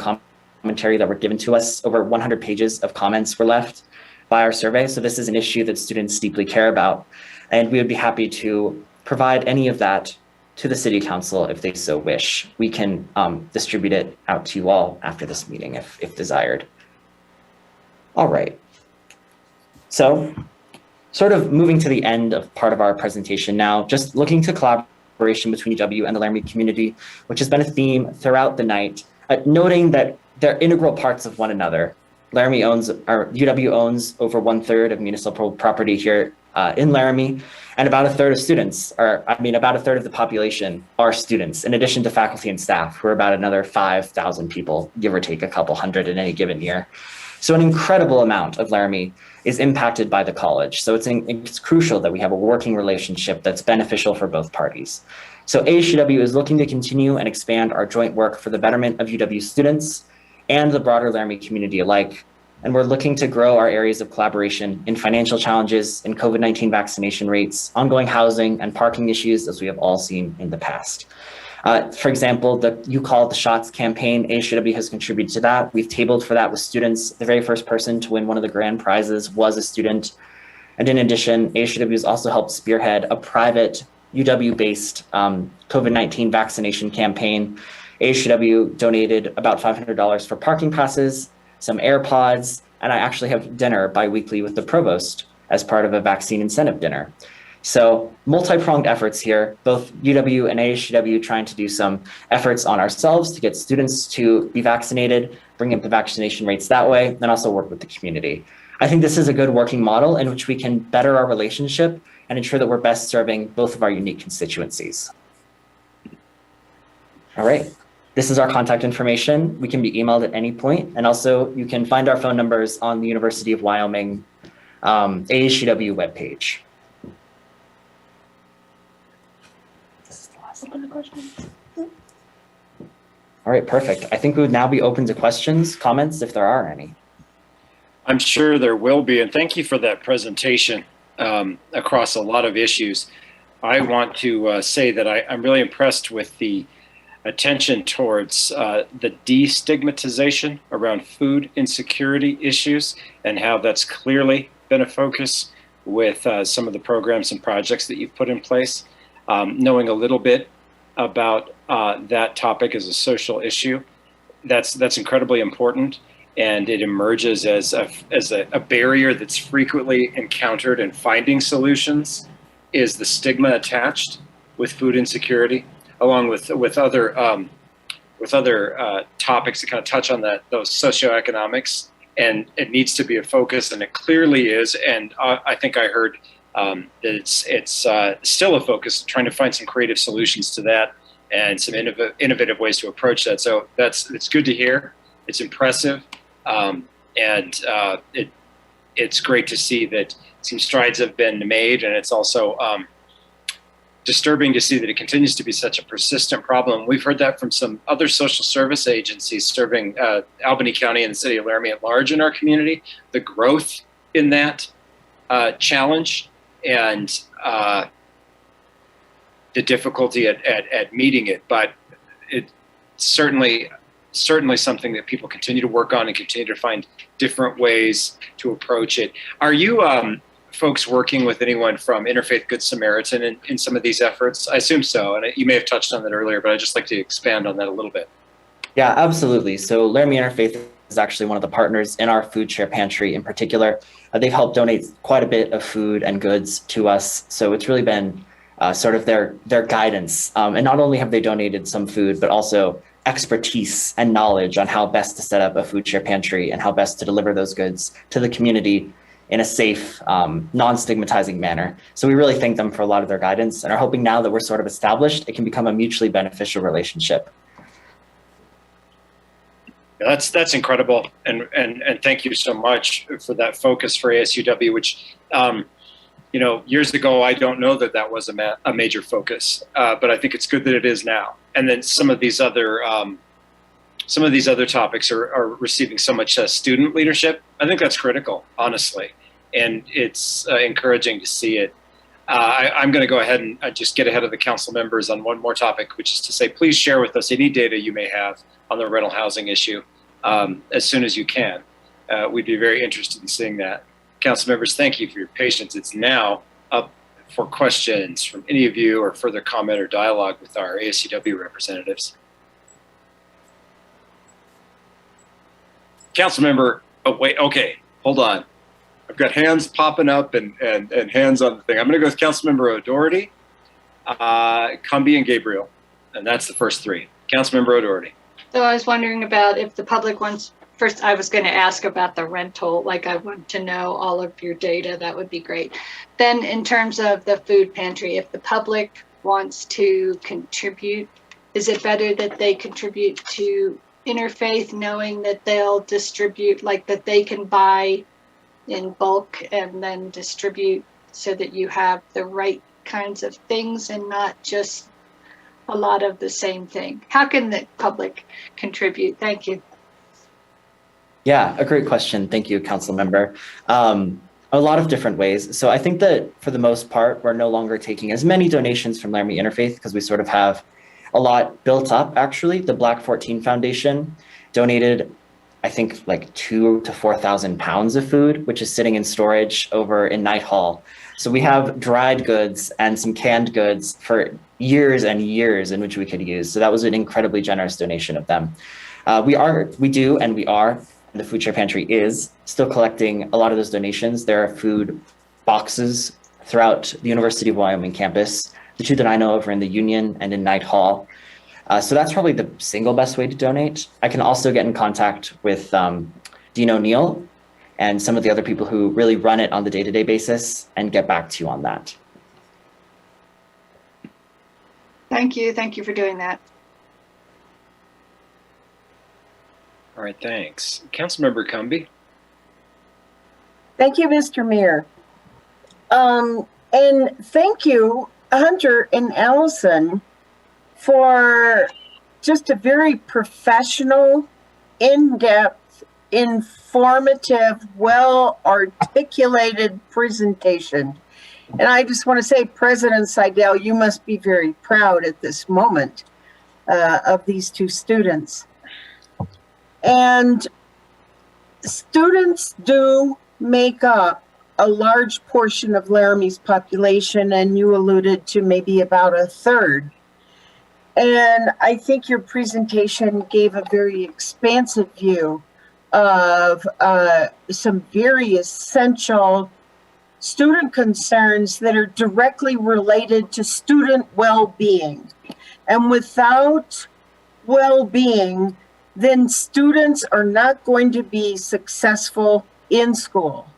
commentary that were given to us. Over 100 pages of comments were left by our survey. So this is an issue that students deeply care about. And we would be happy to provide any of that to the city council if they so wish. We can distribute it out to you all after this meeting if desired. All right. So sort of moving to the end of part of our presentation now, just looking to collaboration between UW and the Laramie community, which has been a theme throughout the night, noting that they're integral parts of one another. UW owns over 1/3 of municipal property here in Laramie, and about a third of students, about a third of the population are students, in addition to faculty and staff, who are about another 5,000 people, give or take a couple hundred in any given year. So an incredible amount of Laramie is impacted by the college. So it's crucial that we have a working relationship that's beneficial for both parties. So ASUW is looking to continue and expand our joint work for the betterment of UW students and the broader Laramie community alike. And we're looking to grow our areas of collaboration in financial challenges, in COVID-19 vaccination rates, ongoing housing and parking issues, as we have all seen in the past. For example, the You Call the Shots campaign, ASUW has contributed to that. We've tabled for that with students. The very first person to win one of the grand prizes was a student. And in addition, ASUW has also helped spearhead a private UW-based COVID-19 vaccination campaign. ASUW donated about $500 for parking passes, some AirPods, and I actually have dinner bi-weekly with the provost as part of a vaccine incentive dinner. So multi-pronged efforts here, both UW and ASUW trying to do some efforts on ourselves to get students to be vaccinated, bring up the vaccination rates that way, and also work with the community. I think this is a good working model in which we can better our relationship and ensure that we're best serving both of our unique constituencies. All right. This is our contact information. We can be emailed at any point. And also you can find our phone numbers on the University of Wyoming ASUW webpage. This is the last question. All right, perfect. I think we would now be open to questions, comments, if there are any. I'm sure there will be, and thank you for that presentation across a lot of issues. I want to say that I'm really impressed with the attention towards the destigmatization around food insecurity issues and how that's clearly been a focus with some of the programs and projects that you've put in place. Knowing a little bit about that topic as a social issue, that's incredibly important, and it emerges as a barrier that's frequently encountered in finding solutions is the stigma attached with food insecurity, along with other topics that kind of touch on those socioeconomics, and it needs to be a focus, and it clearly is. And I think I heard that it's still a focus, trying to find some creative solutions to that and some innovative ways to approach that. So it's good to hear. It's impressive, and it's great to see that some strides have been made, and it's also disturbing to see that it continues to be such a persistent problem. We've heard that from some other social service agencies serving Albany County and the city of Laramie at large in our community, the growth in that challenge and the difficulty at meeting it. But it's certainly something that people continue to work on and continue to find different ways to approach it. Are you folks working with anyone from Interfaith Good Samaritan in some of these efforts? I assume so, and you may have touched on that earlier, but I'd just like to expand on that a little bit. Yeah, absolutely. So Laramie Interfaith is actually one of the partners in our food share pantry in particular. They've helped donate quite a bit of food and goods to us. So it's really been sort of their guidance. And not only have they donated some food, but also expertise and knowledge on how best to set up a food share pantry and how best to deliver those goods to the community in a safe, non-stigmatizing manner. So we really thank them for a lot of their guidance and are hoping now that we're sort of established, it can become a mutually beneficial relationship. That's incredible, and thank you so much for that focus for ASUW, which years ago I don't know that was a major focus, but I think it's good that it is now. And then some of these other topics are receiving so much student leadership. I think that's critical, honestly, and it's encouraging to see it. I'm going to go ahead and just get ahead of the council members on one more topic, which is to say, please share with us any data you may have on the rental housing issue as soon as you can. We'd be very interested in seeing that. Council members, thank you for your patience. It's now up for questions from any of you or further comment or dialogue with our ASUW representatives? Councilmember, oh wait, okay, hold on. I've got hands popping up and hands on the thing. I'm gonna go with Councilmember O'Doherty, Cumbie, and Gabriel. And that's the first three. Councilmember O'Doherty. So I was wondering about if the public wants, first I was going to ask about the rental, like I want to know all of your data, that would be great. Then in terms of the food pantry, if the public wants to contribute, is it better that they contribute to Interfaith knowing that they'll distribute, like that they can buy in bulk and then distribute so that you have the right kinds of things and not just a lot of the same thing? How can the public contribute? Thank you. Yeah, a great question. Thank you, Council Member. A lot of different ways. So I think that for the most part, we're no longer taking as many donations from Laramie Interfaith because we sort of have a lot built up, actually. The Black 14 Foundation donated, I think, like 2,000 to 4,000 pounds of food, which is sitting in storage over in Knight Hall. So we have dried goods and some canned goods for years and years in which we could use. So that was an incredibly generous donation of them. We are, and the Food Share Pantry is still collecting a lot of those donations. There are food boxes throughout the University of Wyoming campus. The two that I know of are in the Union and in Knight Hall. So that's probably the single best way to donate. I can also get in contact with Dean O'Neill and some of the other people who really run it on the day-to-day basis and get back to you on that. Thank you. Thank you for doing that. All right, thanks. Councilmember Cumbie. Thank you, Mr. Mayor. And thank you, Hunter and Allison, for just a very professional, in-depth, informative, well-articulated presentation. And I just want to say, President Seidel, you must be very proud at this moment of these two students. And students do make up a large portion of Laramie's population, and you alluded to maybe about a third. And I think your presentation gave a very expansive view of some very essential student concerns that are directly related to student well-being. And without well-being, then students are not going to be successful in school.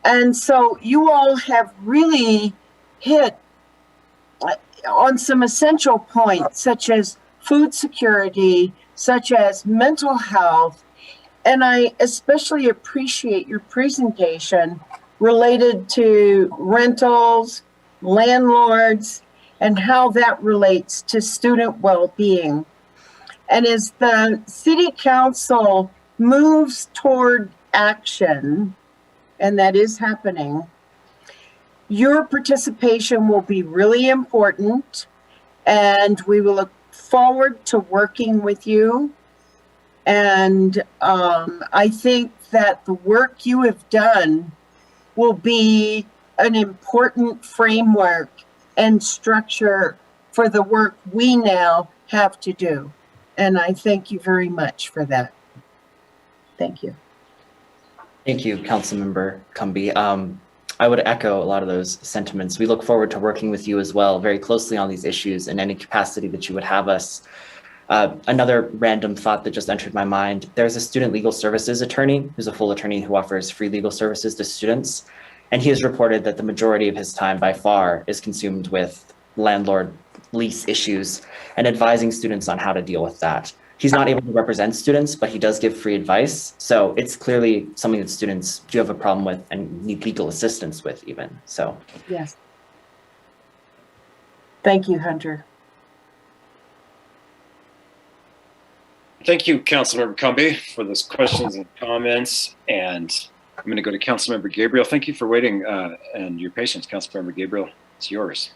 And so you all have really hit on some essential points, such as food security, such as mental health. And I especially appreciate your presentation related to rentals, landlords, and how that relates to student well-being. And as the City Council moves toward action, and that is happening, your participation will be really important, and we will look forward to working with you. And I think that the work you have done will be an important framework and structure for the work we now have to do. And I thank you very much for that. Thank you. Thank you, Councilmember Cumbie. I would echo a lot of those sentiments. We look forward to working with you as well, very closely on these issues in any capacity that you would have us. Another random thought that just entered my mind, there's a student legal services attorney who's a full attorney who offers free legal services to students. And he has reported that the majority of his time by far is consumed with landlord lease issues and advising students on how to deal with that. He's not able to represent students, but he does give free advice. So it's clearly something that students do have a problem with and need legal assistance with even, so. Yes. Thank you, Hunter. Thank you, Councilmember Cumbie, for those questions and comments. And I'm going to go to Councilmember Gabriel. Thank you for waiting and your patience. Councilmember Gabriel, it's yours.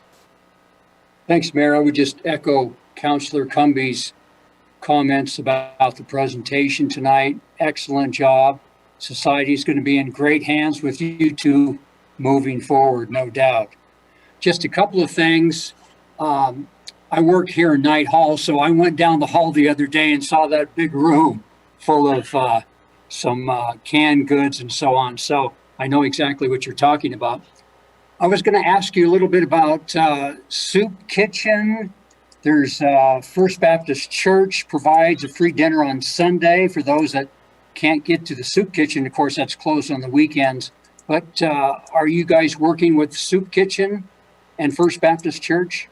Thanks, Mayor. I would just echo Councilor Cumbie's comments about the presentation tonight. Excellent job. Society is going to be in great hands with you two moving forward, no doubt. just a couple of things. I work here in Night Hall, so I went down the hall the other day and saw that big room full of some canned goods and so on. So I know exactly what you're talking about. I was going to ask you a little bit about Soup Kitchen. There's First Baptist Church provides a free dinner on Sunday for those that can't get to the Soup Kitchen. Of course, that's closed on the weekends. But are you guys working with Soup Kitchen and First Baptist Church?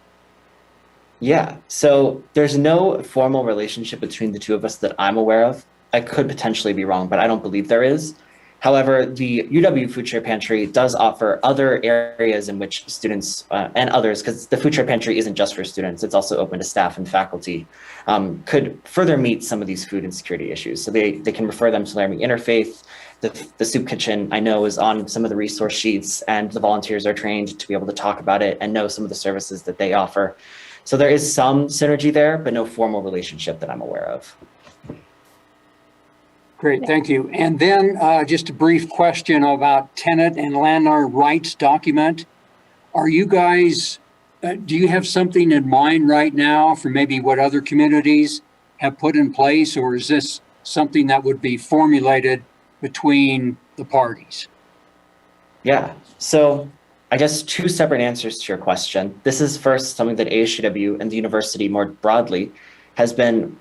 Yeah, so there's no formal relationship between the two of us that I'm aware of. I could potentially be wrong, but I don't believe there is. However, the UW Food Share Pantry does offer other areas in which students and others, because the Food Share Pantry isn't just for students, it's also open to staff and faculty, could further meet some of these food insecurity issues. So they can refer them to Laramie Interfaith. The Soup Kitchen, I know, is on some of the resource sheets, and the volunteers are trained to be able to talk about it and know some of the services that they offer. So there is some synergy there, but no formal relationship that I'm aware of. Great, thank you. And then just a brief question about tenant and landlord rights document. Are you guys, do you have something in mind right now for maybe what other communities have put in place, or is this something that would be formulated between the parties? Yeah, so I guess two separate answers to your question. This is first something that ASUW and the university more broadly has been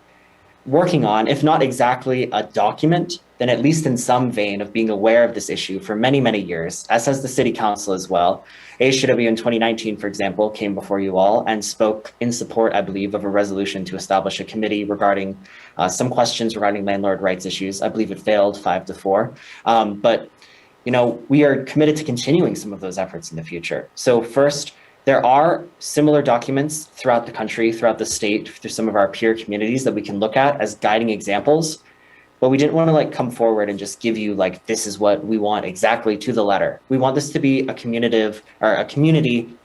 working on, if not exactly a document, then at least in some vein of being aware of this issue for many, many years, as has the city council as well. ASUW in 2019, for example, came before you all and spoke in support, I believe, of a resolution to establish a committee regarding some questions regarding landlord rights issues. I believe it failed 5-4, but you know, we are committed to continuing some of those efforts in the future. So first, there are similar documents throughout the country, throughout the state, through some of our peer communities that we can look at as guiding examples. But we didn't want to come forward and just give you this is what we want exactly to the letter. We want this to be a community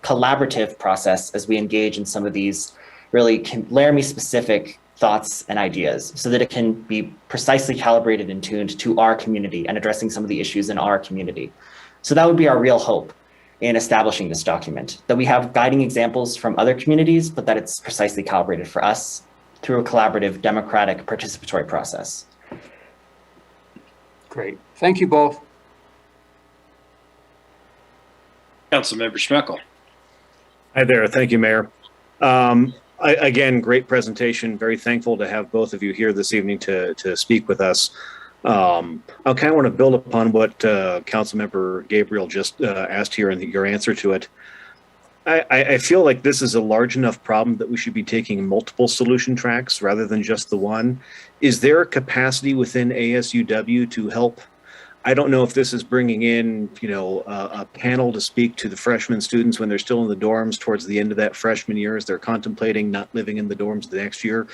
collaborative process as we engage in some of these really Laramie specific thoughts and ideas so that it can be precisely calibrated and tuned to our community and addressing some of the issues in our community. So that would be our real hope in establishing this document, that we have guiding examples from other communities, but that it's precisely calibrated for us through a collaborative, democratic, participatory process. Great. Thank you both. Councilmember Schmeckel. Hi there. Thank you, Mayor. Again, great presentation. Very thankful to have both of you here this evening to speak with us. I kind of want to build upon what Councilmember Gabriel just asked here and your answer to it. I feel like this is a large enough problem that we should be taking multiple solution tracks rather than just the one. Is there a capacity within ASUW to help? I don't know if this is bringing in, a panel to speak to the freshman students when they're still in the dorms towards the end of that freshman year as they're contemplating not living in the dorms the next year,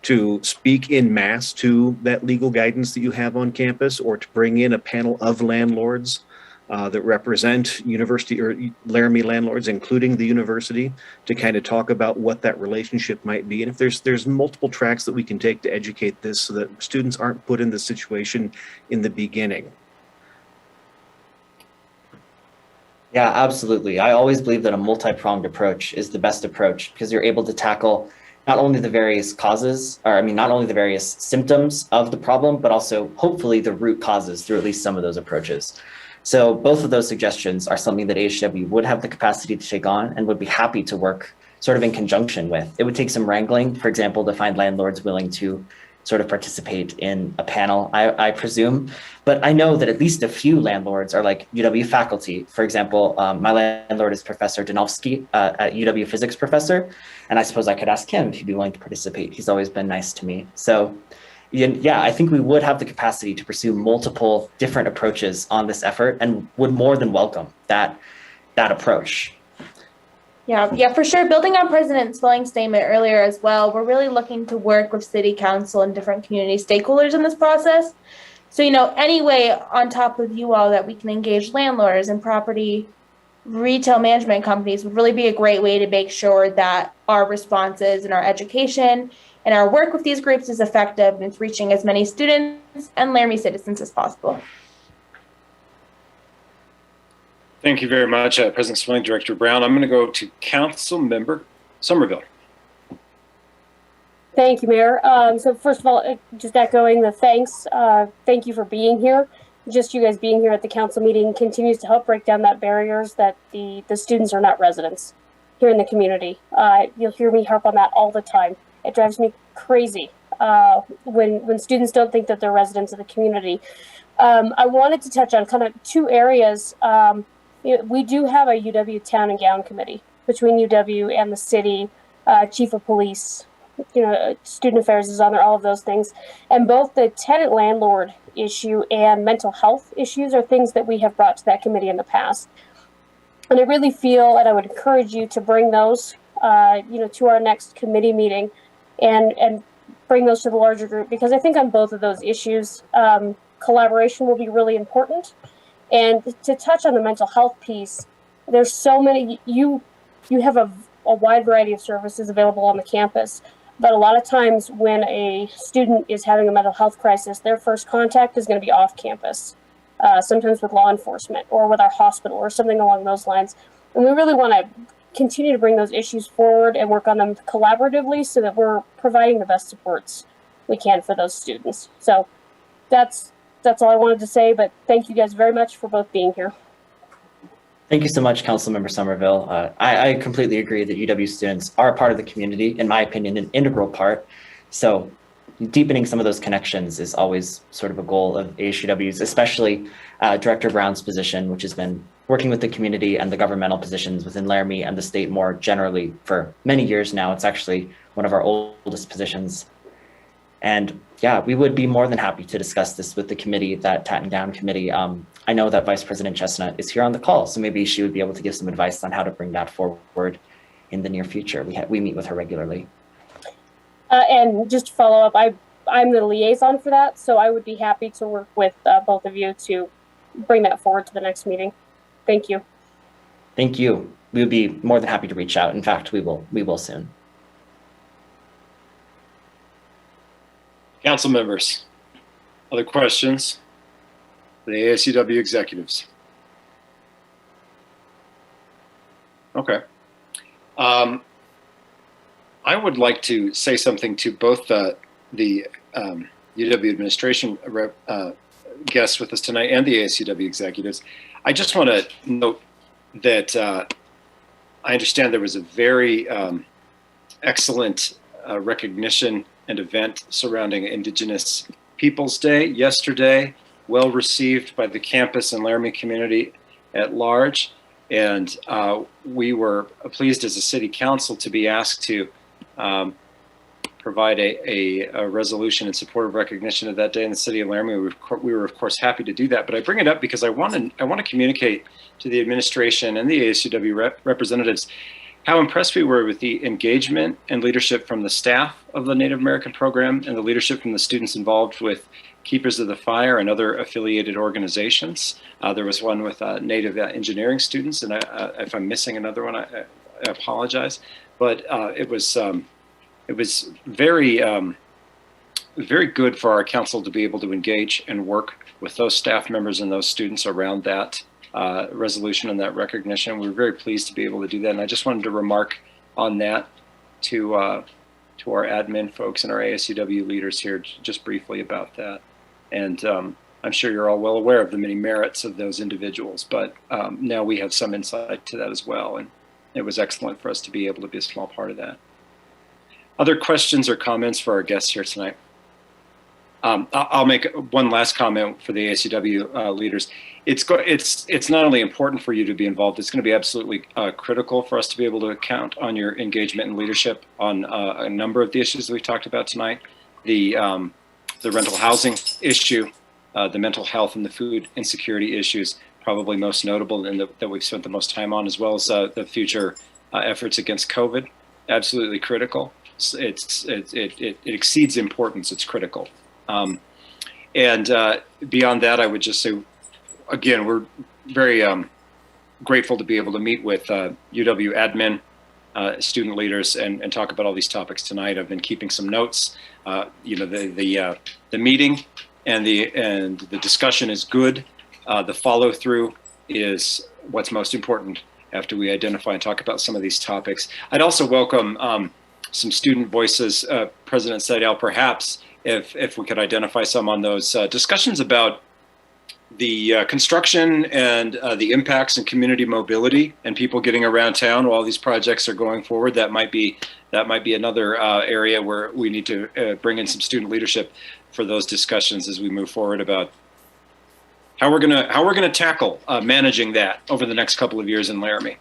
to speak in mass to that legal guidance that you have on campus, or to bring in a panel of landlords that represent university or Laramie landlords, including the university, to kind of talk about what that relationship might be. And if there's multiple tracks that we can take to educate this so that students aren't put in this situation in the beginning. Yeah, absolutely. I always believe that a multi-pronged approach is the best approach because you're able to tackle not only the various causes, not only the various symptoms of the problem, but also hopefully the root causes through at least some of those approaches. So both of those suggestions are something that ASUW would have the capacity to take on and would be happy to work sort of in conjunction with. It would take some wrangling, for example, to find landlords willing to sort of participate in a panel, I presume. But I know that at least a few landlords are like UW faculty. For example, my landlord is Professor Danofsky, a UW physics professor. And I suppose I could ask him if he'd be willing to participate. He's always been nice to me. So yeah, I think we would have the capacity to pursue multiple different approaches on this effort and would more than welcome that approach. Yeah, for sure. Building on President Swilling's statement earlier as well, we're really looking to work with city council and different community stakeholders in this process. So, any way on top of you all that we can engage landlords and property retail management companies would really be a great way to make sure that our responses and our education and our work with these groups is effective and it's reaching as many students and Laramie citizens as possible. Thank you very much, President Swilling, Director Brown. I'm going to go to Council Member Somerville. Thank you, Mayor. So first of all, just echoing the thanks. Thank you for being here. Just you guys being here at the council meeting continues to help break down that barriers that the students are not residents here in the community. You'll hear me harp on that all the time. It drives me crazy when students don't think that they're residents of the community. I wanted to touch on kind of two areas. We do have a UW Town and Gown Committee between UW and the city, Chief of Police, Student Affairs is on there, all of those things. And both the tenant landlord issue and mental health issues are things that we have brought to that committee in the past. And I really feel, and I would encourage you to bring those, to our next committee meeting and bring those to the larger group, because I think on both of those issues, collaboration will be really important. And to touch on the mental health piece, there's so many, you have a wide variety of services available on the campus. But a lot of times when a student is having a mental health crisis, their first contact is going to be off campus, sometimes with law enforcement or with our hospital or something along those lines. And we really want to continue to bring those issues forward and work on them collaboratively so that we're providing the best supports we can for those students. So that's all I wanted to say, but thank you guys very much for both being here. Thank you so much, Councilmember Somerville. I completely agree that UW students are a part of the community, in my opinion, an integral part. So deepening some of those connections is always sort of a goal of ASUW's, especially Director Brown's position, which has been working with the community and the governmental positions within Laramie and the state more generally for many years now. It's actually one of our oldest positions. And yeah, we would be more than happy to discuss this with the committee, that Tat and Gown committee. I know that Vice President Chestnut is here on the call, so maybe she would be able to give some advice on how to bring that forward in the near future. We meet with her regularly. And just to follow up, I'm the liaison for that, so I would be happy to work with both of you to bring that forward to the next meeting. Thank you. Thank you. We would be more than happy to reach out. In fact, we will soon. Council members, other questions for the ASUW executives? Okay. I would like to say something to both the UW administration guests with us tonight and the ASUW executives. I just want to note that I understand there was a very excellent recognition and event surrounding Indigenous Peoples Day yesterday, well received by the campus and Laramie community at large. And we were pleased as a city council to be asked to provide a resolution in support of recognition of that day in the city of Laramie. We were of course happy to do that, but I bring it up because I want to communicate to the administration and the ASUW representatives how impressed we were with the engagement and leadership from the staff of the Native American program and the leadership from the students involved with Keepers of the Fire and other affiliated organizations. There was one with Native engineering students, and if I'm missing another one, I apologize. But it was very, very good for our council to be able to engage and work with those staff members and those students around that resolution and that recognition. We were very pleased to be able to do that. And I just wanted to remark on that to our admin folks and our ASUW leaders here just briefly about that. And I'm sure you're all well aware of the many merits of those individuals, but now we have some insight to that as well. And it was excellent for us to be able to be a small part of that. Other questions or comments for our guests here tonight? I'll make one last comment for the ASUW leaders. It's not only important for you to be involved, it's going to be absolutely critical for us to be able to count on your engagement and leadership on a number of the issues that we talked about tonight. The rental housing issue, the mental health and the food insecurity issues, probably most notable and that we've spent the most time on, as well as the future efforts against COVID. Absolutely critical. It exceeds importance. It's critical. And beyond that, I would just say, again, we're very grateful to be able to meet with UW admin, student leaders, and talk about all these topics tonight. I've been keeping some notes. The meeting and the discussion is good. The follow through is what's most important after we identify and talk about some of these topics. I'd also welcome some student voices, President Seidel, perhaps if we could identify some on those discussions about the construction and the impacts and community mobility and people getting around town while these projects are going forward. That might be another area where we need to bring in some student leadership for those discussions as we move forward about how we're gonna tackle managing that over the next couple of years in Laramie.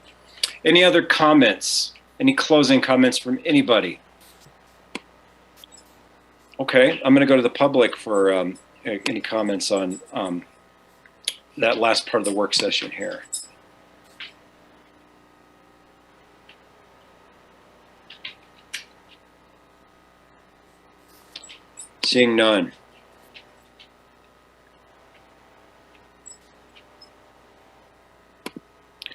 Any other comments? Any closing comments from anybody? Okay, I'm gonna go to the public for any comments on that last part of the work session here. Seeing none.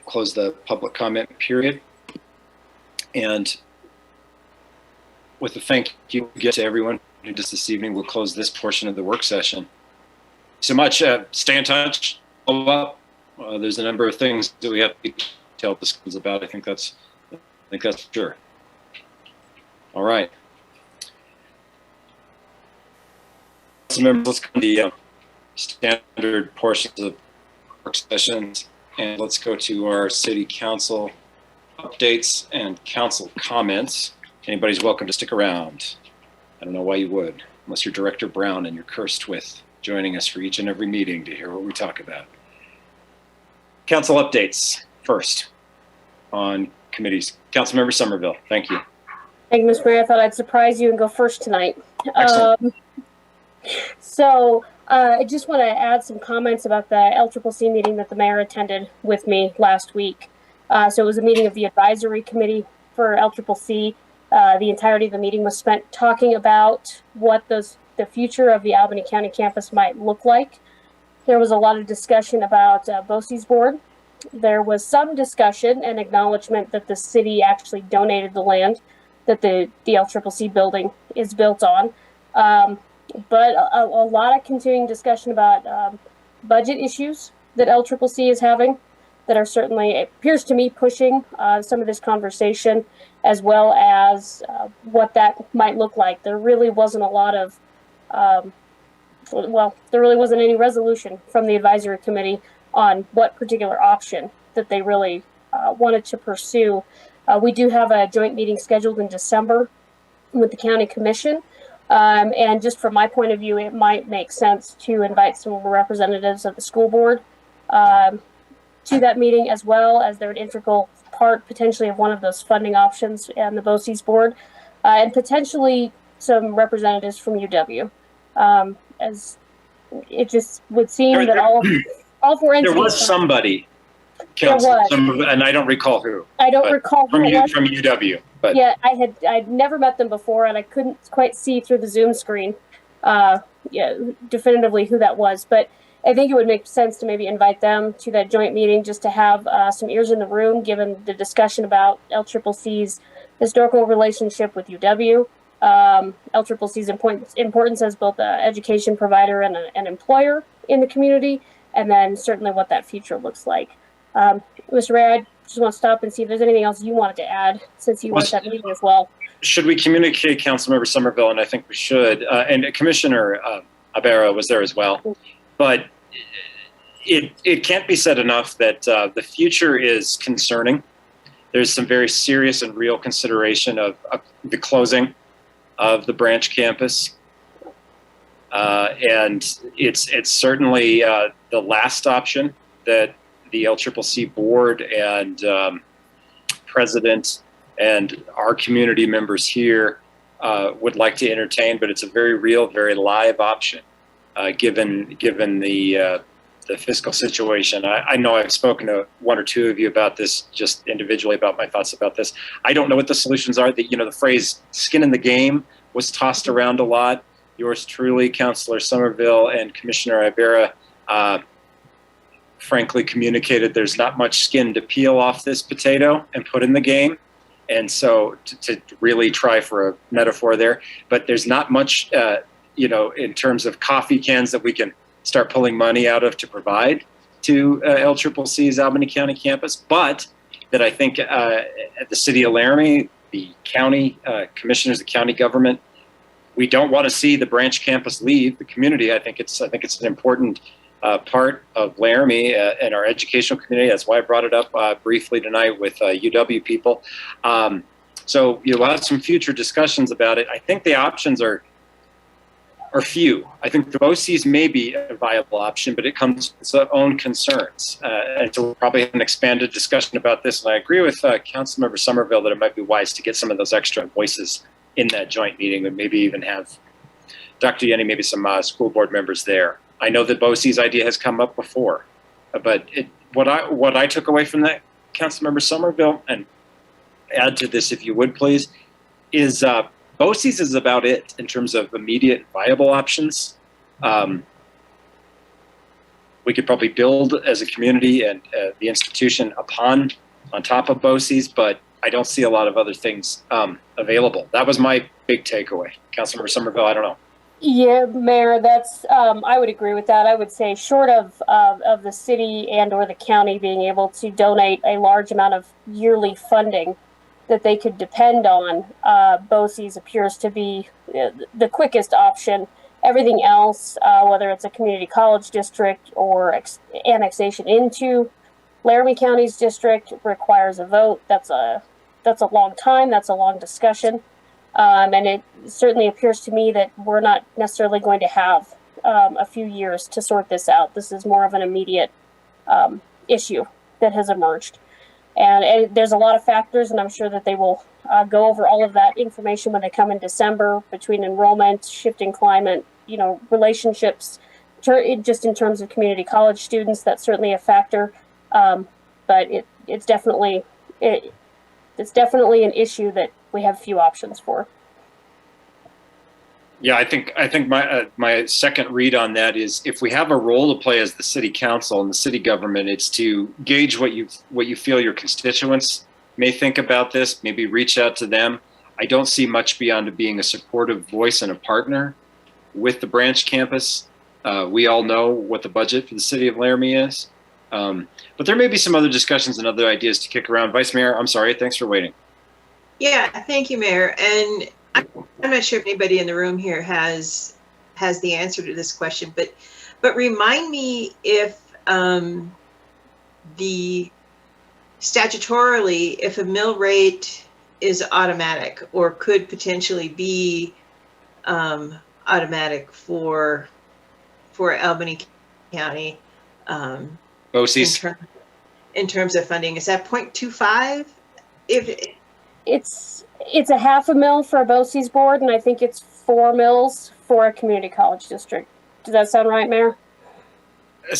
Close the public comment period. And with a thank you to everyone who did this evening, we'll close this portion of the work session. So much. Stay in touch. Follow up. There's a number of things that we have to tell the schools about. I think that's sure. All right. So members, let's go to the standard portions of work sessions, and let's go to our city council updates and council comments. Anybody's welcome to stick around. I don't know why you would, unless you're Director Brown and you're cursed with joining us for each and every meeting to hear what we talk about. Council updates first on committees. Councilmember Somerville, thank you. Thank you, Mr. Mayor. I thought I'd surprise you and go first tonight. Excellent. I just want to add some comments about the LCCC meeting that the mayor attended with me last week. So it was a meeting of the advisory committee for LCCC. The entirety of the meeting was spent talking about what the future of the Albany County campus might look like. There was a lot of discussion about BOCES board. There was some discussion and acknowledgement that the city actually donated the land that the LCCC building is built on. But a lot of continuing discussion about budget issues that LCCC is having that are certainly, it appears to me, pushing some of this conversation, as well as what that might look like. There really wasn't a lot of, there really wasn't any resolution from the advisory committee on what particular option that they really wanted to pursue. We do have a joint meeting scheduled in December with the county commission. And just from my point of view, it might make sense to invite some representatives of the school board to that meeting, as well as they're an integral part potentially of one of those funding options and the BOCES board, and potentially some representatives from UW. As it just would seem that all four entities. There was somebody, Council, and I don't recall who. I don't recall from who from UW. But yeah, I'd never met them before, and I couldn't quite see through the Zoom screen, definitively who that was. But I think it would make sense to maybe invite them to that joint meeting just to have some ears in the room, given the discussion about LCCC's historical relationship with UW, LCCC's importance as both an education provider and an employer in the community, and then certainly what that future looks like. Mr. Mayor, I just want to stop and see if there's anything else you wanted to add, since you were at that meeting as well. Should we communicate, Councilmember Somerville, and I think we should, and Commissioner Ibarra was there as well, but it can't be said enough that the future is concerning. There's some very serious and real consideration of the closing of the branch campus. And it's certainly the last option that the LCCC board and president and our community members here would like to entertain, but it's a very real, very live option given the fiscal situation. I know I've spoken to one or two of you about this, just individually, about my thoughts about this. I don't know what the solutions are. The phrase "skin in the game" was tossed around a lot. Yours truly, Councilor Somerville and Commissioner Ibarra, frankly communicated there's not much skin to peel off this potato and put in the game. And so to really try for a metaphor there, but there's not much, in terms of coffee cans that we can start pulling money out of to provide. to LCCC's Albany County campus, but that I think at the city of Laramie, the county commissioners, the county government, we don't want to see the branch campus leave the community. I think it's an important part of Laramie and our educational community. That's why I brought it up briefly tonight with UW people. So you'll have some future discussions about it. I think the options are few. I think the BOCES may be a viable option, but it comes with its own concerns. And so we'll probably have an expanded discussion about this. And I agree with Councilmember Somerville that it might be wise to get some of those extra voices in that joint meeting, and maybe even have Dr. Yenny, maybe some school board members there. I know that BOCES idea has come up before, but what I took away from that, Councilmember Somerville, and add to this if you would please, is BOCES is about it in terms of immediate viable options. We could probably build as a community and the institution on top of BOCES, but I don't see a lot of other things available. That was my big takeaway. Councilmember Somerville, I don't know. Yeah, Mayor, that's I would agree with that. I would say short of the city and or the county being able to donate a large amount of yearly funding that they could depend on, BOCES appears to be the quickest option. Everything else, whether it's a community college district or annexation into Laramie County's district, requires a vote. That's a long time. That's a long discussion. And it certainly appears to me that we're not necessarily going to have a few years to sort this out. This is more of an immediate issue that has emerged. And there's a lot of factors, and I'm sure that they will go over all of that information when they come in December between enrollment, shifting climate, relationships, just in terms of community college students. That's certainly a factor. But it's definitely an issue that we have few options for. Yeah, I think my second read on that is if we have a role to play as the city council and the city government, it's to gauge what you feel your constituents may think about this. Maybe reach out to them. I don't see much beyond being a supportive voice and a partner with the branch campus. We all know what the budget for the city of Laramie is. But there may be some other discussions and other ideas to kick around. Vice Mayor, I'm sorry, thanks for waiting. Yeah, thank you, Mayor. And I'm not sure if anybody in the room here has the answer to this question, but remind me if the statutorily, if a mill rate is automatic or could potentially be automatic for Albany County. BOCES. In terms of funding, is that 0.25? It's a half a mil for a BOCES board, and I think it's 4 mils for a community college district. Does that sound right, Mayor?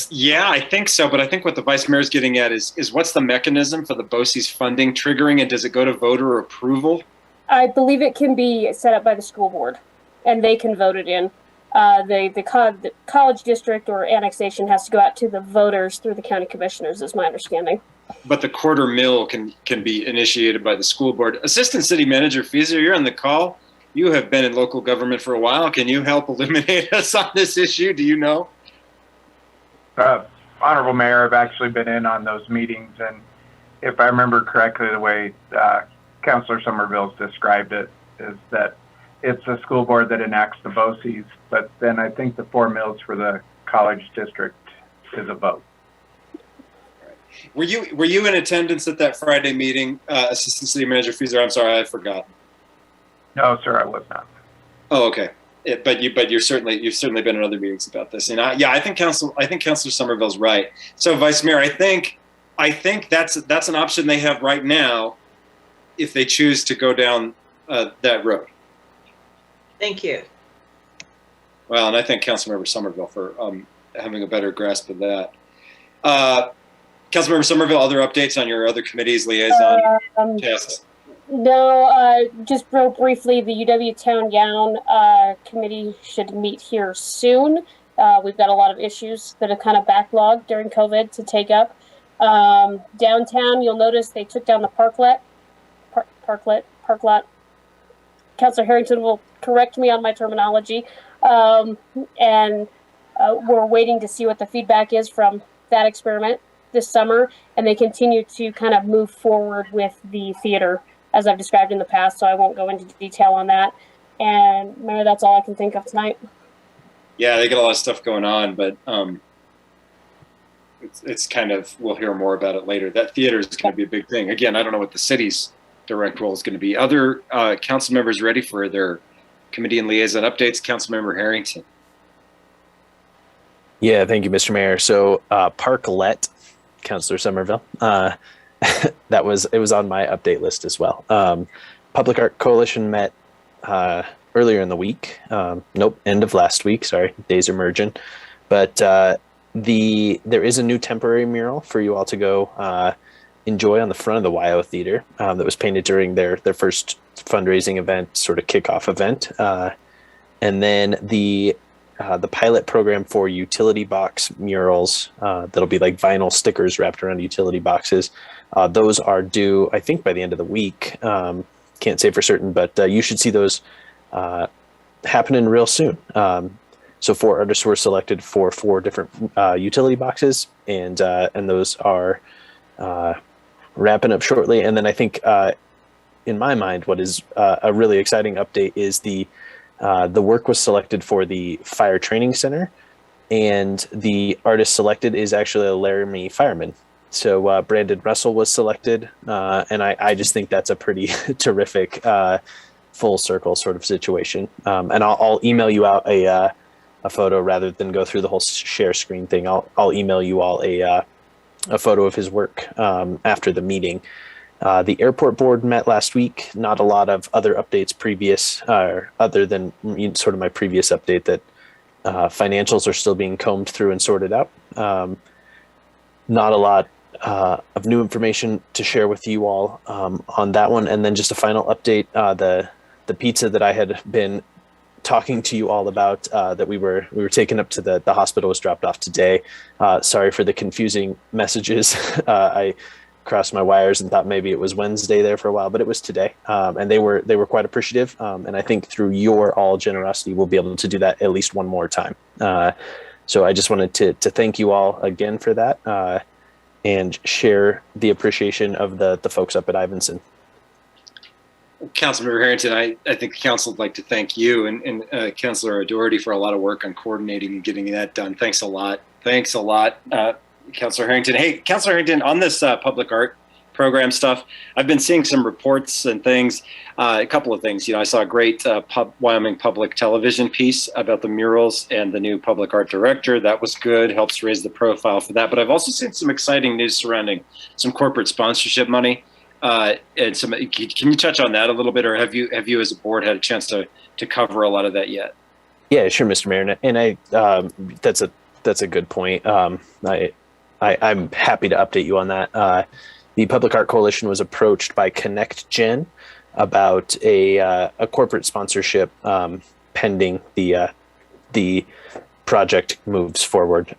Yeah, I think so. But I think what the Vice Mayor is getting at is what's the mechanism for the BOCES funding triggering, and does it go to voter approval? I believe it can be set up by the school board, and they can vote it in. The college district or annexation has to go out to the voters through the county commissioners, is my understanding. But the quarter mil can be initiated by the school board. Assistant City Manager Fieser, you're on the call. You have been in local government for a while. Can you help illuminate us on this issue? Do you know? Honorable Mayor, I've actually been in on those meetings, and if I remember correctly, the way Councilor Somerville's described it is that it's a school board that enacts the BOCES, but then I think the 4 mils for the college district is a vote. Were you in attendance at that Friday meeting, Assistant City Manager Fieser? I'm sorry, I forgot. No, sir, I was not. Oh, okay. But you've certainly been in other meetings about this, and I think Councilor Somerville's right. So, Vice Mayor, I think that's an option they have right now, if they choose to go down that road. Thank you. Well, and I thank Councilmember Somerville for having a better grasp of that. Councilmember Somerville, other updates on your other committees, liaison tasks? No, just real briefly, the UW Town Gown committee should meet here soon. We've got a lot of issues that have kind of backlogged during COVID to take up. Downtown, you'll notice they took down the park lot. Councilor Harrington will correct me on my terminology. And we're waiting to see what the feedback is from that experiment this summer, and they continue to kind of move forward with the theater as I've described in the past, so I won't go into detail on that. And Mayor, that's all I can think of tonight. Yeah, they got a lot of stuff going on, but it's kind of, we'll hear more about it later. That theater is going to be a big thing. Again, I don't know what the city's direct role is going to be. Other council members ready for their committee and liaison updates? Councilmember Harrington. Yeah, thank you, Mr. Mayor. So Parklet, Councilor Somerville, it was on my update list as well. Public Art Coalition met earlier in the week. End of last week. Sorry, days are merging. But there is a new temporary mural for you all to go enjoy on the front of the WYO Theater that was painted during their first fundraising event, sort of kickoff event. And then the pilot program for utility box murals that'll be like vinyl stickers wrapped around utility boxes. Those are due, I think, by the end of the week. Can't say for certain, but you should see those happening real soon. So 4 artists were selected for 4 different utility boxes, and those are wrapping up shortly. And then I think, in my mind, what is a really exciting update is the work was selected for the Fire Training Center, and the artist selected is actually a Laramie fireman. So Brandon Russell was selected, and I just think that's a pretty terrific full circle sort of situation. And I'll email you out a photo rather than go through the whole share screen thing. I'll email you all a photo of his work after the meeting. The airport board met last week. Not a lot of other updates other than sort of my previous update that financials are still being combed through and sorted out. Not a lot of new information to share with you all on that one. And then just a final update, the pizza that I had been talking to you all about that we were taking up to the hospital was dropped off today. Sorry for the confusing messages. I crossed my wires and thought maybe it was Wednesday there for a while, but it was today. And they were quite appreciative. And I think through your all generosity, we'll be able to do that at least one more time. So I just wanted to thank you all again for that and share the appreciation of the folks up at Ivinson. Councilmember Harrington, I think the council would like to thank you and Councilor O'Doherty for a lot of work on coordinating and getting that done. Thanks a lot. Thanks a lot, Councilor Harrington. Hey, Councilor Harrington, on this public art program stuff, I've been seeing some reports and things, a couple of things. I saw a great Wyoming Public Television piece about the murals and the new public art director. That was good, helps raise the profile for that. But I've also seen some exciting news surrounding some corporate sponsorship money. And some, can you touch on that a little bit, or have you as a board had a chance to cover a lot of that yet? Yeah, sure, Mr. Mayor, and that's a good point. I'm happy to update you on that. The Public Art Coalition was approached by Connect Gen about a corporate sponsorship pending the project moves forward,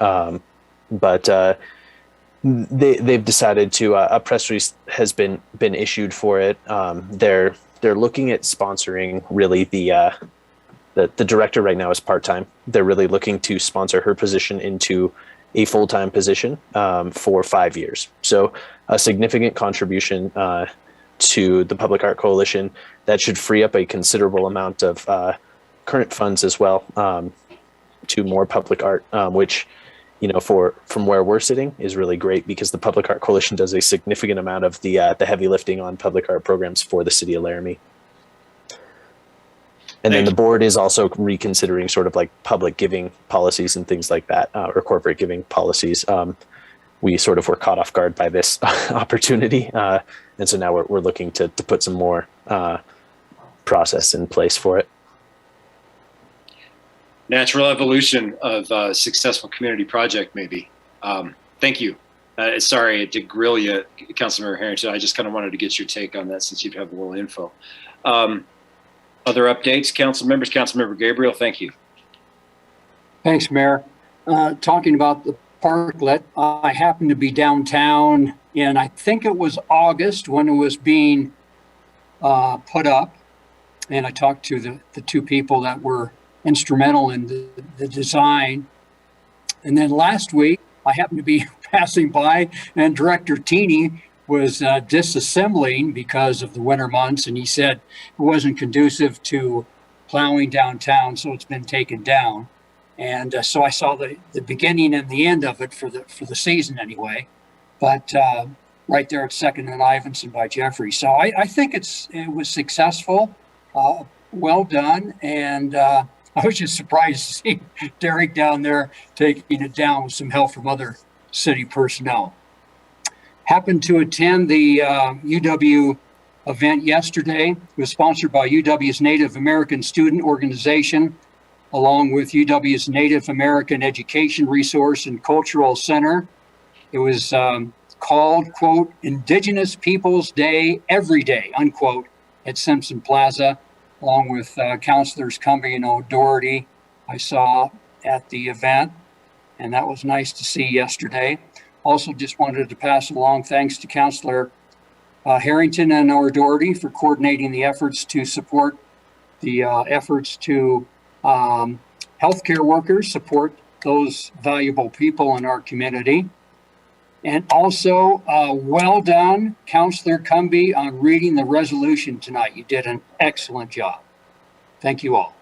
but. They've decided to a press release has been issued for it. They're looking at sponsoring really the director right now is part-time. They're really looking to sponsor her position into a full-time position for 5 years. So a significant contribution to the Public Art Coalition that should free up a considerable amount of current funds as well to more public art, which from where we're sitting is really great because the Public Art Coalition does a significant amount of the heavy lifting on public art programs for the city of Laramie. And then the board is also reconsidering sort of like public giving policies and things like that, or corporate giving policies. We sort of were caught off guard by this opportunity. And so now we're looking to put some more process in place for it. Natural evolution of a successful community project, maybe. Thank you. Sorry to grill you, Councilmember Harrington. I just kind of wanted to get your take on that since you'd have a little info. Other updates, council members? Councilmember Gabriel, thank you. Thanks, Mayor. Talking about the parklet, I happened to be downtown in, I think it was August when it was being put up. And I talked to the 2 people that were instrumental in the design. And then last week, I happened to be passing by, and Director Teeny was disassembling because of the winter months, and he said it wasn't conducive to plowing downtown, so it's been taken down. And so I saw the beginning and the end of it for the season anyway. But right there at 2nd and Ivinson by Jeffrey. So I think it was successful, well done, and I was just surprised to see Derek down there taking it down with some help from other city personnel. Happened to attend the UW event yesterday. It was sponsored by UW's Native American Student Organization, along with UW's Native American Education Resource and Cultural Center. It was called, quote, Indigenous Peoples Day Every Day, unquote, at Simpson Plaza, along with Councilors Cumbie and O'Doherty I saw at the event, and that was nice to see yesterday. Also just wanted to pass along thanks to Councilor Harrington and O'Doherty for coordinating the efforts to support the efforts to healthcare workers, support those valuable people in our community. And also, well done, Councilor Cumbie, on reading the resolution tonight. You did an excellent job. Thank you all.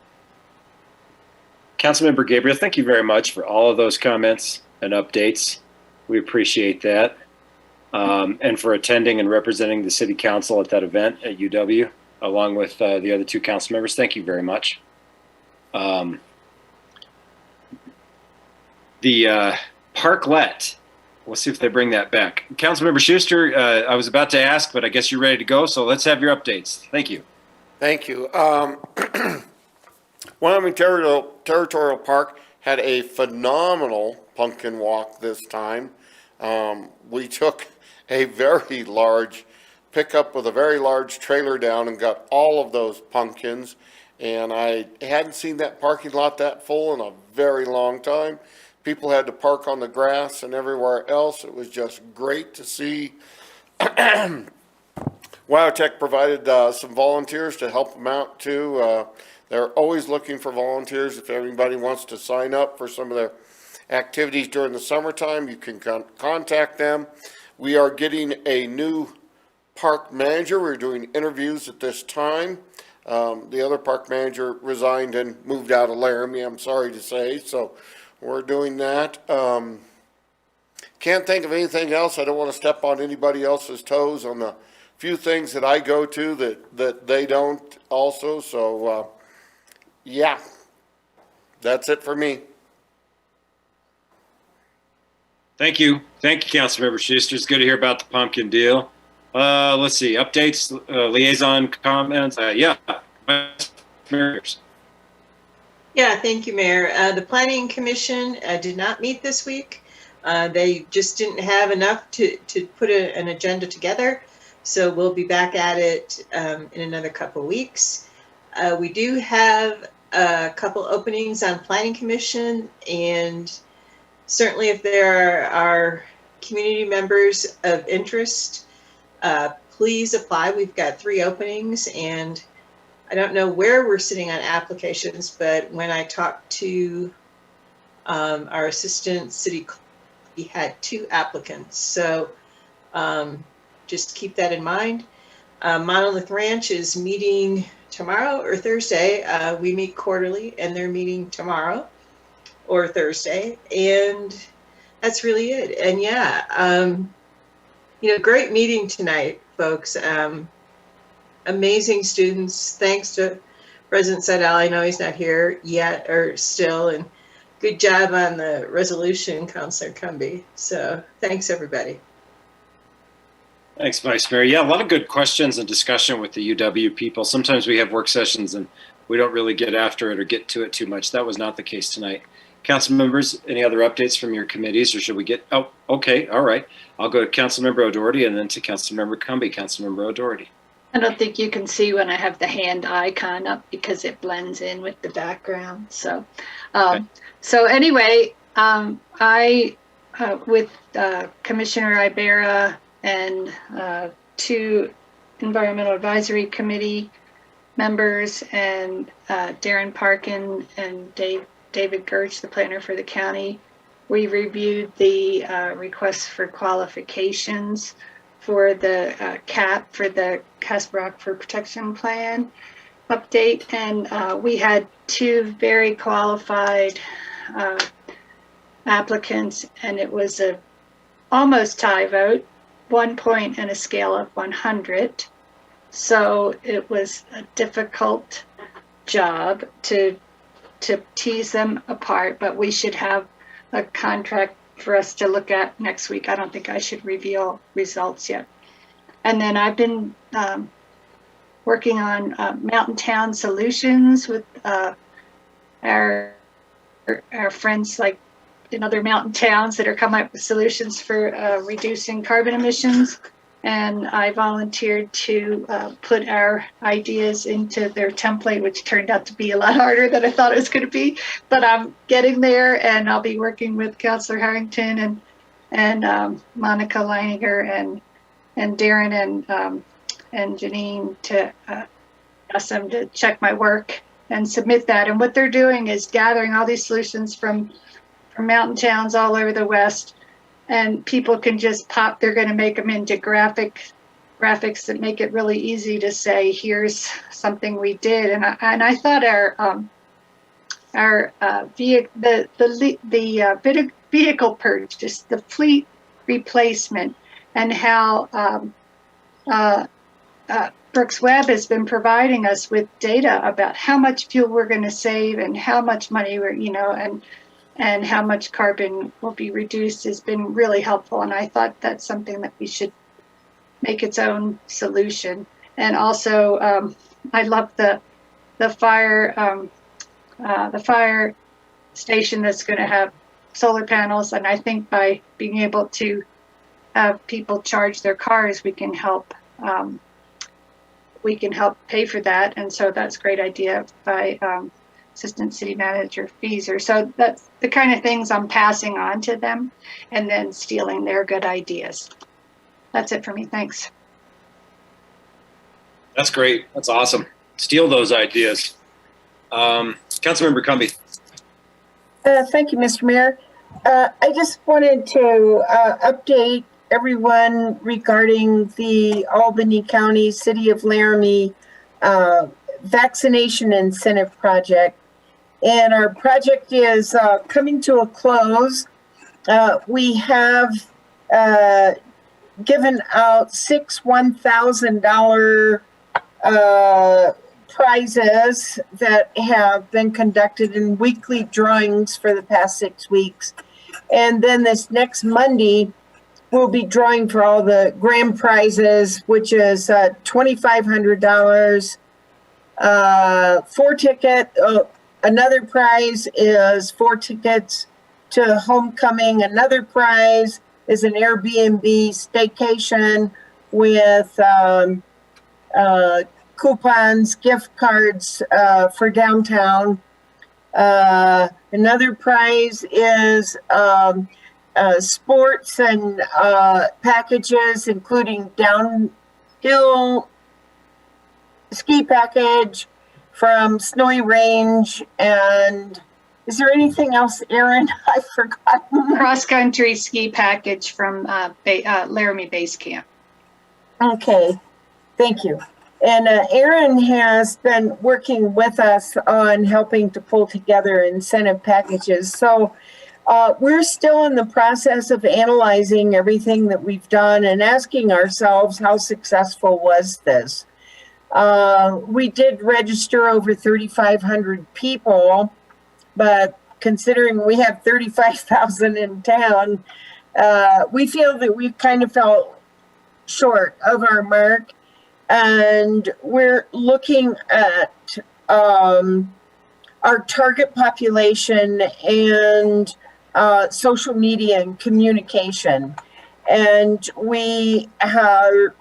Councilmember Gabriel, thank you very much for all of those comments and updates. We appreciate that. And for attending and representing the City Council at that event at UW, along with the other two council members. Thank you very much. The parklet. We'll see if they bring that back. Councilmember Schuster, I was about to ask, but I guess you're ready to go, so let's have your updates. Thank you. Thank you. Wyoming Territorial Park had a phenomenal pumpkin walk this time. We took a very large pickup with a very large trailer down and got all of those pumpkins, and I hadn't seen that parking lot that full in a very long time. People had to park on the grass and everywhere else. It was just great to see. WyoTech provided some volunteers to help them out too. They're always looking for volunteers. If anybody wants to sign up for some of their activities during the summertime, you can contact them. We are getting a new park manager. We're doing interviews at this time. The other park manager resigned and moved out of Laramie, I'm sorry to say. So we're doing that. Can't think of anything else. I don't want to step on anybody else's toes on the few things that I go to that they don't also. So, yeah, that's it for me. Thank you. Thank you, Councilmember Schuster. It's good to hear about the pumpkin deal. Let's see, updates, liaison comments. Yeah, Yeah, thank you, Mayor. The Planning Commission did not meet this week. They just didn't have enough to put an agenda together. So we'll be back at it in another couple of weeks. We do have a couple openings on Planning Commission, and certainly if there are community members of interest, please apply. We've got 3 openings, and I don't know where we're sitting on applications, but when I talked to our assistant city clerk, he had 2 applicants. So just keep that in mind. Monolith Ranch is meeting tomorrow or Thursday. We meet quarterly, and they're meeting tomorrow or Thursday, and that's really it. And yeah, great meeting tonight, folks. Amazing students. Thanks to President Seidel. I know he's not here yet or still, and good job on the resolution, Councilor Cumbie. So thanks, everybody. Thanks, Vice Mayor. Yeah, a lot of good questions and discussion with the UW people. Sometimes we have work sessions and we don't really get after it or get to it too much. That was not the case tonight. Council members, any other updates from your committees, or should we get, oh, okay, all right. I'll go to Councilmember O'Doherty and then to Councilmember Cumbie. Councilmember O'Doherty. I don't think you can see when I have the hand icon up because it blends in with the background. So, Okay. So anyway, I, with Commissioner Ibarra and 2 Environmental Advisory Committee members and Darren Parkin and David Gertz, the planner for the county, We reviewed the requests for qualifications for the CAP, for the Casper Aquifer Protection Plan update. And we had 2 very qualified applicants, and it was a almost tie vote, 1 point and a scale of 100. So it was a difficult job to tease them apart, but we should have a contract for us to look at next week. I don't think I should reveal results yet. And then I've been working on mountain town solutions with our friends like in other mountain towns that are coming up with solutions for reducing carbon emissions. And I volunteered to put our ideas into their template, which turned out to be a lot harder than I thought it was going to be. But I'm getting there, and I'll be working with Councillor Harrington and Monica Leininger and Darren and Janine to ask them to check my work and submit that. And what they're doing is gathering all these solutions from mountain towns all over the West. And people can just pop, they're going to make them into graphics that make it really easy to say, here's something we did. And I thought the vehicle purchase, the fleet replacement, and how Brooks Webb has been providing us with data about how much fuel we're going to save and how much money we're, and how much carbon will be reduced has been really helpful. And I thought that's something that we should make its own solution. And also, I love the fire station that's going to have solar panels. And I think by being able to have people charge their cars, we can help pay for that. And so that's a great idea by Assistant City Manager Feeser. So that's the kind of things I'm passing on to them and then stealing their good ideas. That's it for me. Thanks. That's great. That's awesome. Steal those ideas. Councilmember Cumby. Thank you, Mr. Mayor. I just wanted to update everyone regarding the Albany County City of Laramie vaccination incentive project. And our project is coming to a close. We have given out 6 $1,000 prizes that have been conducted in weekly drawings for the past 6 weeks. And then this next Monday, we'll be drawing for all the grand prizes, which is $2,500, 4 ticket. Another prize is 4 tickets to homecoming. Another prize is an Airbnb staycation with coupons, gift cards for downtown. Another prize is sports and packages, including downhill ski package from Snowy Range. And is there anything else, Aaron? I've forgotten. Cross-country ski package from Laramie Base Camp. Okay, thank you. And Aaron has been working with us on helping to pull together incentive packages. So we're still in the process of analyzing everything that we've done and asking ourselves, how successful was this? We did register over 3,500 people, but considering we have 35,000 in town, we feel that we've kind of fell short of our mark. And we're looking at our target population and social media and communication. And we are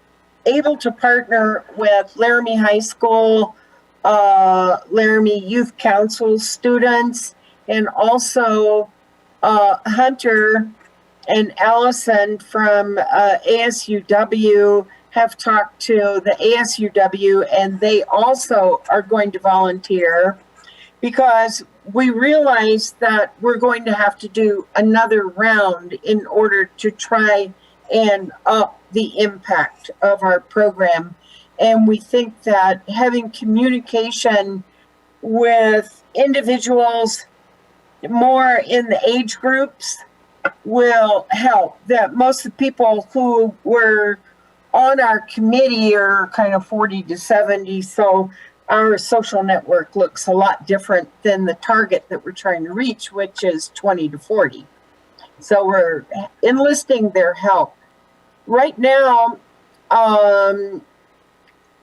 able to partner with Laramie High School, Laramie Youth Council students, and also Hunter and Allison from ASUW have talked to the ASUW, and they also are going to volunteer. because we realize that we're going to have to do another round in order to try and up the impact of our program. And we think that having communication with individuals more in the age groups will help. That most of the people who were on our committee are kind of 40 to 70, so our social network looks a lot different than the target that we're trying to reach, which is 20 to 40. So we're enlisting their help. Right now,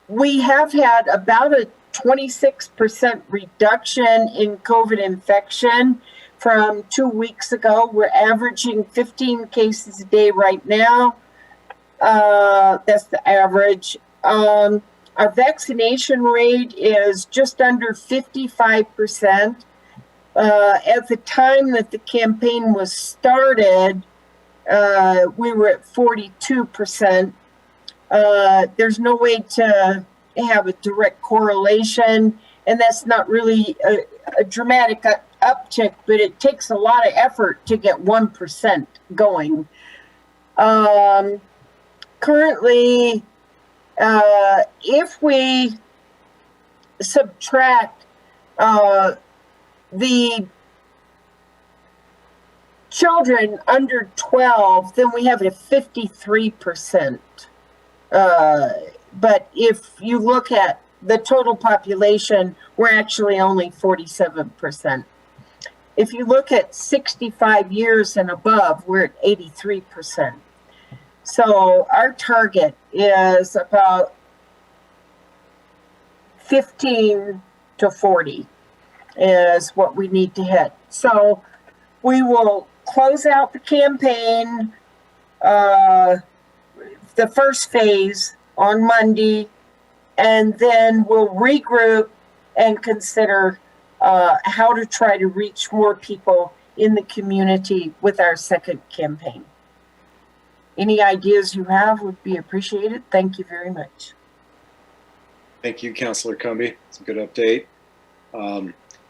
we have had about a 26% reduction in COVID infection from 2 weeks ago. We're averaging 15 cases a day right now. That's the average. Our vaccination rate is just under 55%. At the time that the campaign was started, we were at 42%. There's no way to have a direct correlation, and that's not really a dramatic uptick, but it takes a lot of effort to get 1% going. Currently, if we subtract the children under 12, then we have a 53%. But if you look at the total population, we're actually only 47%. If you look at 65 years and above, we're at 83%. So our target is about 15 to 40 is what we need to hit. So we will close out the campaign, the first phase on Monday, and then we'll regroup and consider how to try to reach more people in the community with our second campaign. Any ideas you have would be appreciated. Thank you very much. Thank you, Councilor Cumby. It's a good update.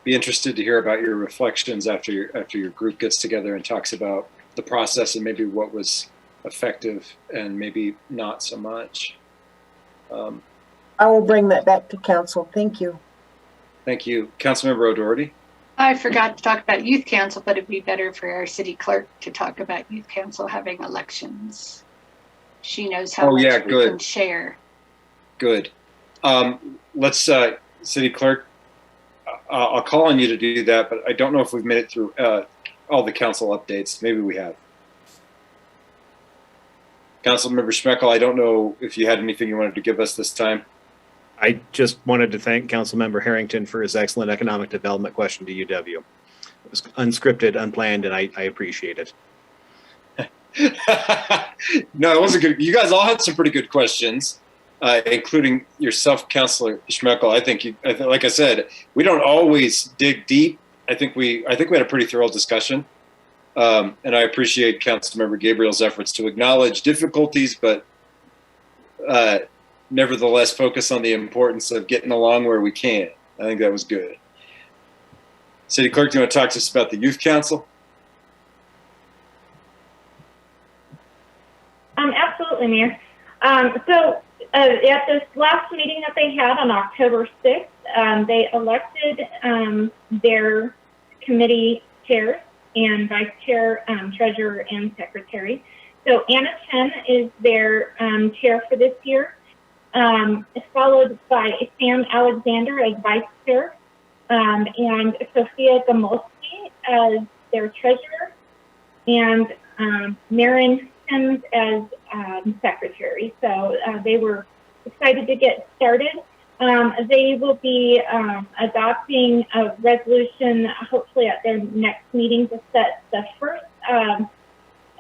Be interested to hear about your reflections after your group gets together and talks about the process and maybe what was effective and maybe not so much. I will bring that back to council. Thank you. Thank you. Councilmember O'Doherty. I forgot to talk about youth council, but it'd be better for our city clerk to talk about youth council having elections. She knows how much we can share. Good. Let's, city clerk, I'll call on you to do that, but I don't know if we've made it through all the council updates. Maybe we have. Councilmember Schmeckel, I don't know if you had anything you wanted to give us this time. I just wanted to thank Councilmember Harrington for his excellent economic development question to UW. It was unscripted, unplanned, and I appreciate it. No, it wasn't good. You guys all had some pretty good questions, including yourself, Councilor Schmeckel. I think like I said, we don't always dig deep. I think we had a pretty thorough discussion. And I appreciate Councilmember Gabriel's efforts to acknowledge difficulties, but nevertheless focus on the importance of getting along where we can. I think that was good. City Clerk, do you want to talk to us about the Youth Council? Absolutely, Mayor. So at this last meeting that they had on October 6th, they elected their committee chairs and vice chair, treasurer, and secretary. So Anna Chen is their chair for this year, followed by Sam Alexander as vice chair, and Sophia Gamolsky as their treasurer, and Marin Sims as secretary. So they were excited to get started. They will be adopting a resolution, hopefully at their next meeting, to set the first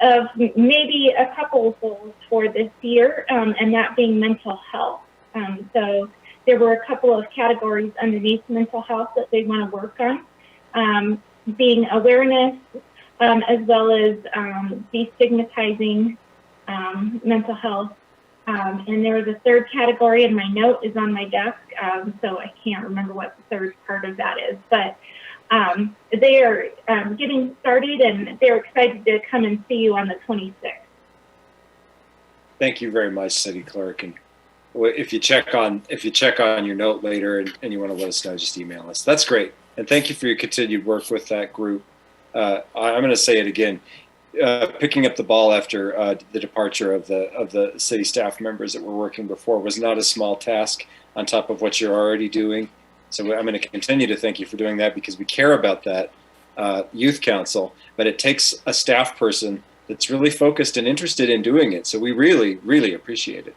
of maybe a couple of goals for this year, and that being mental health. So there were a couple of categories underneath mental health that they want to work on, being awareness, as well as destigmatizing mental health, And there was a third category, and my note is on my desk, so I can't remember what the third part of that is. But they are getting started, and they're excited to come and see you on the 26th. Thank you very much, City Clerk. And if you check on your note later and you want to let us know, just email us. That's great. And thank you for your continued work with that group. I'm going to say it again. Picking up the ball after the departure of the city staff members that were working before was not a small task on top of what you're already doing. So I'm going to continue to thank you for doing that, because we care about that youth council, but it takes a staff person that's really focused and interested in doing it. So we really, really appreciate it.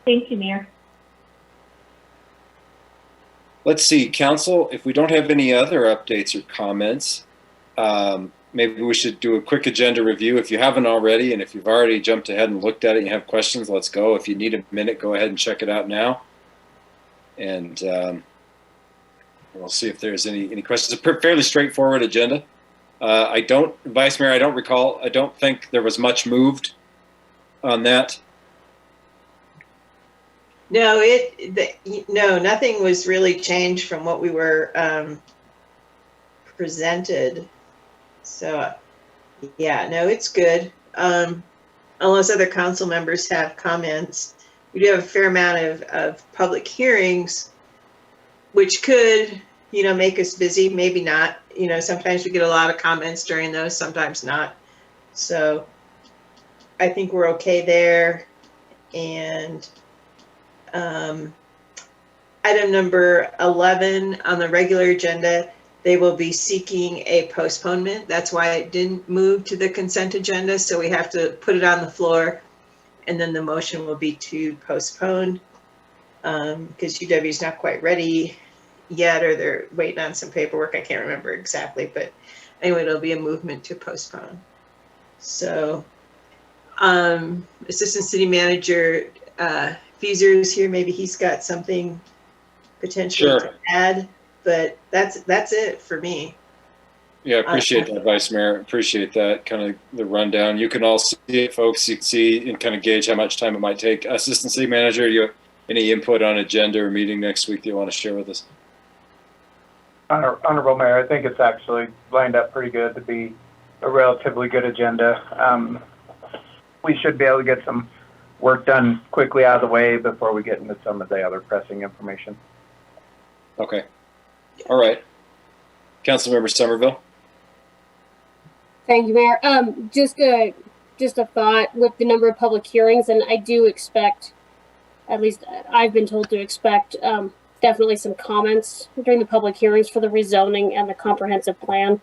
Thank you, Mayor. Let's see, Council, if we don't have any other updates or comments, maybe we should do a quick agenda review if you haven't already, and if you've already jumped ahead and looked at it and you have questions, let's go. If you need a minute, go ahead and check it out now. And we'll see if there's any questions. It's a fairly straightforward agenda. Vice Mayor, I don't think there was much moved on that. No, no, nothing was really changed from what we were presented. So, yeah, no, it's good. Unless other council members have comments, we do have a fair amount of public hearings, which could, make us busy. Maybe not. Sometimes we get a lot of comments during those, sometimes not. So, I think we're okay there. And item number 11 on the regular agenda, they will be seeking a postponement. That's why it didn't move to the consent agenda. So we have to put it on the floor, and then the motion will be to postpone, because UW is not quite ready yet, or they're waiting on some paperwork. I can't remember exactly, but anyway, it'll be a movement to postpone. So Assistant City Manager Fieser is here. Maybe he's got something potentially to add, but that's it for me. Yeah, appreciate that, Vice Mayor. Appreciate that kind of the rundown. You can all see it, folks. You can see and kind of gauge how much time it might take. Assistant City Manager, you have any input on agenda or meeting next week that you want to share with us? Honorable Mayor, I think it's actually lined up pretty good to be a relatively good agenda. We should be able to get some work done quickly out of the way before we get into some of the other pressing information. Okay. All right. Councilmember Somerville. Thank you, Mayor. Just a thought with the number of public hearings, and I do expect, at least I've been told to expect, definitely some comments during the public hearings for the rezoning and the comprehensive plan.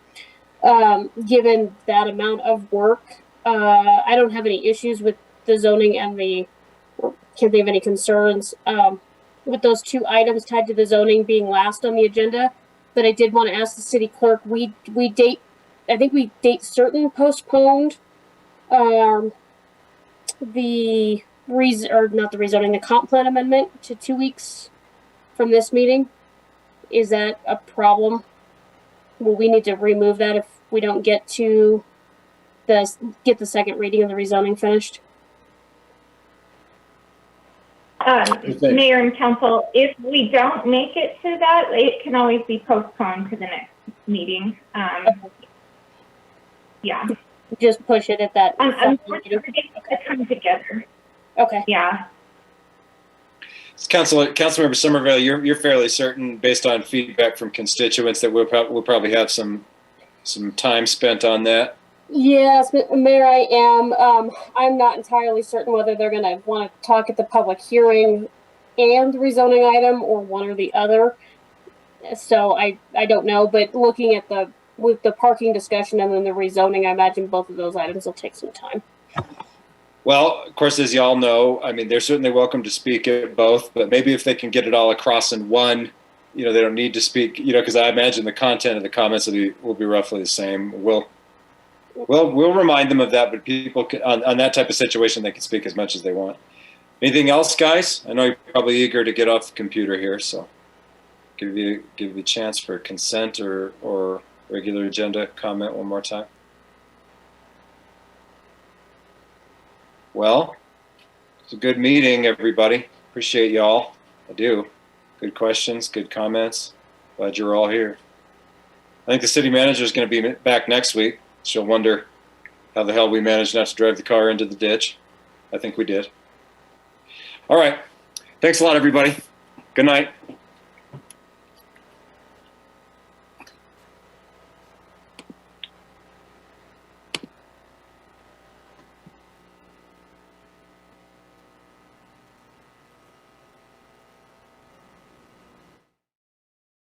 Given that amount of work, I don't have any issues with the zoning and can't think of any concerns with those two items tied to the zoning being last on the agenda. But I did want to ask the city clerk, I think we date certain postponed not the rezoning, the comp plan amendment to 2 weeks from this meeting. Is that a problem? Will we need to remove that if we don't get to get the second reading of the rezoning finished? Mayor and Council, if we don't make it to that, it can always be postponed to the next meeting. Yeah. Just push it at that. Unfortunately, to come together. Okay. Yeah. Councilmember Somerville, you're fairly certain, based on feedback from constituents, that we'll probably have some time spent on that. Yes, Mayor, I am. I'm not entirely certain whether they're going to want to talk at the public hearing and the rezoning item, or one or the other. So I don't know, but looking at with the parking discussion and then the rezoning, I imagine both of those items will take some time. Well, of course, as you all know, I mean, they're certainly welcome to speak at both, but maybe if they can get it all across in one, they don't need to speak, because I imagine the content of the comments will be roughly the same. We'll remind them of that, but people on that type of situation, they can speak as much as they want. Anything else, guys? I know you're probably eager to get off the computer here, so give you a chance for consent or regular agenda comment one more time. Well, It's a good meeting, everybody. Appreciate y'all. I do. Good questions, good comments. Glad you're all here. I think the city manager is going to be back next week. She'll wonder how the hell we managed not to drive the car into the ditch. I think we did. All right. Thanks a lot, everybody. Good night.